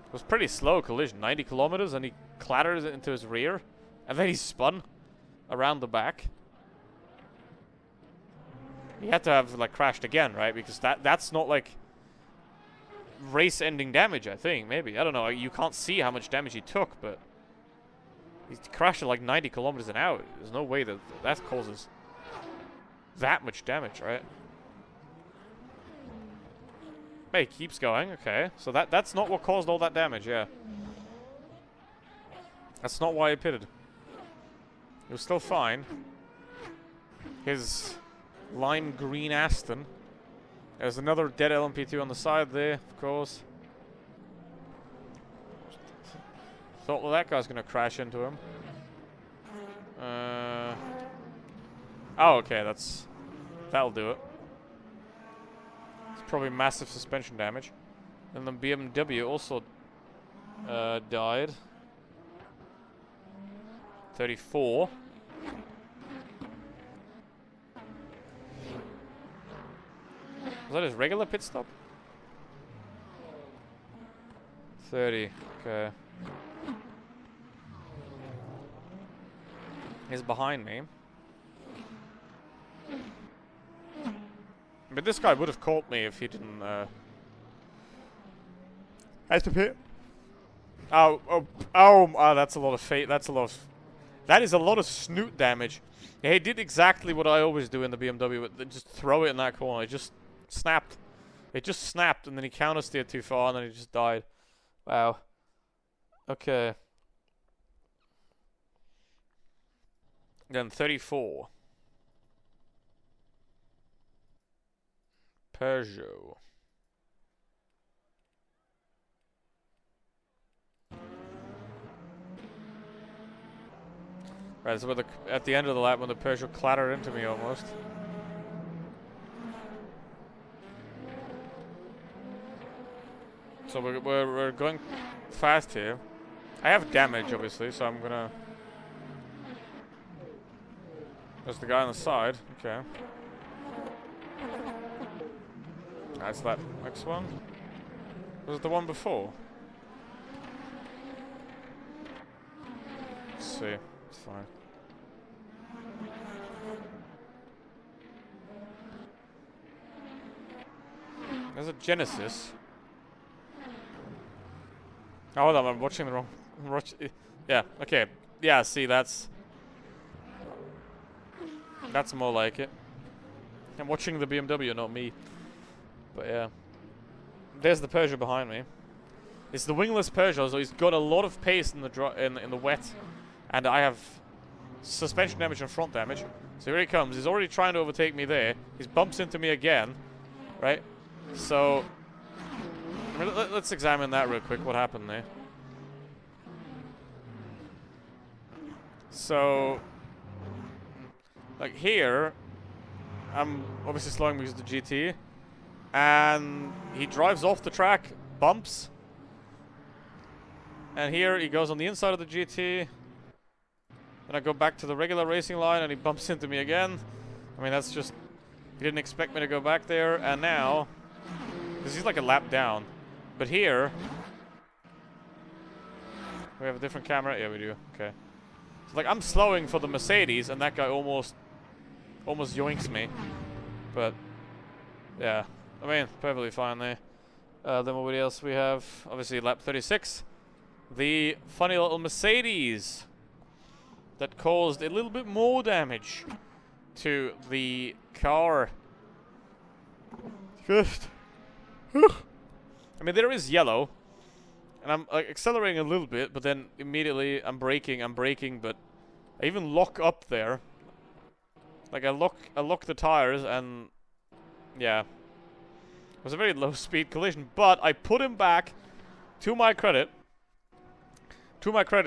Speaker 1: It was pretty slow collision, 90 kilometers, and he clattered it into his rear. And then he spun around the back. He had to have, like, crashed again, right? Because that's not, like... race-ending damage, I think, maybe. I don't know, you can't see how much damage he took, but... he crashed at like 90 kilometers an hour. There's no way that causes that much damage, right? Hey, he keeps going, okay. So that's not what caused all that damage, yeah. That's not why he pitted. It was still fine. His lime green Aston. There's another dead LMP2 on the side there, of course. Thought, well, that guy's gonna crash into him. Oh, okay, that'll do it. It's probably massive suspension damage. And then BMW also died. 34. Was that his regular pit stop? 30, okay. He's behind me. But this guy would have caught me if he didn't, have to pit. Oh, that's a lot of fate. That is a lot of snoot damage. Yeah, he did exactly what I always do in the BMW. Just throw it in that corner. It just snapped. It just snapped, and then he counter-steered too far, and then he just died. Wow. Okay. Then 34. Peugeot. Right, so at the end of the lap when the Peugeot clattered into me almost. So we're going fast here. I have damage obviously, so I'm gonna. There's the guy on the side. Okay. That's that next one. Was it the one before? Let's see. It's fine. There's a Genesis. Oh, hold on, I'm watching the wrong. Yeah, okay. Yeah, see, that's more like it. I'm watching the BMW, not me. But yeah. There's the Peugeot behind me. It's the wingless Peugeot, so he's got a lot of pace in the wet. And I have suspension damage and front damage. So here he comes. He's already trying to overtake me there. He bumps into me again. Right? So let's examine that real quick, what happened there. So, like here, I'm obviously slowing because of the GT, and he drives off the track, bumps, and here he goes on the inside of the GT, and I go back to the regular racing line, and he bumps into me again. I mean, that's just, he didn't expect me to go back there, and now, because he's like a lap down, but here, we have a different camera. Yeah, we do. Okay. So, like, I'm slowing for the Mercedes, and that guy almost yoinks me. But, yeah. I mean, perfectly fine there. Then what else we have? Obviously, lap 36. The funny little Mercedes that caused a little bit more damage to the car. Just. I mean, there is yellow. And I'm like accelerating a little bit, but then immediately I'm braking, but I even lock up there. Like I lock the tires, and yeah. It was a very low speed collision, but I put him back. To my credit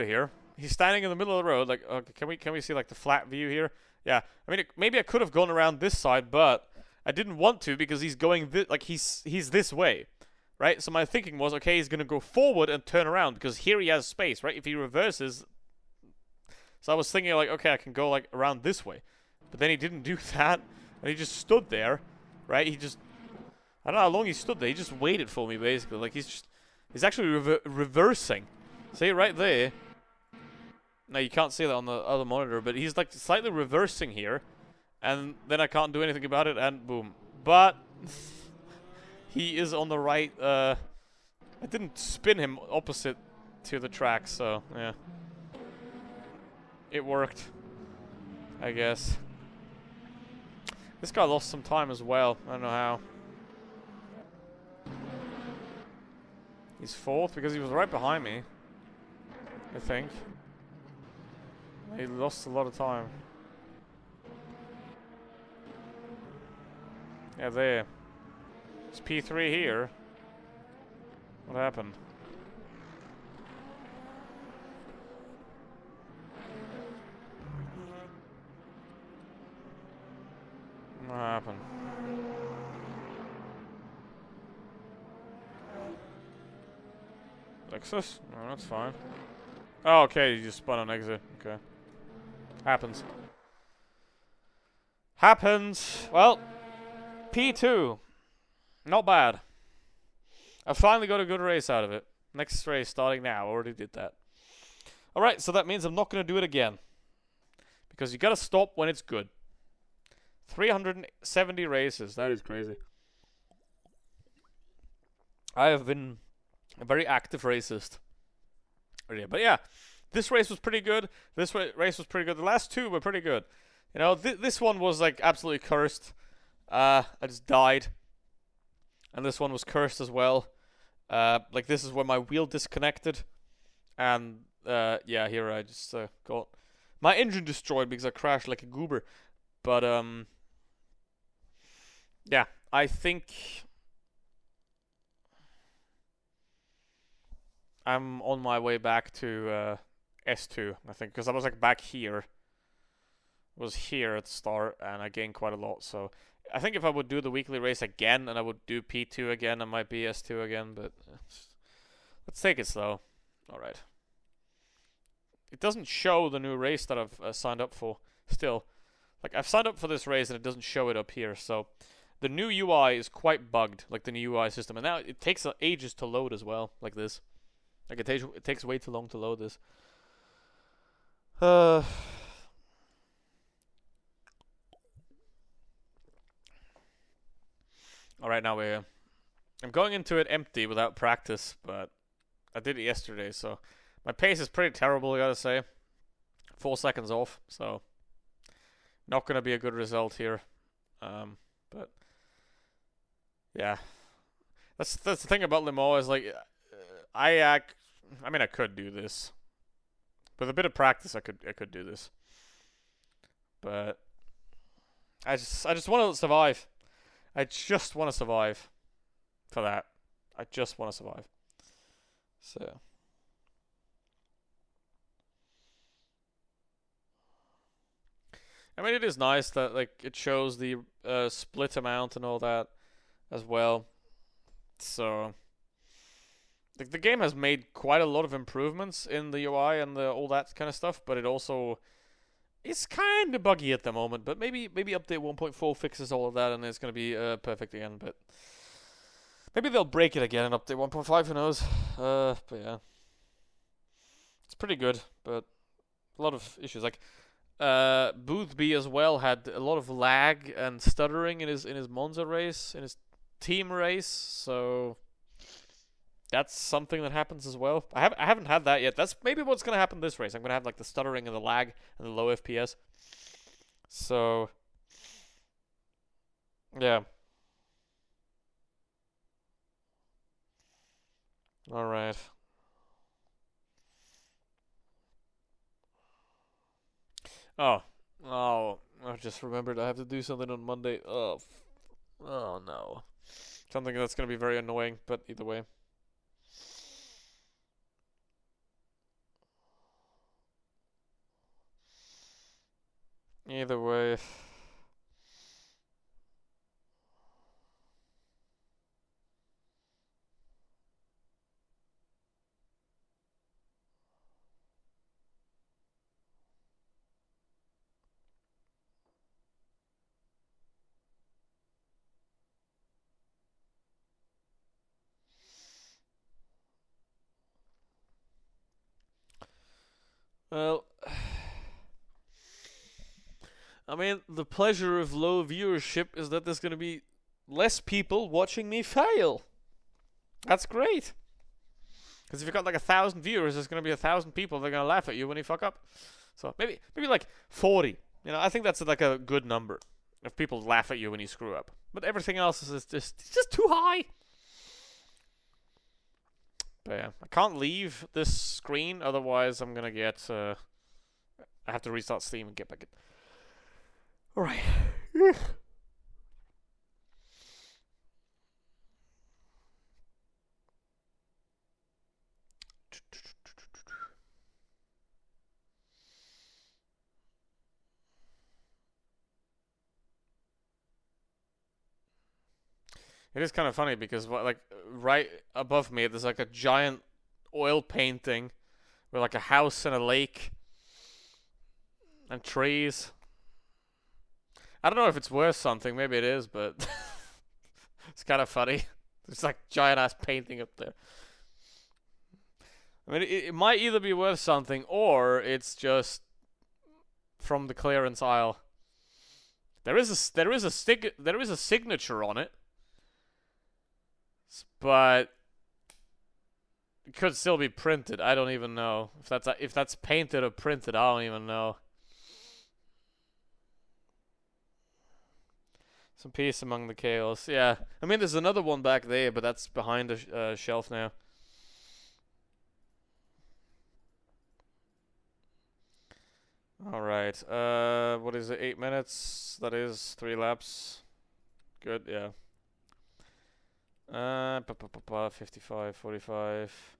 Speaker 1: here. He's standing in the middle of the road. Like, okay, can we see like the flat view here? Yeah. I mean, maybe I could have gone around this side, but I didn't want to because he's going he's this way. Right, so my thinking was, okay, he's going to go forward and turn around, because here he has space, right? If he reverses... So I was thinking, like, okay, I can go, like, around this way. But then he didn't do that, and he just stood there, right? He just... I don't know how long he stood there. He just waited for me, basically. Like, he's actually reversing. See, right there. Now, you can't see that on the other monitor, but he's, like, slightly reversing here. And then I can't do anything about it, and boom. But... He is on the right, I didn't spin him opposite to the track, so, yeah. It worked, I guess. This guy lost some time as well. I don't know how. He's fourth because he was right behind me, I think. He lost a lot of time. Yeah, there. It's P3 here. What happened? What happened? Lexus? No, that's fine. Oh, okay, you just spun on exit. Okay. Happens. Happens! Well, P2. Not bad. I finally got a good race out of it. Next race starting now. Already did that. Alright, so that means I'm not going to do it again. Because you got to stop when it's good. 370 races. That is crazy. I have been a very active racist. But yeah, this race was pretty good. This race was pretty good. The last two were pretty good. You know, this one was like absolutely cursed. I just died, and this one was cursed as well. Like this is where my wheel disconnected, and yeah, here I just got my engine destroyed because I crashed like a goober. But yeah, I think I'm on my way back to S2. I think because I was like back here, was here at the start, and I gained quite a lot. So I think if I would do the weekly race again and I would do P2 again, I might be S2 again. But let's take it slow. All right. It doesn't show the new race that I've signed up for still. Like, I've signed up for this race and it doesn't show it up here. So the new UI is quite bugged, like the new UI system. And now it takes ages to load as well, like this. Like, it takes way too long to load this. Alright, now I'm going into it empty without practice, but I did it yesterday, so my pace is pretty terrible, I gotta say. 4 seconds off, so not gonna be a good result here. But yeah, that's the thing about Le Mans is like I mean I could do this with a bit of practice. I could do this, but I just want to survive. I just want to survive for that. I just want to survive. So. I mean, it is nice that like it shows the split amount and all that as well. So the game has made quite a lot of improvements in the UI and all that kind of stuff, but it also is kind of buggy at the moment. But maybe update 1.4 fixes all of that and it's gonna be perfect again. But maybe they'll break it again in update 1.5. Who knows? But yeah, it's pretty good, but a lot of issues like. Boothby as well had a lot of lag and stuttering in his Monza race, in his team race, so that's something that happens as well. I haven't had that yet. That's maybe what's gonna happen this race. I'm gonna have like the stuttering and the lag and the low FPS. So yeah. All right. Oh, I just remembered I have to do something on Monday. Oh no. Something that's going to be very annoying, but either way. Either way. Well, I mean, the pleasure of low viewership is that there's going to be less people watching me fail. That's great. Because if you've got like 1,000 viewers, there's going to be 1,000 people that are going to laugh at you when you fuck up. So maybe like 40. You know, I think that's like a good number if people laugh at you when you screw up. But everything else is just too high. But yeah, I can't leave this screen, otherwise I'm gonna get. I have to restart Steam and get back in. All right. It is kind of funny because like right above me there's like a giant oil painting with like a house and a lake and trees. I don't know if it's worth something, maybe it is, but it's kind of funny. There's like giant ass painting up there. I mean, it might either be worth something or it's just from the clearance aisle. There is a signature on it. But It could still be printed. I don't even know if that's painted or printed. I don't even know. Some peace among the chaos. Yeah, I mean, there's another one back there, but that's behind a shelf now. All right. What is it? 8 minutes. That is 3 laps. Good. Yeah. 55, 45,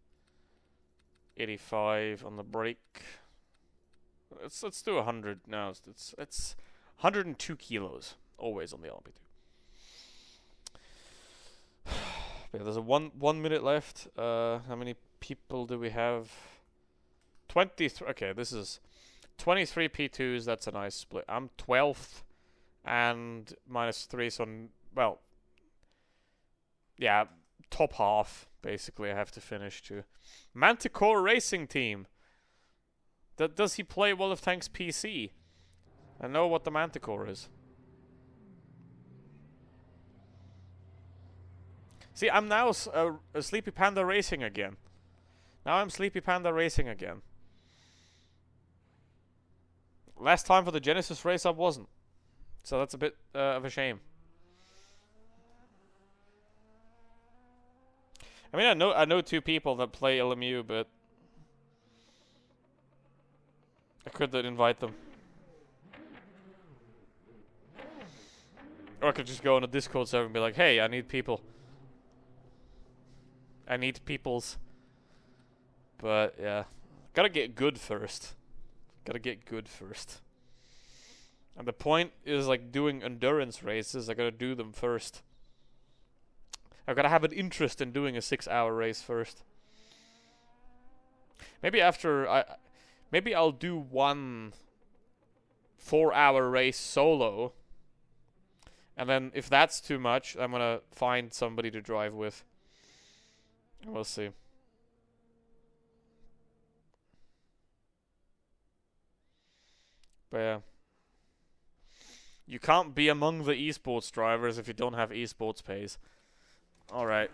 Speaker 1: 85 on the brake. Let's do 100 now. It's 102 kilos always on the LMP2. Yeah, there's a 1 minute left. How many people do we have? 23. Okay, this is 23 P2s. That's a nice split. I'm 12th and -3. So well, yeah, top half basically. I have to finish to. Manticore Racing Team. Does he play World of Tanks PC? I know what the Manticore is. See, I'm now a Sleepy Panda Racing again. Now I'm Sleepy Panda Racing again. Last time for the Genesis race I wasn't. So that's a bit of a shame. I mean, I know 2 people that play LMU, but I could invite them. Or I could just go on a Discord server and be like, hey, I need people. I need peoples. But, yeah. Gotta get good first. Gotta get good first. And the point is, like, doing endurance races, I gotta do them first. I've gotta have an interest in doing a 6-hour race first. Maybe maybe I'll do 1 4-hour race solo. And then if that's too much, I'm gonna find somebody to drive with. We'll see. But yeah. You can't be among the esports drivers if you don't have esports pays. Alright.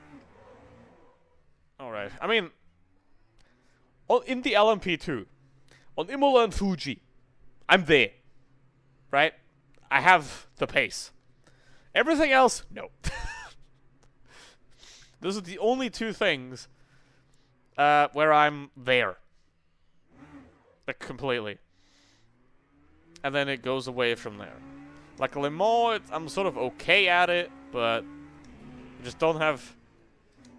Speaker 1: Alright. I mean, in the LMP2, on Imola and Fuji, I'm there. Right? I have the pace. Everything else, no. Those are the only 2 things where I'm there. Like, completely. And then it goes away from there. Like Le Mans, I'm sort of okay at it, but I just don't have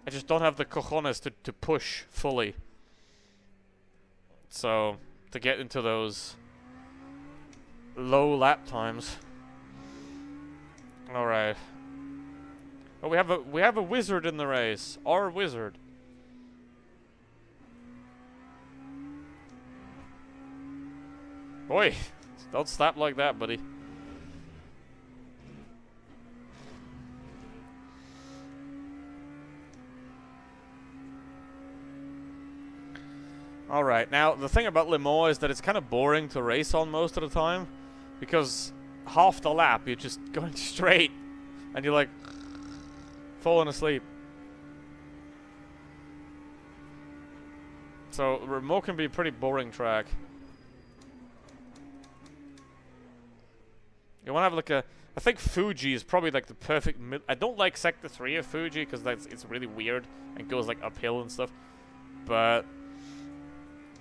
Speaker 1: the cojones to push fully. So, to get into those low lap times. Alright. Oh, we have a wizard in the race. Our wizard. Oi! Don't slap like that, buddy. Alright, now the thing about Le Mans is that it's kind of boring to race on most of the time. Because half the lap you're just going straight. And you're like falling asleep. So Le Mans can be a pretty boring track. You want to have like a... I think Fuji is probably like the perfect I don't like Sector 3 of Fuji because it's really weird and goes like uphill and stuff. But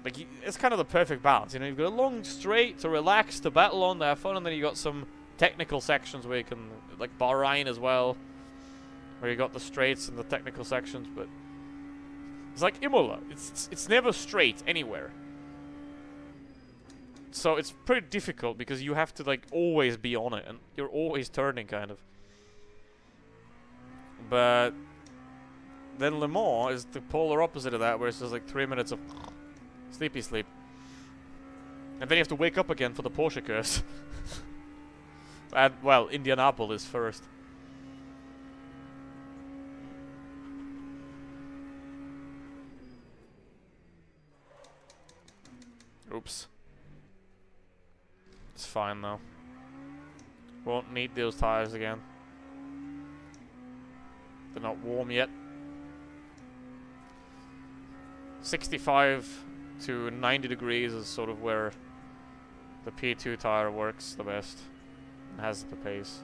Speaker 1: like it's kind of the perfect balance. You know, you've got a long straight to relax, to battle on, to have fun, and then you got some technical sections where you can, like Bahrain as well, where you got the straights and the technical sections. But it's like Imola. It's never straight anywhere. So it's pretty difficult because you have to like always be on it and you're always turning kind of. But then Le Mans is the polar opposite of that, where it's just like 3 minutes of sleepy sleep. And then you have to wake up again for the Porsche curse. And, well, Indianapolis first. Oops. It's fine though. Won't need those tires again. They're not warm yet. 65 to 90 degrees is sort of where the P2 tire works the best and has the pace.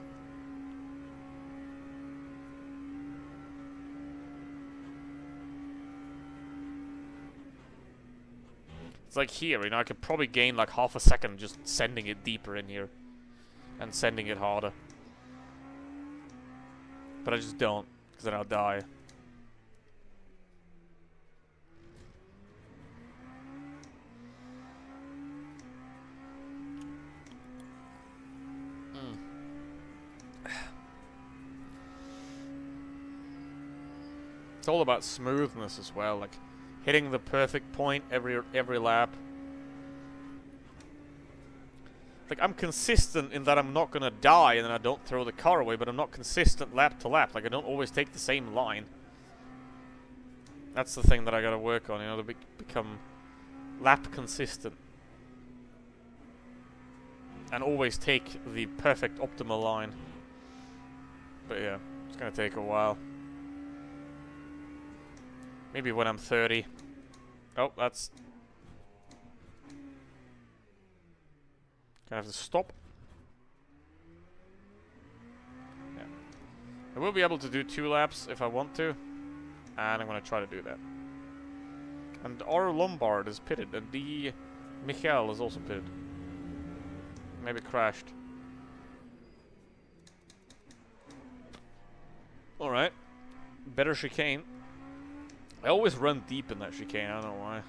Speaker 1: It's like here, you know, I could probably gain like half a second just sending it deeper in here and sending it harder. But I just don't, because then I'll die. It's all about smoothness as well, like hitting the perfect point every lap. Like, I'm consistent in that I'm not gonna die and then I don't throw the car away, but I'm not consistent lap to lap. Like, I don't always take the same line. That's the thing that I gotta work on, you know, to become lap consistent. And always take the perfect optimal line. But yeah, it's gonna take a while. Maybe when I'm 30. Oh, that's... Gonna have to stop. Yeah. I will be able to do 2 laps if I want to. And I'm gonna try to do that. And R. Lombard is pitted, and D. Michael is also pitted. Maybe crashed. Alright. Better chicane. I always run deep in that chicane, I don't know why.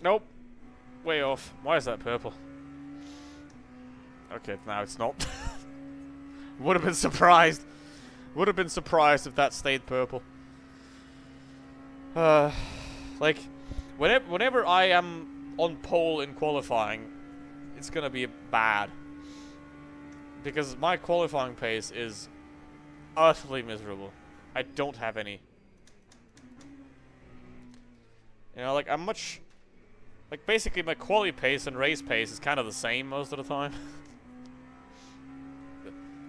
Speaker 1: Nope. Way off. Why is that purple? Okay, now it's not. Would have been surprised. Would have been surprised if that stayed purple. Like, whenever I am on pole in qualifying, it's gonna be bad. Because my qualifying pace is utterly miserable. I don't have any. You know, like, I'm much... Like, basically my quali pace and race pace is kind of the same most of the time.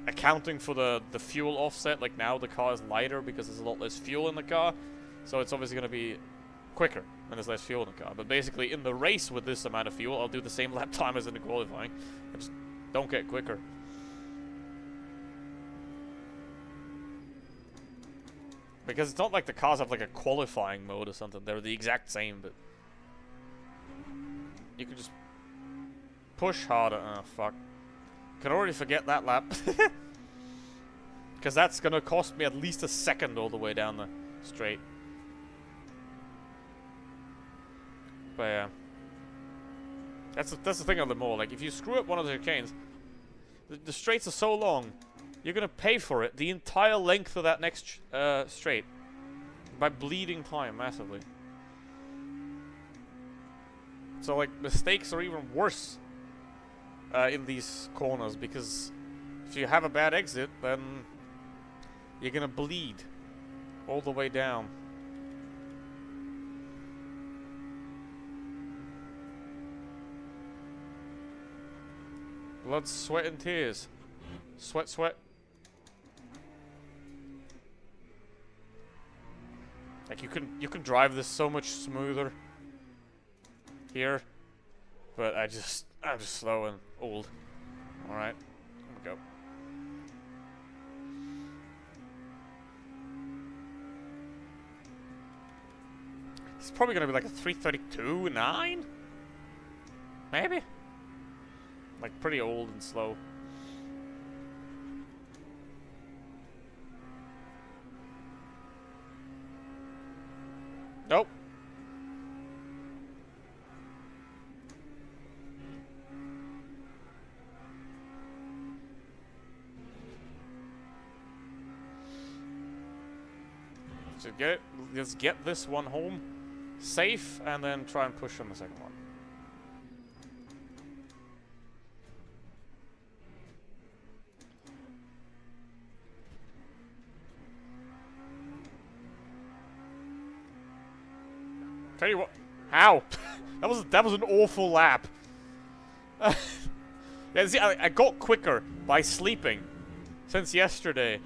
Speaker 1: Accounting for the fuel offset, like now the car is lighter because there's a lot less fuel in the car. So it's obviously going to be quicker when there's less fuel in the car. But basically, in the race with this amount of fuel, I'll do the same lap time as in the qualifying. I just don't get quicker. Because it's not like the cars have like a qualifying mode or something. They're the exact same, but... You can just push harder. Oh, fuck. Can already forget that lap. Because that's going to cost me at least a second all the way down the straight. But yeah. That's the thing on the mall. Like, if you screw up one of the chicanes, the straights are so long, you're going to pay for it the entire length of that next straight. By bleeding time massively. So, like, mistakes are even worse in these corners, because if you have a bad exit, then you're gonna bleed all the way down. Blood, sweat, and tears. Sweat, sweat. Like, you can drive this so much smoother here, but I'm just slow and old. Alright, here we go. It's probably gonna be like a 332.9? Maybe? Like, pretty old and slow. Nope. So let's get this one home safe, and then try and push on the second one. Tell you what, how? That was an awful lap. Yeah, see, I got quicker by sleeping since yesterday.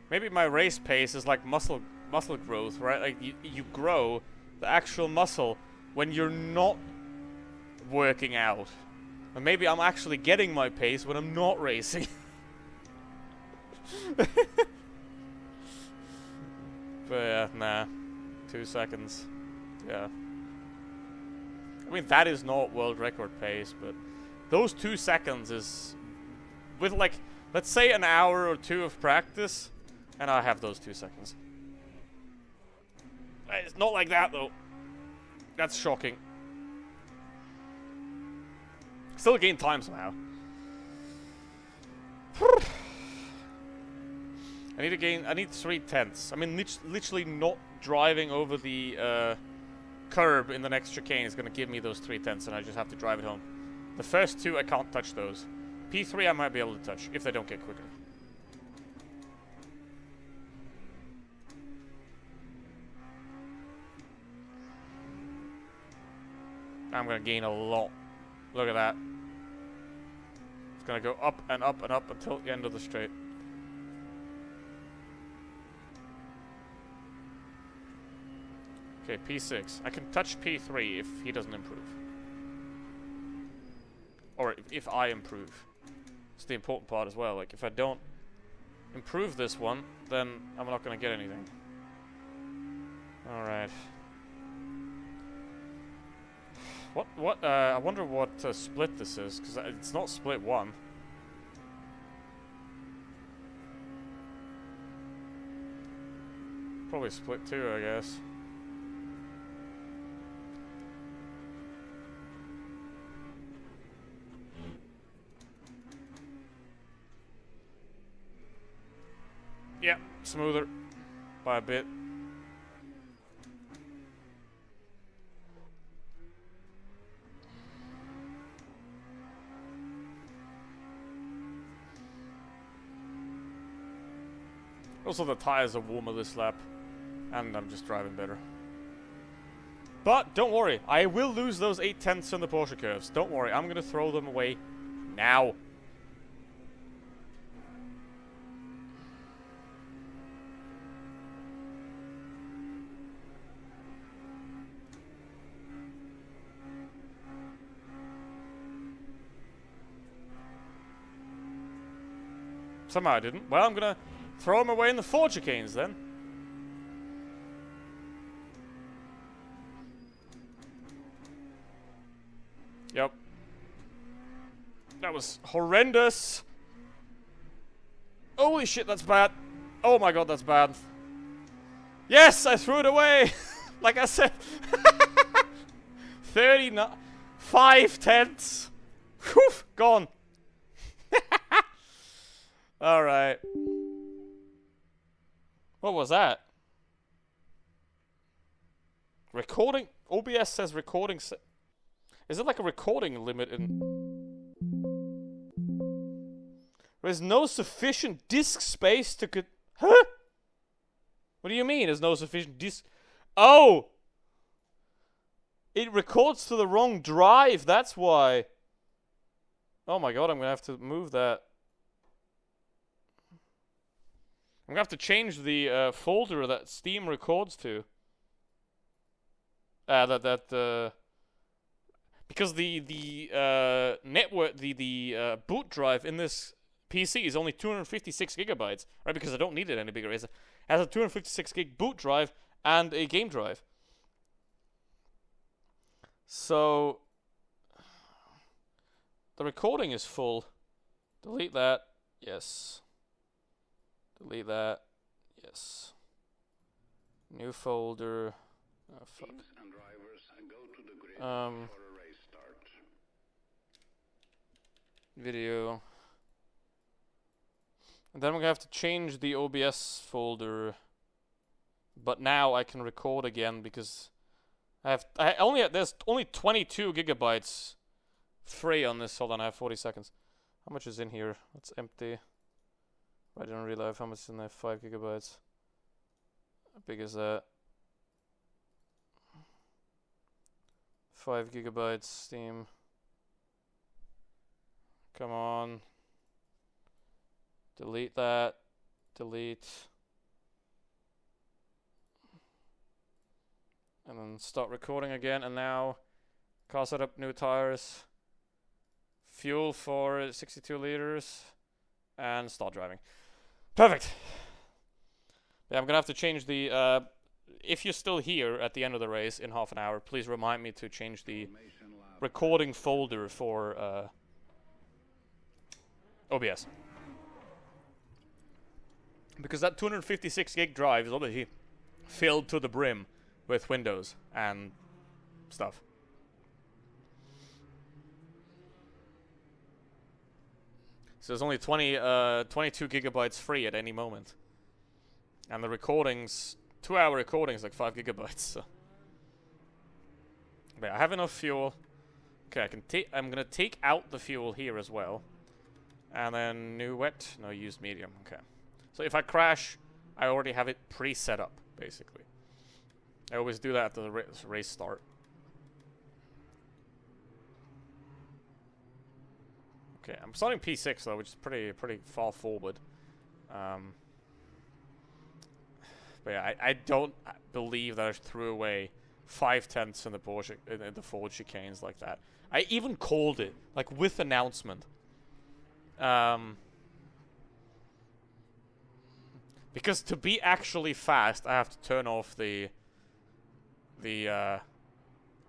Speaker 1: Maybe my race pace is like muscle growth, right? Like you grow the actual muscle when you're not working out. And maybe I'm actually getting my pace when I'm not racing. But yeah, nah. 2 seconds. Yeah. I mean, that is not world record pace, but those 2 seconds is with like, let's say an hour or 2 of practice, and I have those 2 seconds. It's not like that though. That's shocking. Still gain time somehow. I need 3/10. I mean, literally not driving over the curb in the next chicane is going to give me those 3/10, and I just have to drive it home. The first 2, I can't touch those. P3 I might be able to touch, if they don't get quicker. I'm going to gain a lot. Look at that. It's going to go up and up and up until the end of the straight. Okay, P6. I can touch P3 if he doesn't improve. Or if I improve. It's the important part as well. Like, if I don't improve this one, then I'm not going to get anything. Alright. I wonder what split this is, because it's not split 1. Probably split 2, I guess. Yeah, smoother by a bit. Also, the tires are warmer this lap, and I'm just driving better. But don't worry, I will lose those 8/10 on the Porsche curves. Don't worry, I'm gonna throw them away now. Somehow I didn't. Well, I'm gonna throw them away in the 4 chicanes then. Yep. That was horrendous. Holy shit, that's bad. Oh my god, that's bad. Yes, I threw it away. Like I said. 39. 5/10. Whew, gone. Alright. What was that? Recording? OBS says recording. Is it like a recording limit in... There's no sufficient disk space to... Huh? What do you mean there's no sufficient disk... Oh! It records to the wrong drive, that's why. Oh my god, I'm gonna have to move that. I'm gonna have to change the folder that Steam records to. Because the network, the boot drive in this PC is only 256 gigabytes, right? Because I don't need it any bigger. It has a 256 gig boot drive and a game drive. So the recording is full. Delete that. Yes. Delete that. Yes. New folder. Oh, fuck. Video. And then we're gonna have to change the OBS folder But now I can record again because there's only 22 gigabytes free on this. Hold on, I have 40 seconds. How much is in here? It's empty. I didn't realize how much is in there. 5 gigabytes. How big is that? 5 gigabytes Steam. Come on. Delete that. Delete. And then start recording again. And now, car setup, new tires. Fuel for 62 liters. And start driving. Perfect. Yeah, I'm gonna have to change the, if you're still here at the end of the race in half an hour, please remind me to change the recording folder for, OBS. Because that 256 gig drive is obviously filled to the brim with Windows and stuff. So there's only 22 gigabytes free at any moment. And the recordings, 2-hour recordings, like 5 gigabytes. So. Okay, I have enough fuel. Okay, I'm gonna take out the fuel here as well. And then new wet, no used medium. Okay. So if I crash, I already have it pre-set up, basically. I always do that at the race start. Okay, I'm starting P6 though, which is pretty far forward. But yeah, I don't believe that I threw away 5/10 in the Porsche in the Ford chicanes like that. I even called it, like with announcement. Because to be actually fast, I have to turn off the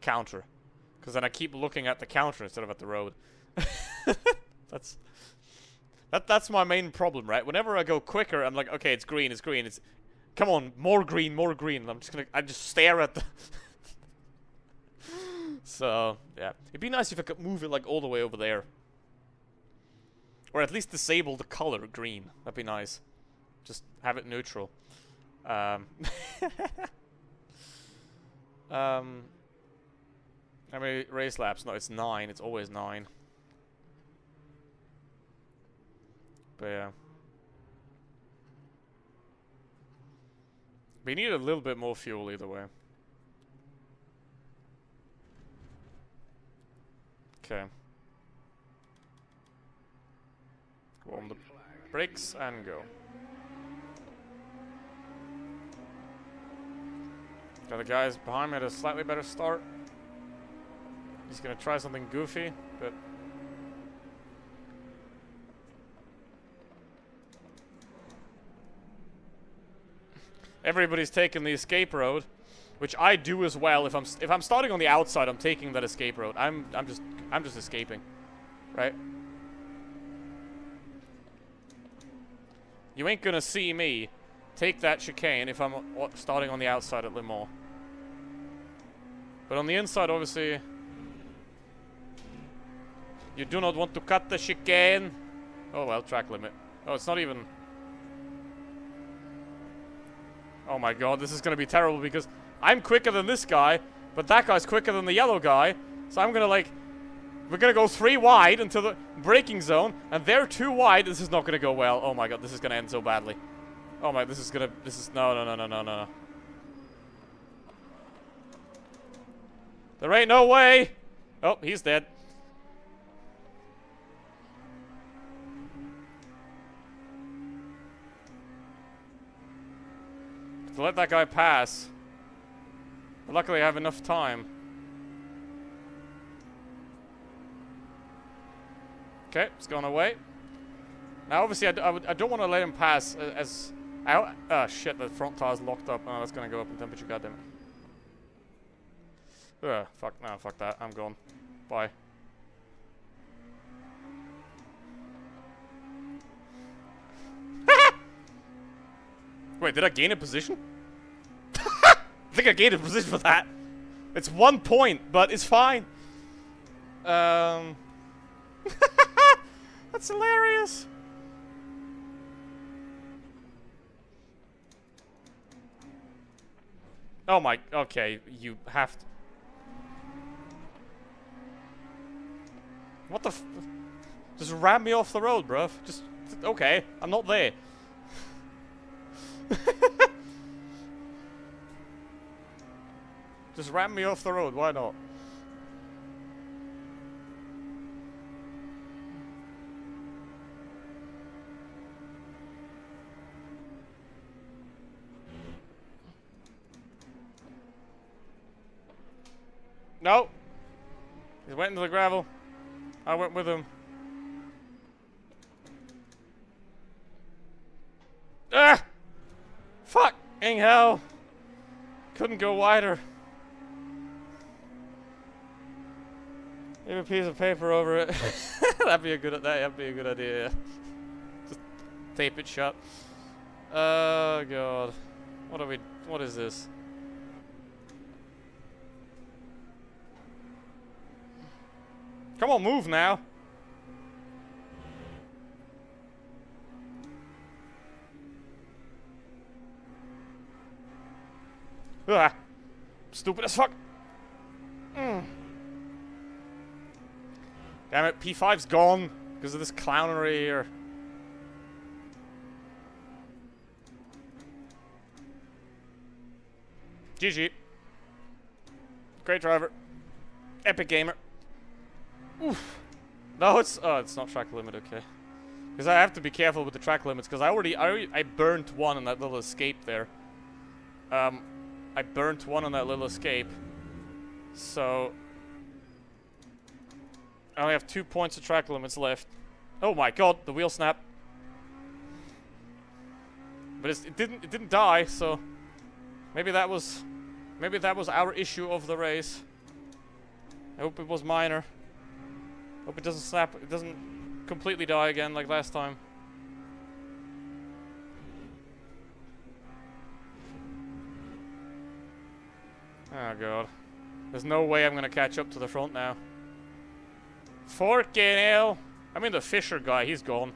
Speaker 1: counter, because then I keep looking at the counter instead of at the road. That's my main problem, right? Whenever I go quicker, I'm like, okay, it's green, it's come on, more green, more green. And I just stare at the. So yeah, it'd be nice if I could move it like all the way over there, or at least disable the color green. That'd be nice. Just have it neutral. How many race laps? No, it's 9. It's always 9. But yeah. We need a little bit more fuel either way. Okay. On the brakes and go. Got the guys behind me at a slightly better start. He's gonna try something goofy, but everybody's taking the escape road, which I do as well. If I'm starting on the outside, I'm taking that escape road. I'm just escaping, right? You ain't gonna see me take that chicane if I'm starting on the outside at Le Mans. But on the inside, obviously, you do not want to cut the chicane. Oh well, track limit. Oh, it's not even. Oh my god, this is gonna be terrible because I'm quicker than this guy, but that guy's quicker than the yellow guy. So I'm gonna we're gonna go 3 wide into the braking zone, and they're 2 wide. This is not gonna go well. Oh my god, this is gonna end so badly. Oh my, no. There ain't no way. Oh, he's dead. To let that guy pass. But luckily I have enough time. Okay, it's gone away. Now obviously I don't want to let him pass as... Oh shit, the front tire's locked up. Oh, that's gonna go up in temperature, goddammit. Ugh, fuck that. I'm gone. Bye. Wait, did I gain a position? I think I gained a position for that. It's 1 point, but it's fine. That's hilarious. Oh my, okay, you have to. What the f- Just ram me off the road, bruv. Just, okay, I'm not there. Just ram me off the road, why not? No! He went into the gravel. I went with him. Ah! Fucking hell! Couldn't go wider. Leave a piece of paper over it. That'd be a good idea, yeah. Just tape it shut. Oh god. What is this? Come on, move now. Ah, stupid as fuck. Damn it, P5's gone because of this clownery here. GG. Great driver. Epic gamer. Oof. No, it's not track limit, okay. Because I have to be careful with the track limits because I burnt one on that little escape there. I burnt one on that little escape. So I only have 2 points of track limits left. Oh my god, the wheel snap. But it didn't die, so maybe that was our issue of the race. I hope it was minor. Hope it doesn't snap. It doesn't completely die again like last time. Oh god. There's no way I'm gonna catch up to the front now. Forking hell. I mean the Fisher guy, he's gone.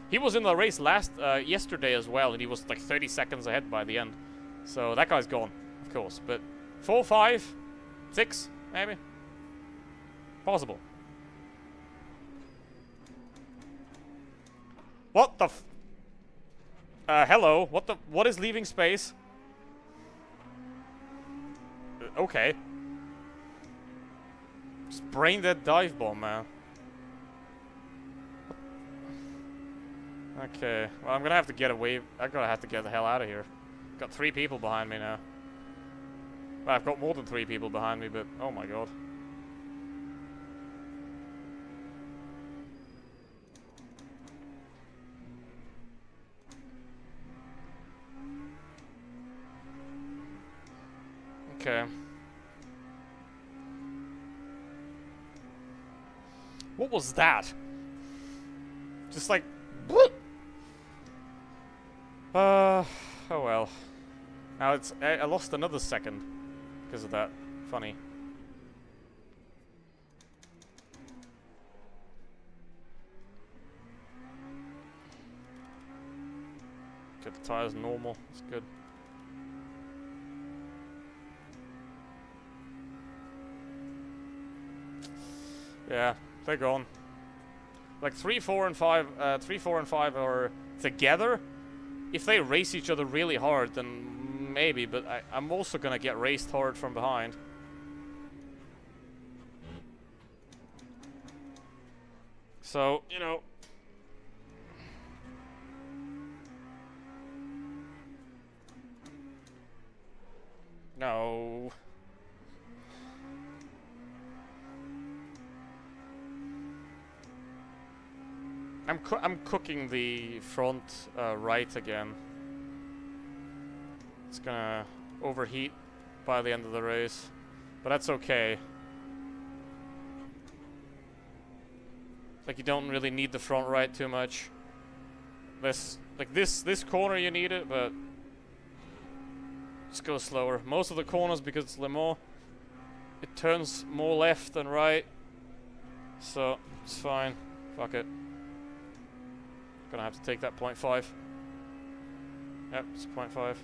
Speaker 1: He was in the race yesterday as well, and he was like 30 seconds ahead by the end. So that guy's gone, of course. But 4, 5, 6, maybe? Possible. What the f- hello? What is leaving space? Okay. Just brain that dive bomb, man. Okay, well I'm gonna have to get away. I'm gonna have to get the hell out of here. Got 3 people behind me now. Well, I've got more than 3 people behind me, but oh my god. Okay. What was that? Just like... oh well. Now it's... I lost another second because of that. Funny. Get the tires normal. That's good. Yeah, they're gone. Like 3, 4, and 5. 3, 4, and 5 are together. If they race each other really hard, then maybe. But I'm also gonna get raced hard from behind. So you know. No. I'm cooking the front right again. It's gonna overheat by the end of the race, but that's okay. Like you don't really need the front right too much. This corner you need it, but just go slower. Most of the corners, because it's Le Mans, it turns more left than right, so it's fine. Fuck it. Gonna have to take that 0.5. Yep, it's 0.5.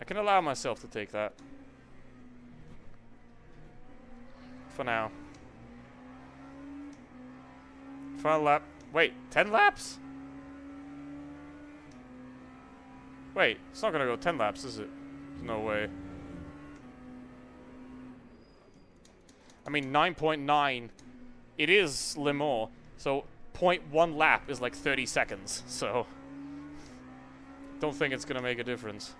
Speaker 1: I can allow myself to take that. For now. Final lap. Wait, 10 laps? Wait, it's not gonna go 10 laps, is it? There's no way. I mean, 9.9. It is Le Mans, so 0.1 lap is like 30 seconds, so... Don't think it's gonna make a difference.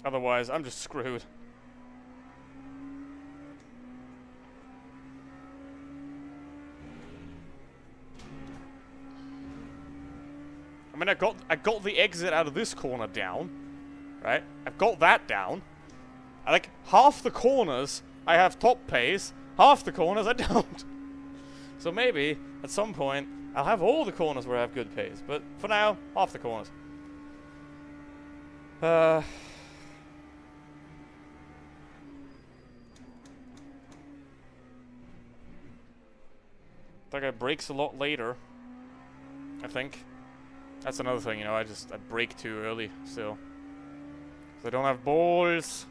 Speaker 1: Otherwise, I'm just screwed. I mean, I got the exit out of this corner down, right? I've got that down. Like, half the corners I have top pace, half the corners I don't. So maybe, at some point, I'll have all the corners where I have good pace. But for now, half the corners. That guy brakes a lot later, I think. That's another thing, you know, I brake too early still. 'Cause I don't have balls.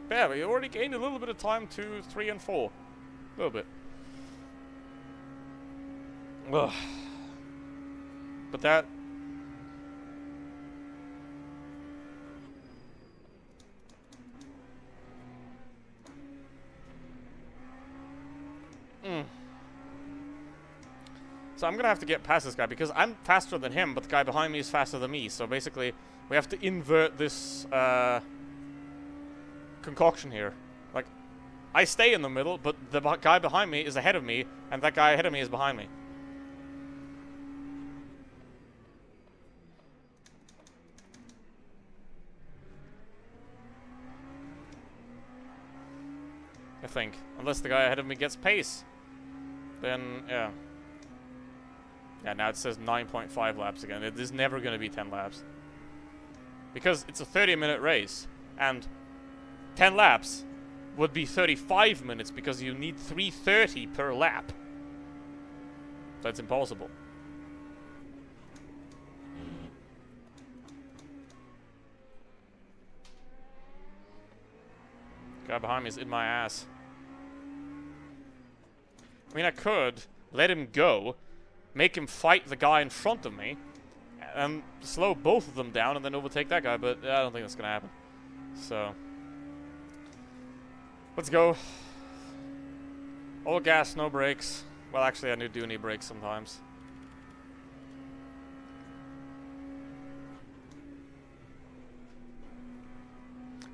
Speaker 1: But yeah, we already gained a little bit of time to 3 and 4. A little bit. Ugh. But that... So I'm gonna have to get past this guy because I'm faster than him, but the guy behind me is faster than me. So basically, we have to invert this concoction here. Like, I stay in the middle, but the guy behind me is ahead of me, and that guy ahead of me is behind me. I think. Unless the guy ahead of me gets pace. Then, yeah. Yeah, now it says 9.5 laps again. It is never going to be 10 laps. Because it's a 30-minute race. And 10 laps would be 35 minutes because you need 3:30 per lap. That's impossible. Guy behind me is in my ass. I mean, I could let him go, make him fight the guy in front of me, and slow both of them down and then overtake that guy, but I don't think that's gonna happen. So, let's go. All gas, no brakes. Well, actually, I do need brakes sometimes.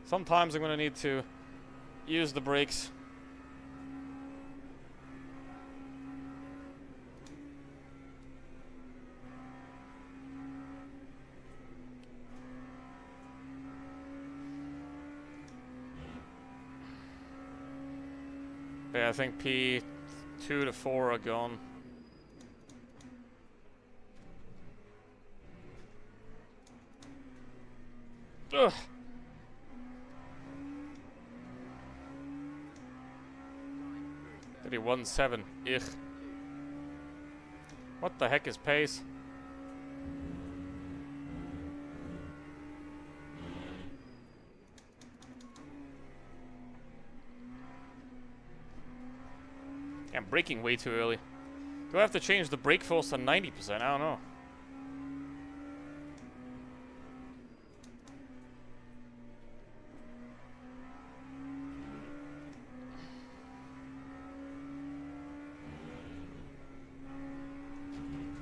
Speaker 1: Sometimes I'm gonna need to use the brakes. Yeah, I think P2 to 4 are gone. Ugh. Did he 1-7? Ugh. What the heck is pace? I'm braking way too early. Do I have to change the brake force to 90%? I don't know.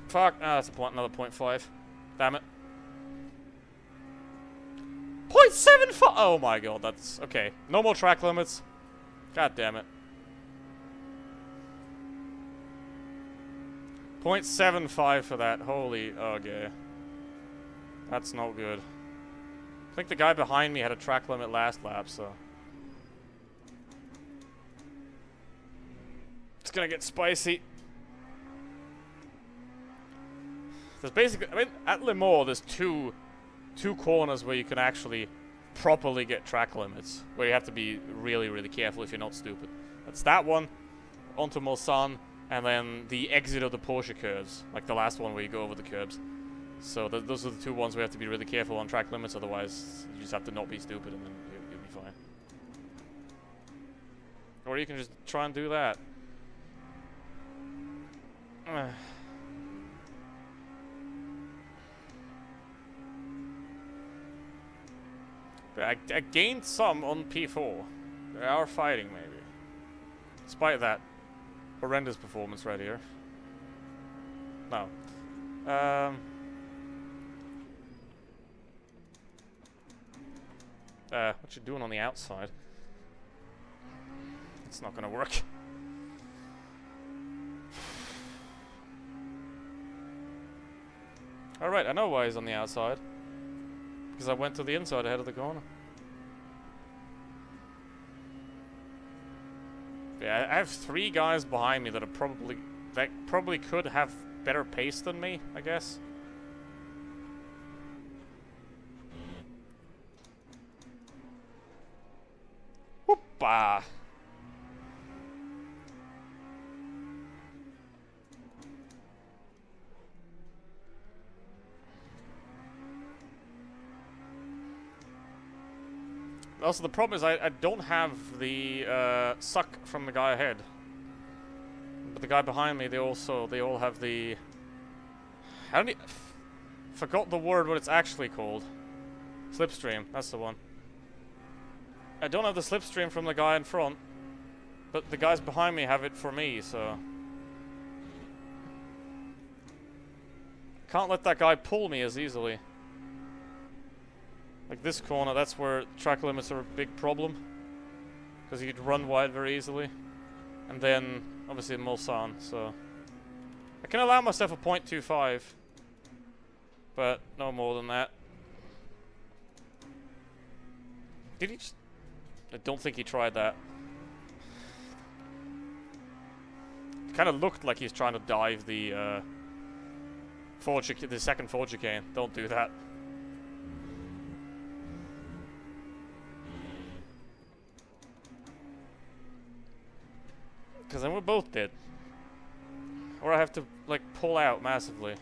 Speaker 1: Fuck. Ah, that's a point. Another 0.5. Damn it. 0.75! Oh my god, that's... Okay. No more track limits. God damn it. 0.75 for that. Holy... Okay. That's not good. I think the guy behind me had a track limit last lap, so... It's gonna get spicy. There's basically... I mean, at Le Mans, there's two corners where you can actually properly get track limits. Where you have to be really, really careful if you're not stupid. That's that one, onto Mulsanne, and then the exit of the Porsche curves, like the last one where you go over the curbs. So those are the two ones we have to be really careful on track limits, otherwise you just have to not be stupid and then you'll be fine. Or you can just try and do that. But I gained some on P4. They are fighting, maybe. Despite that horrendous performance right here. No. What you doing on the outside? It's not gonna work. Alright, I know why he's on the outside. Because I went to the inside ahead of the corner. Yeah, I have 3 guys behind me that are probably could have better pace than me, I guess. Whoopah! Also, the problem is I don't have the suck from the guy ahead. But the guy behind me, they all have the... forgot the word what it's actually called. Slipstream, that's the one. I don't have the slipstream from the guy in front, but the guys behind me have it for me, so... Can't let that guy pull me as easily. Like this corner, that's where track limits are a big problem. Because you could run wide very easily. And then, obviously, Mulsanne, so... I can allow myself a 0.25. But no more than that. Did he just... I don't think he tried that. It kind of looked like he's trying to dive the, the second Ford chicane. Don't do that. Because then we're both dead. Or I have to, like, pull out massively.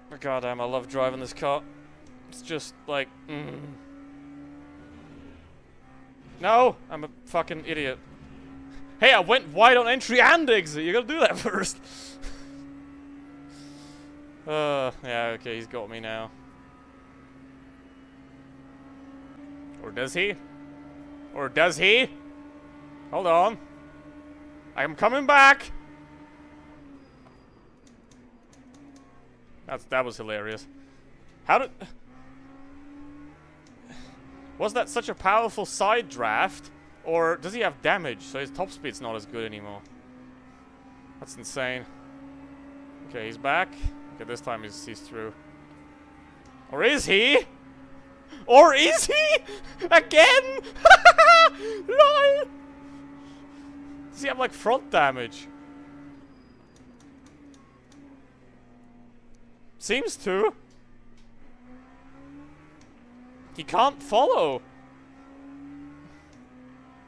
Speaker 1: But goddamn, I love driving this car. It's just, like, No! I'm a fucking idiot. Hey, I went wide on entry and exit! You gotta do that first! Yeah, okay, he's got me now. Or does he? Or does he? Hold on. I'm coming back! That was hilarious. How did... Was that such a powerful side draft? Or does he have damage, so his top speed's not as good anymore? That's insane. Okay, he's back. Okay, this time he's through. Or is he? Or is he? Again? LOL! Does he have, like, front damage? Seems to. He can't follow.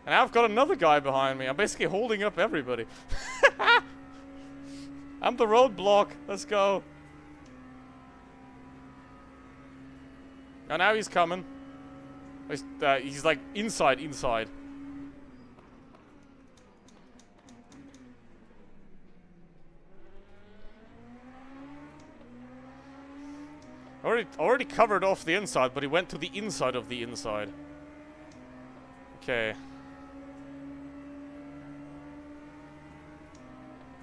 Speaker 1: And now I've got another guy behind me. I'm basically holding up everybody. I'm the roadblock. Let's go. And now he's coming. He's like inside. Already covered off the inside, but he went to the inside of the inside. Okay.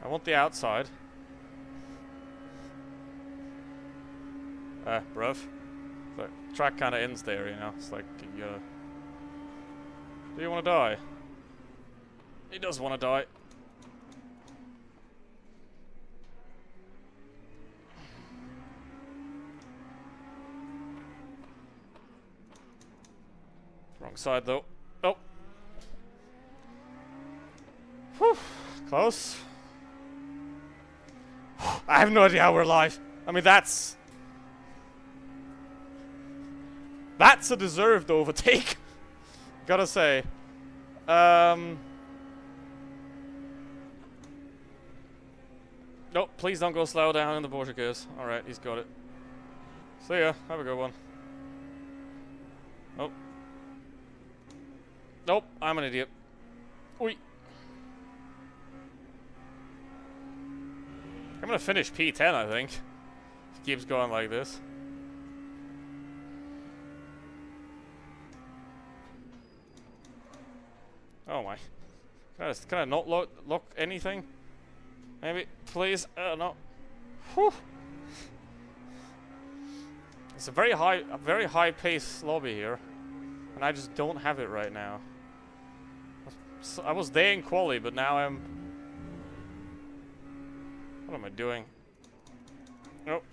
Speaker 1: I want the outside. Bruv. The track kind of ends there, you know? It's like, you gotta... Do you want to die? He does want to die. Wrong side, though. Oh! Whew. Close. I have no idea how we're alive. I mean, that's That's a deserved overtake. Gotta say. Nope, please don't go slow down in the Porsche curves. Alright, he's got it. See ya. Have a good one. Oh. Nope, I'm an idiot. Oi. I'm gonna finish P10, I think. If it keeps going like this. Oh my. Can I not lock anything? Maybe, please. No. Whew. It's a very high pace lobby here, and I just don't have it right now. I was there in quali, but now I'm. What am I doing? Nope.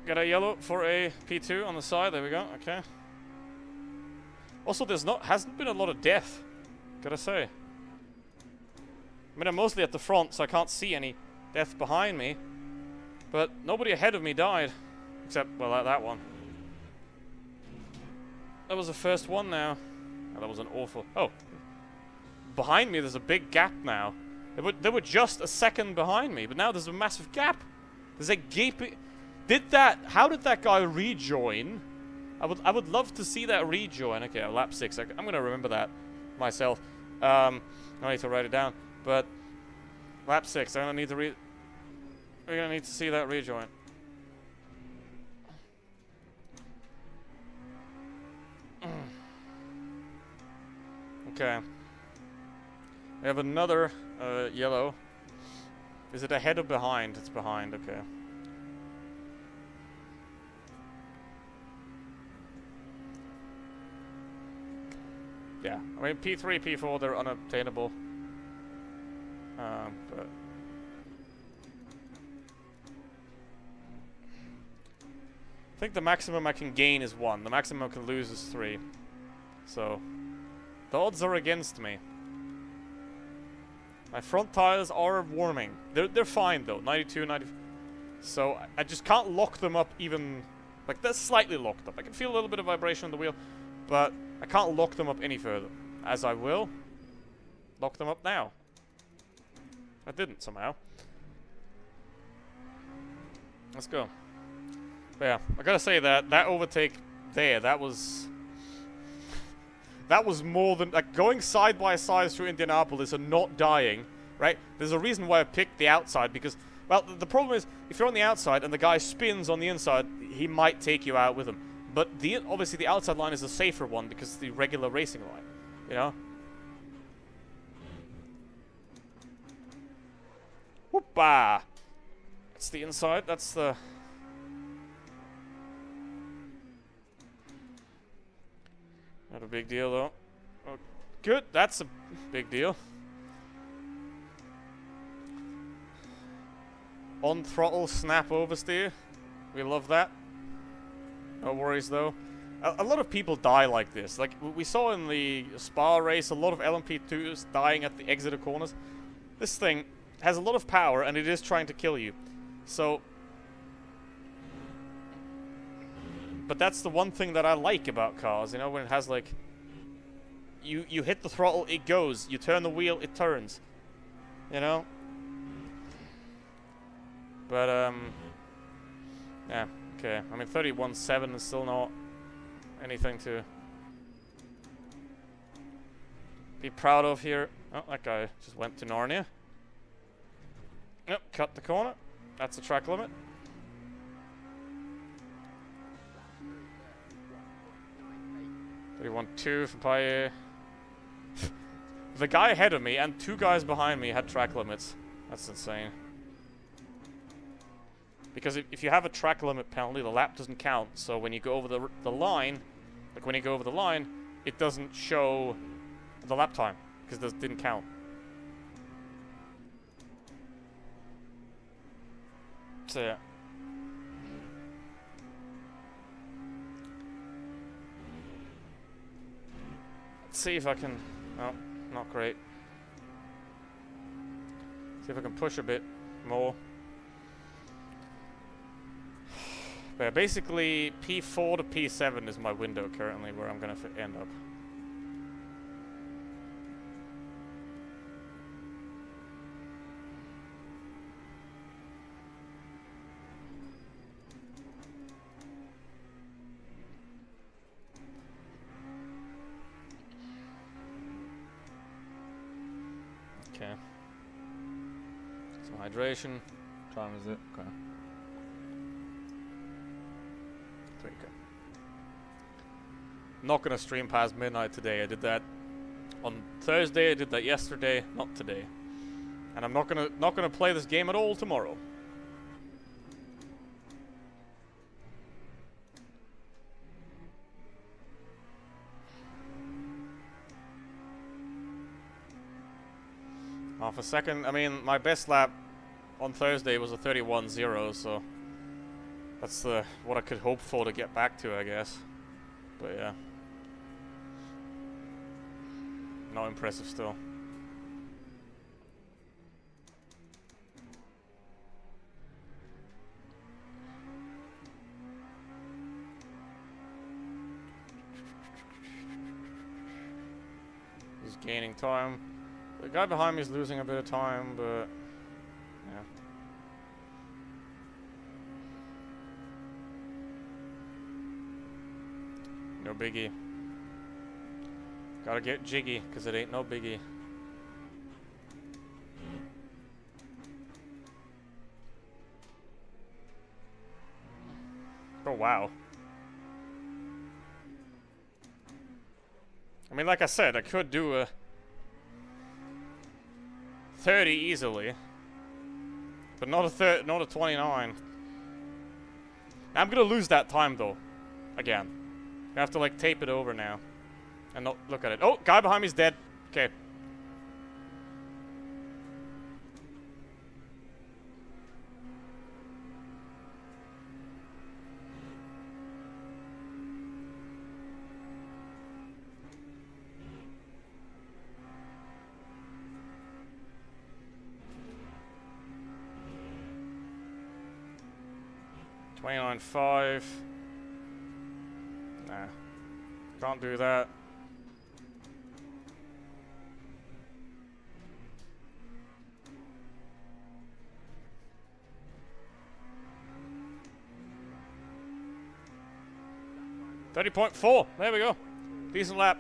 Speaker 1: Got a yellow for a P2 on the side. There we go. Okay. Also, hasn't been a lot of death. Gotta say. I mean, I'm mostly at the front, so I can't see any death behind me. But nobody ahead of me died. Except, well, that one. That was the first one now. Oh, that was an awful... Oh. Behind me, there's a big gap now. They were just a second behind me, but now there's a massive gap. There's a gaping... How did that guy rejoin? I would love to see that rejoin. Okay, lap 6. I'm gonna remember that myself. I need to write it down. But lap 6, we're gonna need to see that rejoin. Okay. We have another yellow. Is it ahead or behind? It's behind, okay. Yeah, I mean P3, P4, they're unobtainable. But I think the maximum I can gain is 1. The maximum I can lose is 3. So the odds are against me. My front tires are warming. They're fine though. 92, 90. So I just can't lock them up even. Like they're slightly locked up. I can feel a little bit of vibration on the wheel, but I can't lock them up any further. As I will lock them up now. I didn't somehow. Let's go. But yeah, I gotta say that overtake there, that was more than like going side by side through Indianapolis and not dying, right? There's a reason why I picked the outside because, well, the problem is if you're on the outside and the guy spins on the inside, he might take you out with him. But obviously the outside line is a safer one because it's the regular racing line, you know. Whoopah! That's the inside. That's the. Not a big deal though. Oh, good. That's a big deal. On throttle snap oversteer. We love that. No worries though. A lot of people die like this. Like we saw in the Spa race, a lot of LMP2s dying at the exit of corners. This thing has a lot of power and it is trying to kill you. So, but that's the one thing that I like about cars, you know, when it has like, you hit the throttle, it goes. You turn the wheel, it turns. You know? But, yeah, okay. I mean, 31.7 is still not anything to be proud of here. Oh, that guy just went to Narnia. Yep, cut the corner. That's the track limit. They want 2 for Paye. The guy ahead of me and 2 guys behind me had track limits. That's insane. Because if you have a track limit penalty, the lap doesn't count. So when you go over the line, like when you go over the line, it doesn't show the lap time because it didn't count. So yeah. Let's see if I can. Oh, not great. See if I can push a bit more. But basically, P4 to P7 is my window currently where I'm gonna end up. Okay. Some hydration. What time is it? Okay. 3. Okay. Not gonna stream past midnight today. I did that on Thursday. I did that yesterday. Not today. And I'm not gonna play this game at all tomorrow. Half a second. I mean, my best lap on Thursday was a 31.0, so that's what I could hope for to get back to, I guess. But yeah, not impressive still. He's gaining time. The guy behind me is losing a bit of time, but yeah. No biggie. Gotta get jiggy, cause it ain't no biggie. Oh wow. I mean, like I said, I could do a 30 easily, but not a 29. I'm gonna lose that time though, again. I have to like tape it over now, and not look at it. Oh, guy behind me is dead. Okay. $29.5. Nah. Can't do that. $30.4. There we go. Decent lap.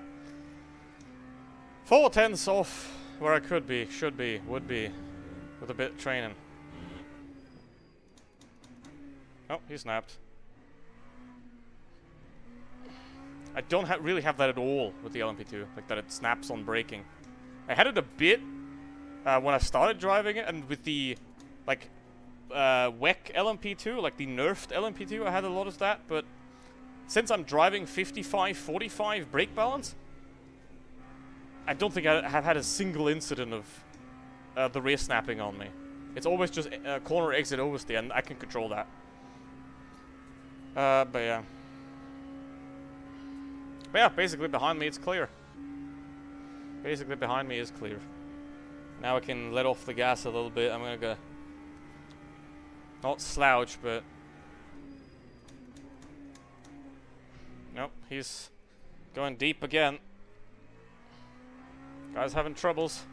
Speaker 1: 4/10 off where I could be, should be, would be, with a bit of training. Oh, he snapped. I don't really have that at all with the LMP2, like that it snaps on braking. I had it a bit when I started driving it, and with the like WEC LMP2, like the nerfed LMP2, I had a lot of that, but since I'm driving 55-45 brake balance, I don't think I have had a single incident of the rear snapping on me. It's always just corner exit oversteer, and I can control that. But yeah. But yeah, basically behind me it's clear. Basically behind me is clear. Now I can let off the gas a little bit. I'm gonna go... not slouch, but... nope, he's going deep again. Guy's having troubles.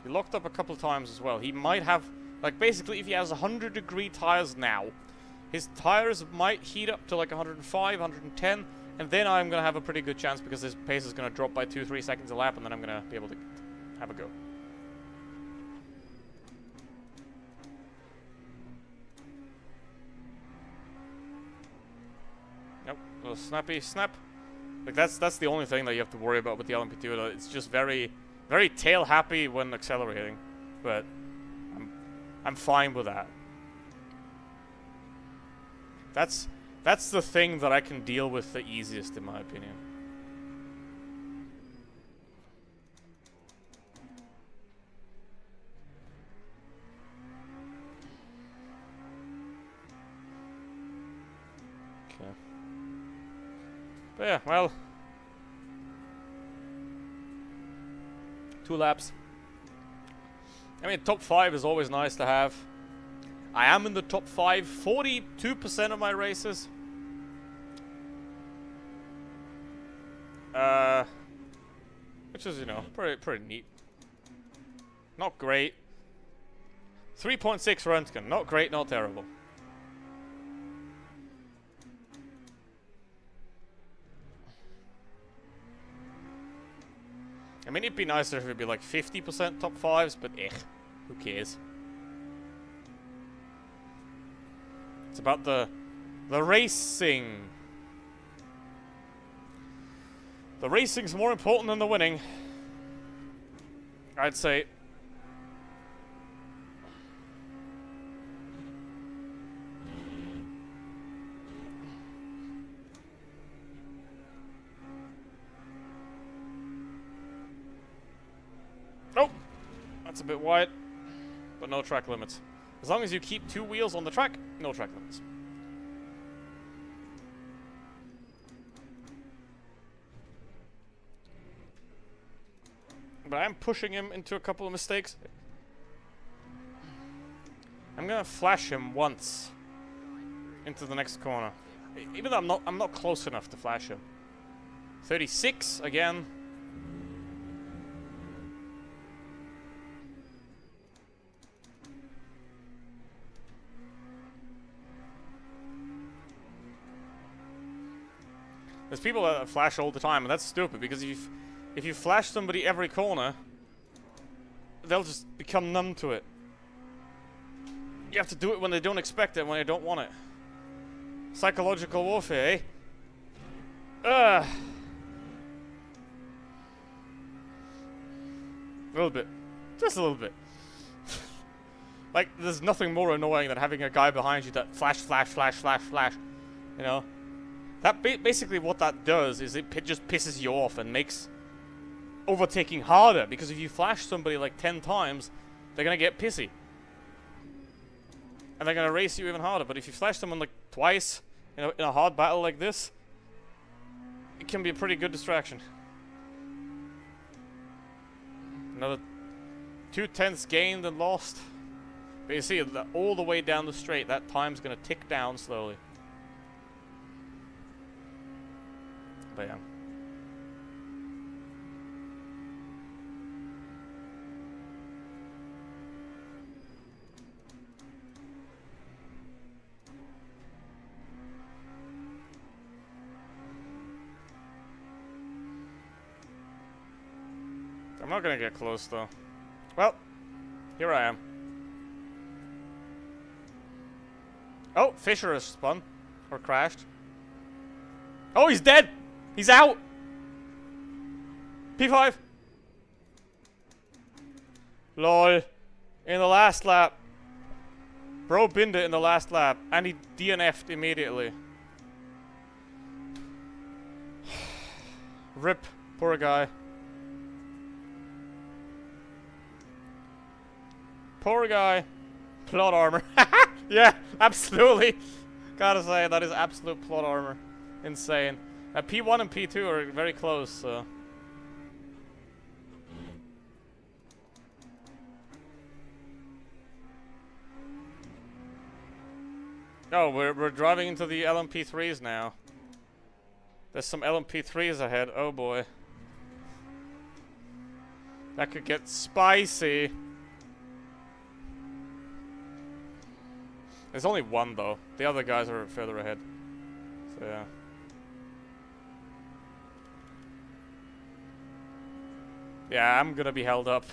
Speaker 1: He locked up a couple of times as well. He might have... like, basically, if he has 100-degree tires now, his tires might heat up to like 105, 110, and then I'm going to have a pretty good chance because his pace is going to drop by 2-3 seconds a lap, and then I'm going to be able to have a go. Nope, a little snappy snap. Like, that's the only thing that you have to worry about with the LMP2. It's just very, very tail happy when accelerating, but I'm fine with that. That's the thing that I can deal with the easiest, in my opinion. Okay. But yeah, well, 2 laps. I mean, top 5 is always nice to have. I am in the top 5, 42% of my races. Which is, you know, pretty neat. Not great. 3.6 Röntgen. Not great, not terrible. I mean, it'd be nicer if it'd be like 50% top 5s, but who cares? It's about the racing. The racing's more important than the winning, I'd say. Oh, that's a bit wide, but no track limits. As long as you keep 2 wheels on the track, no track limits. But I'm pushing him into a couple of mistakes. I'm gonna flash him once into the next corner, even though I'm not close enough to flash him. 36 again. There's people that flash all the time, and that's stupid because if you flash somebody every corner, they'll just become numb to it. You have to do it when they don't expect it, when they don't want it. Psychological warfare, eh? A little bit. Just a little bit. Like, there's nothing more annoying than having a guy behind you that flash, flash, flash, flash, flash. You know? That basically what that does is it just pisses you off and makes overtaking harder, because if you flash somebody like 10 times, they're gonna get pissy. And they're gonna race you even harder. But if you flash someone like twice, you know, in a hard battle like this, it can be a pretty good distraction. Another 2/10 gained and lost. But you see, all the way down the straight, that time's gonna tick down slowly. But yeah. I'm not gonna get close though. Well, here I am. Oh, Fisher has spun. Or crashed. Oh, he's dead! He's out! P5! LOL. In the last lap. Bro binned it in the last lap. And he DNF'd immediately. RIP. Poor guy. Poor guy. Plot armor. Yeah, absolutely. Gotta say, that is absolute plot armor. Insane. P1 and P2 are very close, so. Oh, we're driving into the LMP3s now. There's some LMP3s ahead. Oh boy. That could get spicy. There's only one though. The other guys are further ahead. So yeah. Yeah, I'm gonna be held up.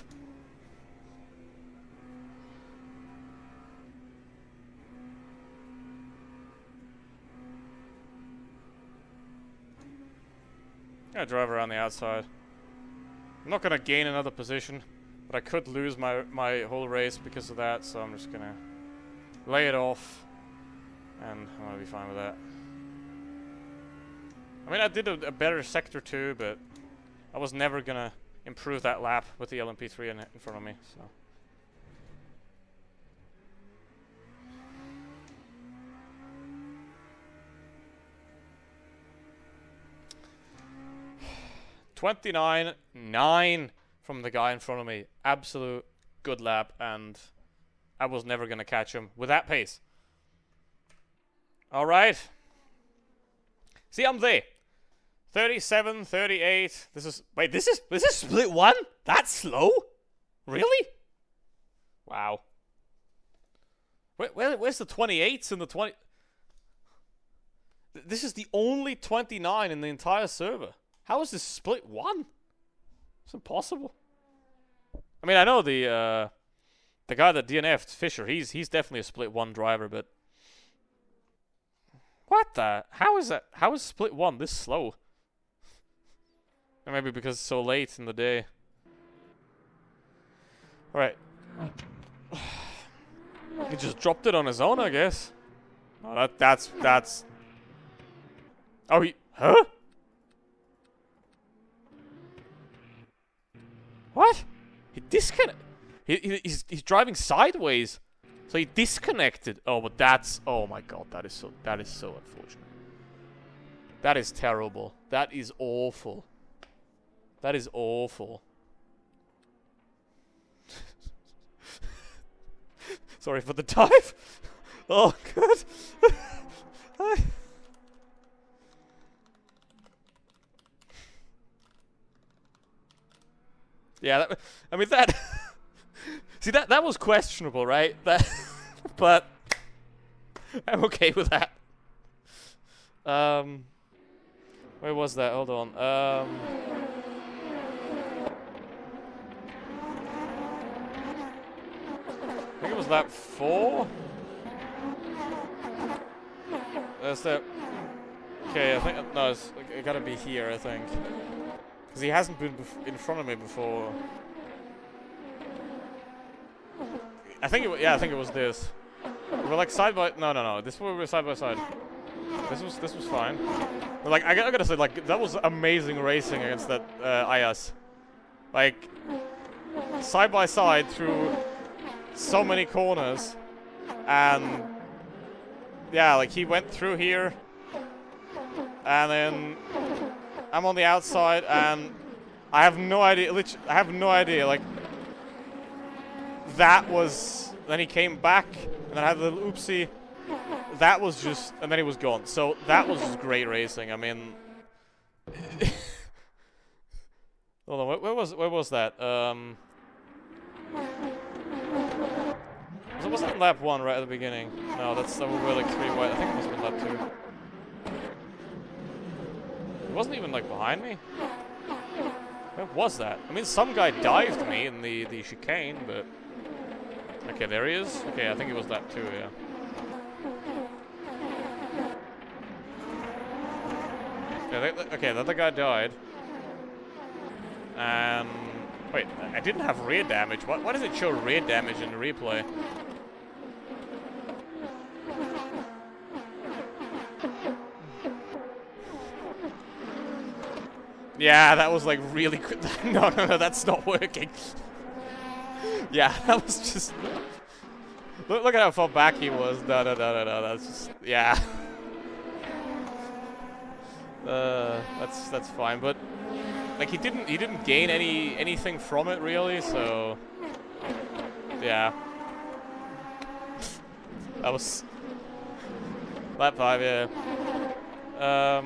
Speaker 1: I'm gonna drive around the outside. I'm not gonna gain another position, but I could lose my whole race because of that, so I'm just gonna lay it off, and I'm gonna be fine with that. I mean, I did a better sector 2, but I was never gonna improve that lap with the LMP3 in front of me, so. $29.9 from the guy in front of me. Absolute good lap, and I was never gonna catch him with that pace. All right. See, I'm there. 37, 38. This is split one? That's slow? Really? Wow. Where's the 28s and the 20? This is the only 29 in the entire server. How is this split one? It's impossible. I mean, I know the guy that DNF'd, Fisher, he's definitely a split one driver, but what the? How is that? How is split one this slow? Or maybe because it's so late in the day. All right. He just dropped it on his own, I guess. Oh, that's. Oh, huh? What? He disconnected. He's driving sideways, so he disconnected. Oh, but that's. Oh my God, that is so unfortunate. That is terrible. That is awful. That is awful. Sorry for the dive. Oh, good. Yeah, I mean that. See, that was questionable, right? That, but I'm okay with that. Where was that? Hold on. I think it was lap 4. That's the. Okay, I think no, it gotta be here. I think. Because he hasn't been in front of me before. I think it was this. We're like side by. No. This one we were side by side. This was fine. But like I gotta say, like that was amazing racing against that IS. Like side by side through so many corners, and yeah, like he went through here, and then I'm on the outside, and I have no idea. I have no idea. Like that was. Then he came back, and then I had a little oopsie. That was just, and then he was gone. So that was just great racing. I mean, hold on. Where was that? Was that lap 1 right at the beginning? No, that we were like 3 wide. I think it must have been lap 2. It wasn't even like behind me. Where was that? I mean, some guy dived me in the chicane, but okay, there he is. Okay, I think it was lap 2. Yeah. Yeah. Okay, the other guy died. And wait, I didn't have rear damage. Why does it show rear damage in the replay? Yeah, that was like really quick. No, that's not working. Yeah, that was just. Look at how far back he was. No, that's just. Yeah. That's fine, but like he didn't gain anything from it really, so yeah. That was lap 5, yeah.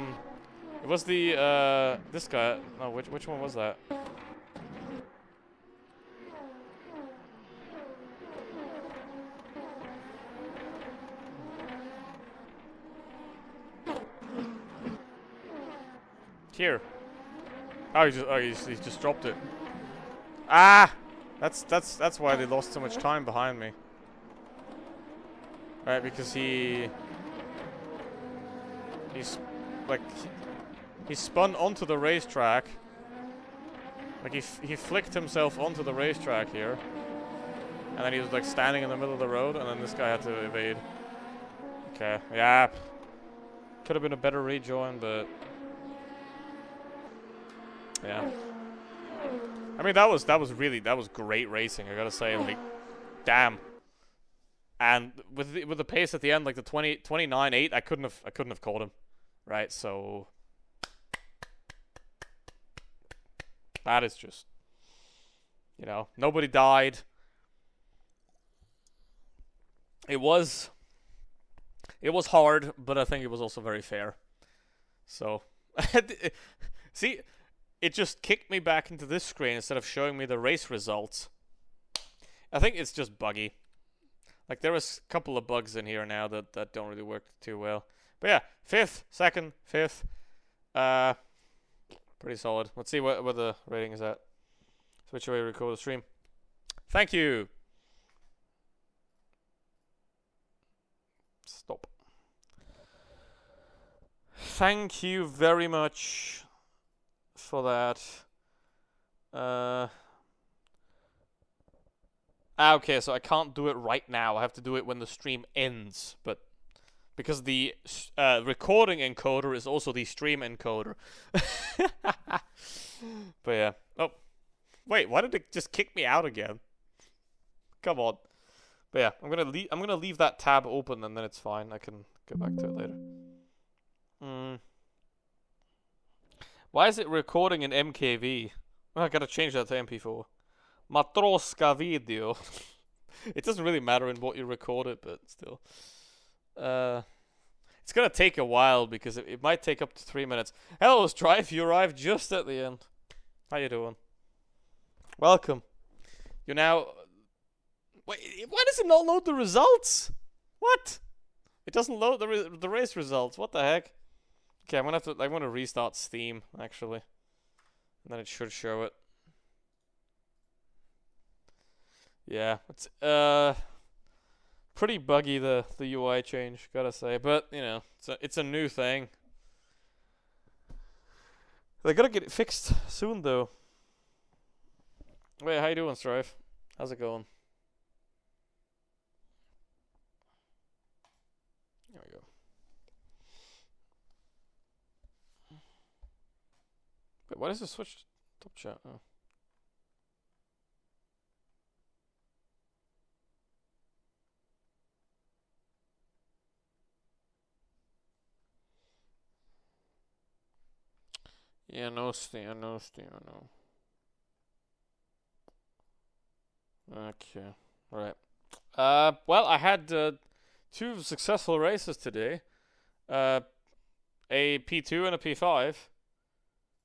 Speaker 1: It was the this guy. No, which one was that? Here. Oh, he just dropped it. Ah, that's why they lost so much time behind me. Right, because he's like he spun onto the racetrack. Like he flicked himself onto the racetrack here, and then he was like standing in the middle of the road, and then this guy had to evade. Okay, yeah, could have been a better rejoin, but. Yeah. I mean that was great racing, I gotta say. Like, damn. And with the pace at the end, like the 29.8, I couldn't have caught him, right? So that is just, nobody died. It was hard, but I think it was also very fair. So, see, it just kicked me back into this screen instead of showing me the race results. I think it's just buggy. Like, there was a couple of bugs in here now that don't really work too well. But yeah, 5th, 2nd, 5th. Pretty solid. Let's see what the rating is at. Switch away, record the stream. Thank you. Stop. Thank you very much for that. Okay, so I can't do it right now. I have to do it when the stream ends. But because the recording encoder is also the stream encoder. But yeah. Oh, wait. Why did it just kick me out again? Come on. But yeah, I'm gonna leave that tab open and then it's fine. I can go back to it later. Why is it recording in MKV? Well, I gotta change that to MP4. Matroska video. It doesn't really matter in what you record it, but still. It's gonna take a while because it might take up to 3 minutes. Hello, Strife. You arrived just at the end. How you doing? Welcome. You're now. Wait, why does it not load the results? What? It doesn't load the race results. What the heck? Okay, I'm gonna restart Steam actually, and then it should show it. Yeah, it's pretty buggy the UI change, gotta say, but you know it's a new thing. They gotta get it fixed soon though. Wait, how you doing, Strife? How's it going? There we go. Wait, why does it switch to top chat? Oh. Yeah, no, I know. Okay, right. Well, I had 2 successful races today. A P2 and a P5.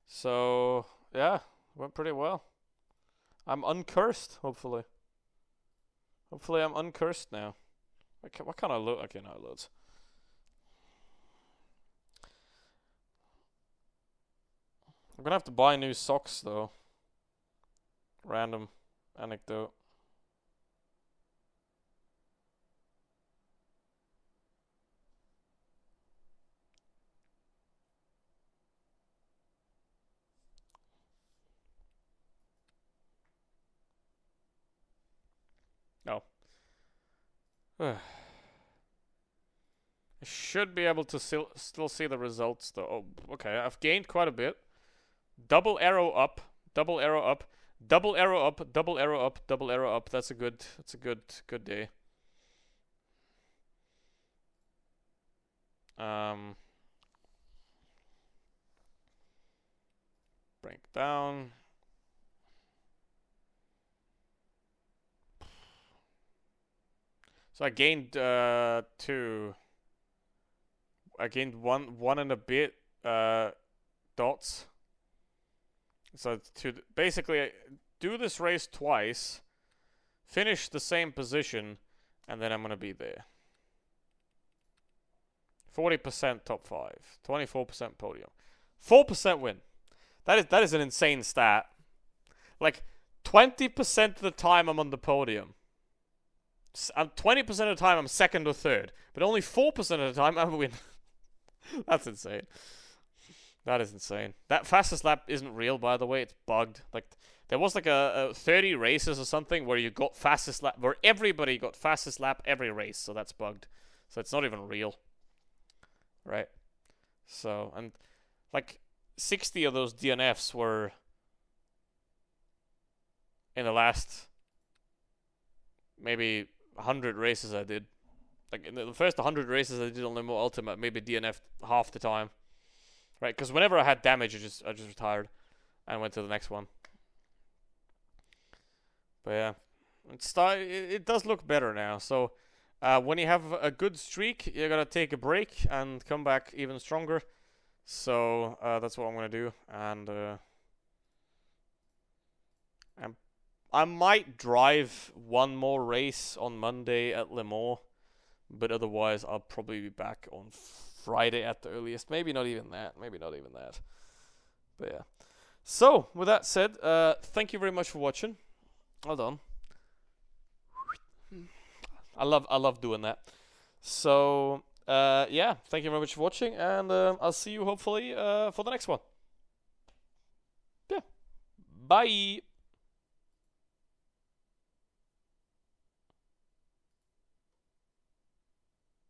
Speaker 1: So, yeah, went pretty well. I'm uncursed, hopefully. Hopefully I'm uncursed now. What kind of load? Okay, no, it loads. I'm gonna have to buy new socks, though. Random anecdote. Oh. I should be able to still see the results, though. Oh, okay, I've gained quite a bit. Double arrow up, double arrow up, double arrow up, double arrow up, double arrow up. That's a good good day. Break down. So I gained 2. I gained one and a bit dots. So to basically do this race twice, finish the same position, and then I'm gonna be there. 40% top 5, 24% podium, 4% win. That is an insane stat. Like 20% of the time I'm on the podium. 20% of the time I'm second or third, but only 4% of the time I win. That's insane. That is insane. That fastest lap isn't real, by the way. It's bugged. Like there was like a 30 races or something where you got fastest lap, where everybody got fastest lap every race. So that's bugged. So it's not even real, right? So and like 60 of those DNFs were in the last maybe 100 races I did. Like in the first 100 races I did on Limo Ultimate, maybe DNF half the time. Right, because whenever I had damage, I just retired and went to the next one. But yeah, it does look better now. So When you have a good streak, you gotta take a break and come back even stronger. So that's what I'm gonna do, and I might drive one more race on Monday at Le Mans, but otherwise I'll probably be back on Friday at the earliest. Maybe not even that. But yeah. So with that said, thank you very much for watching. Hold on. I love doing that. So yeah, thank you very much for watching, and I'll see you hopefully for the next one. Yeah. Bye.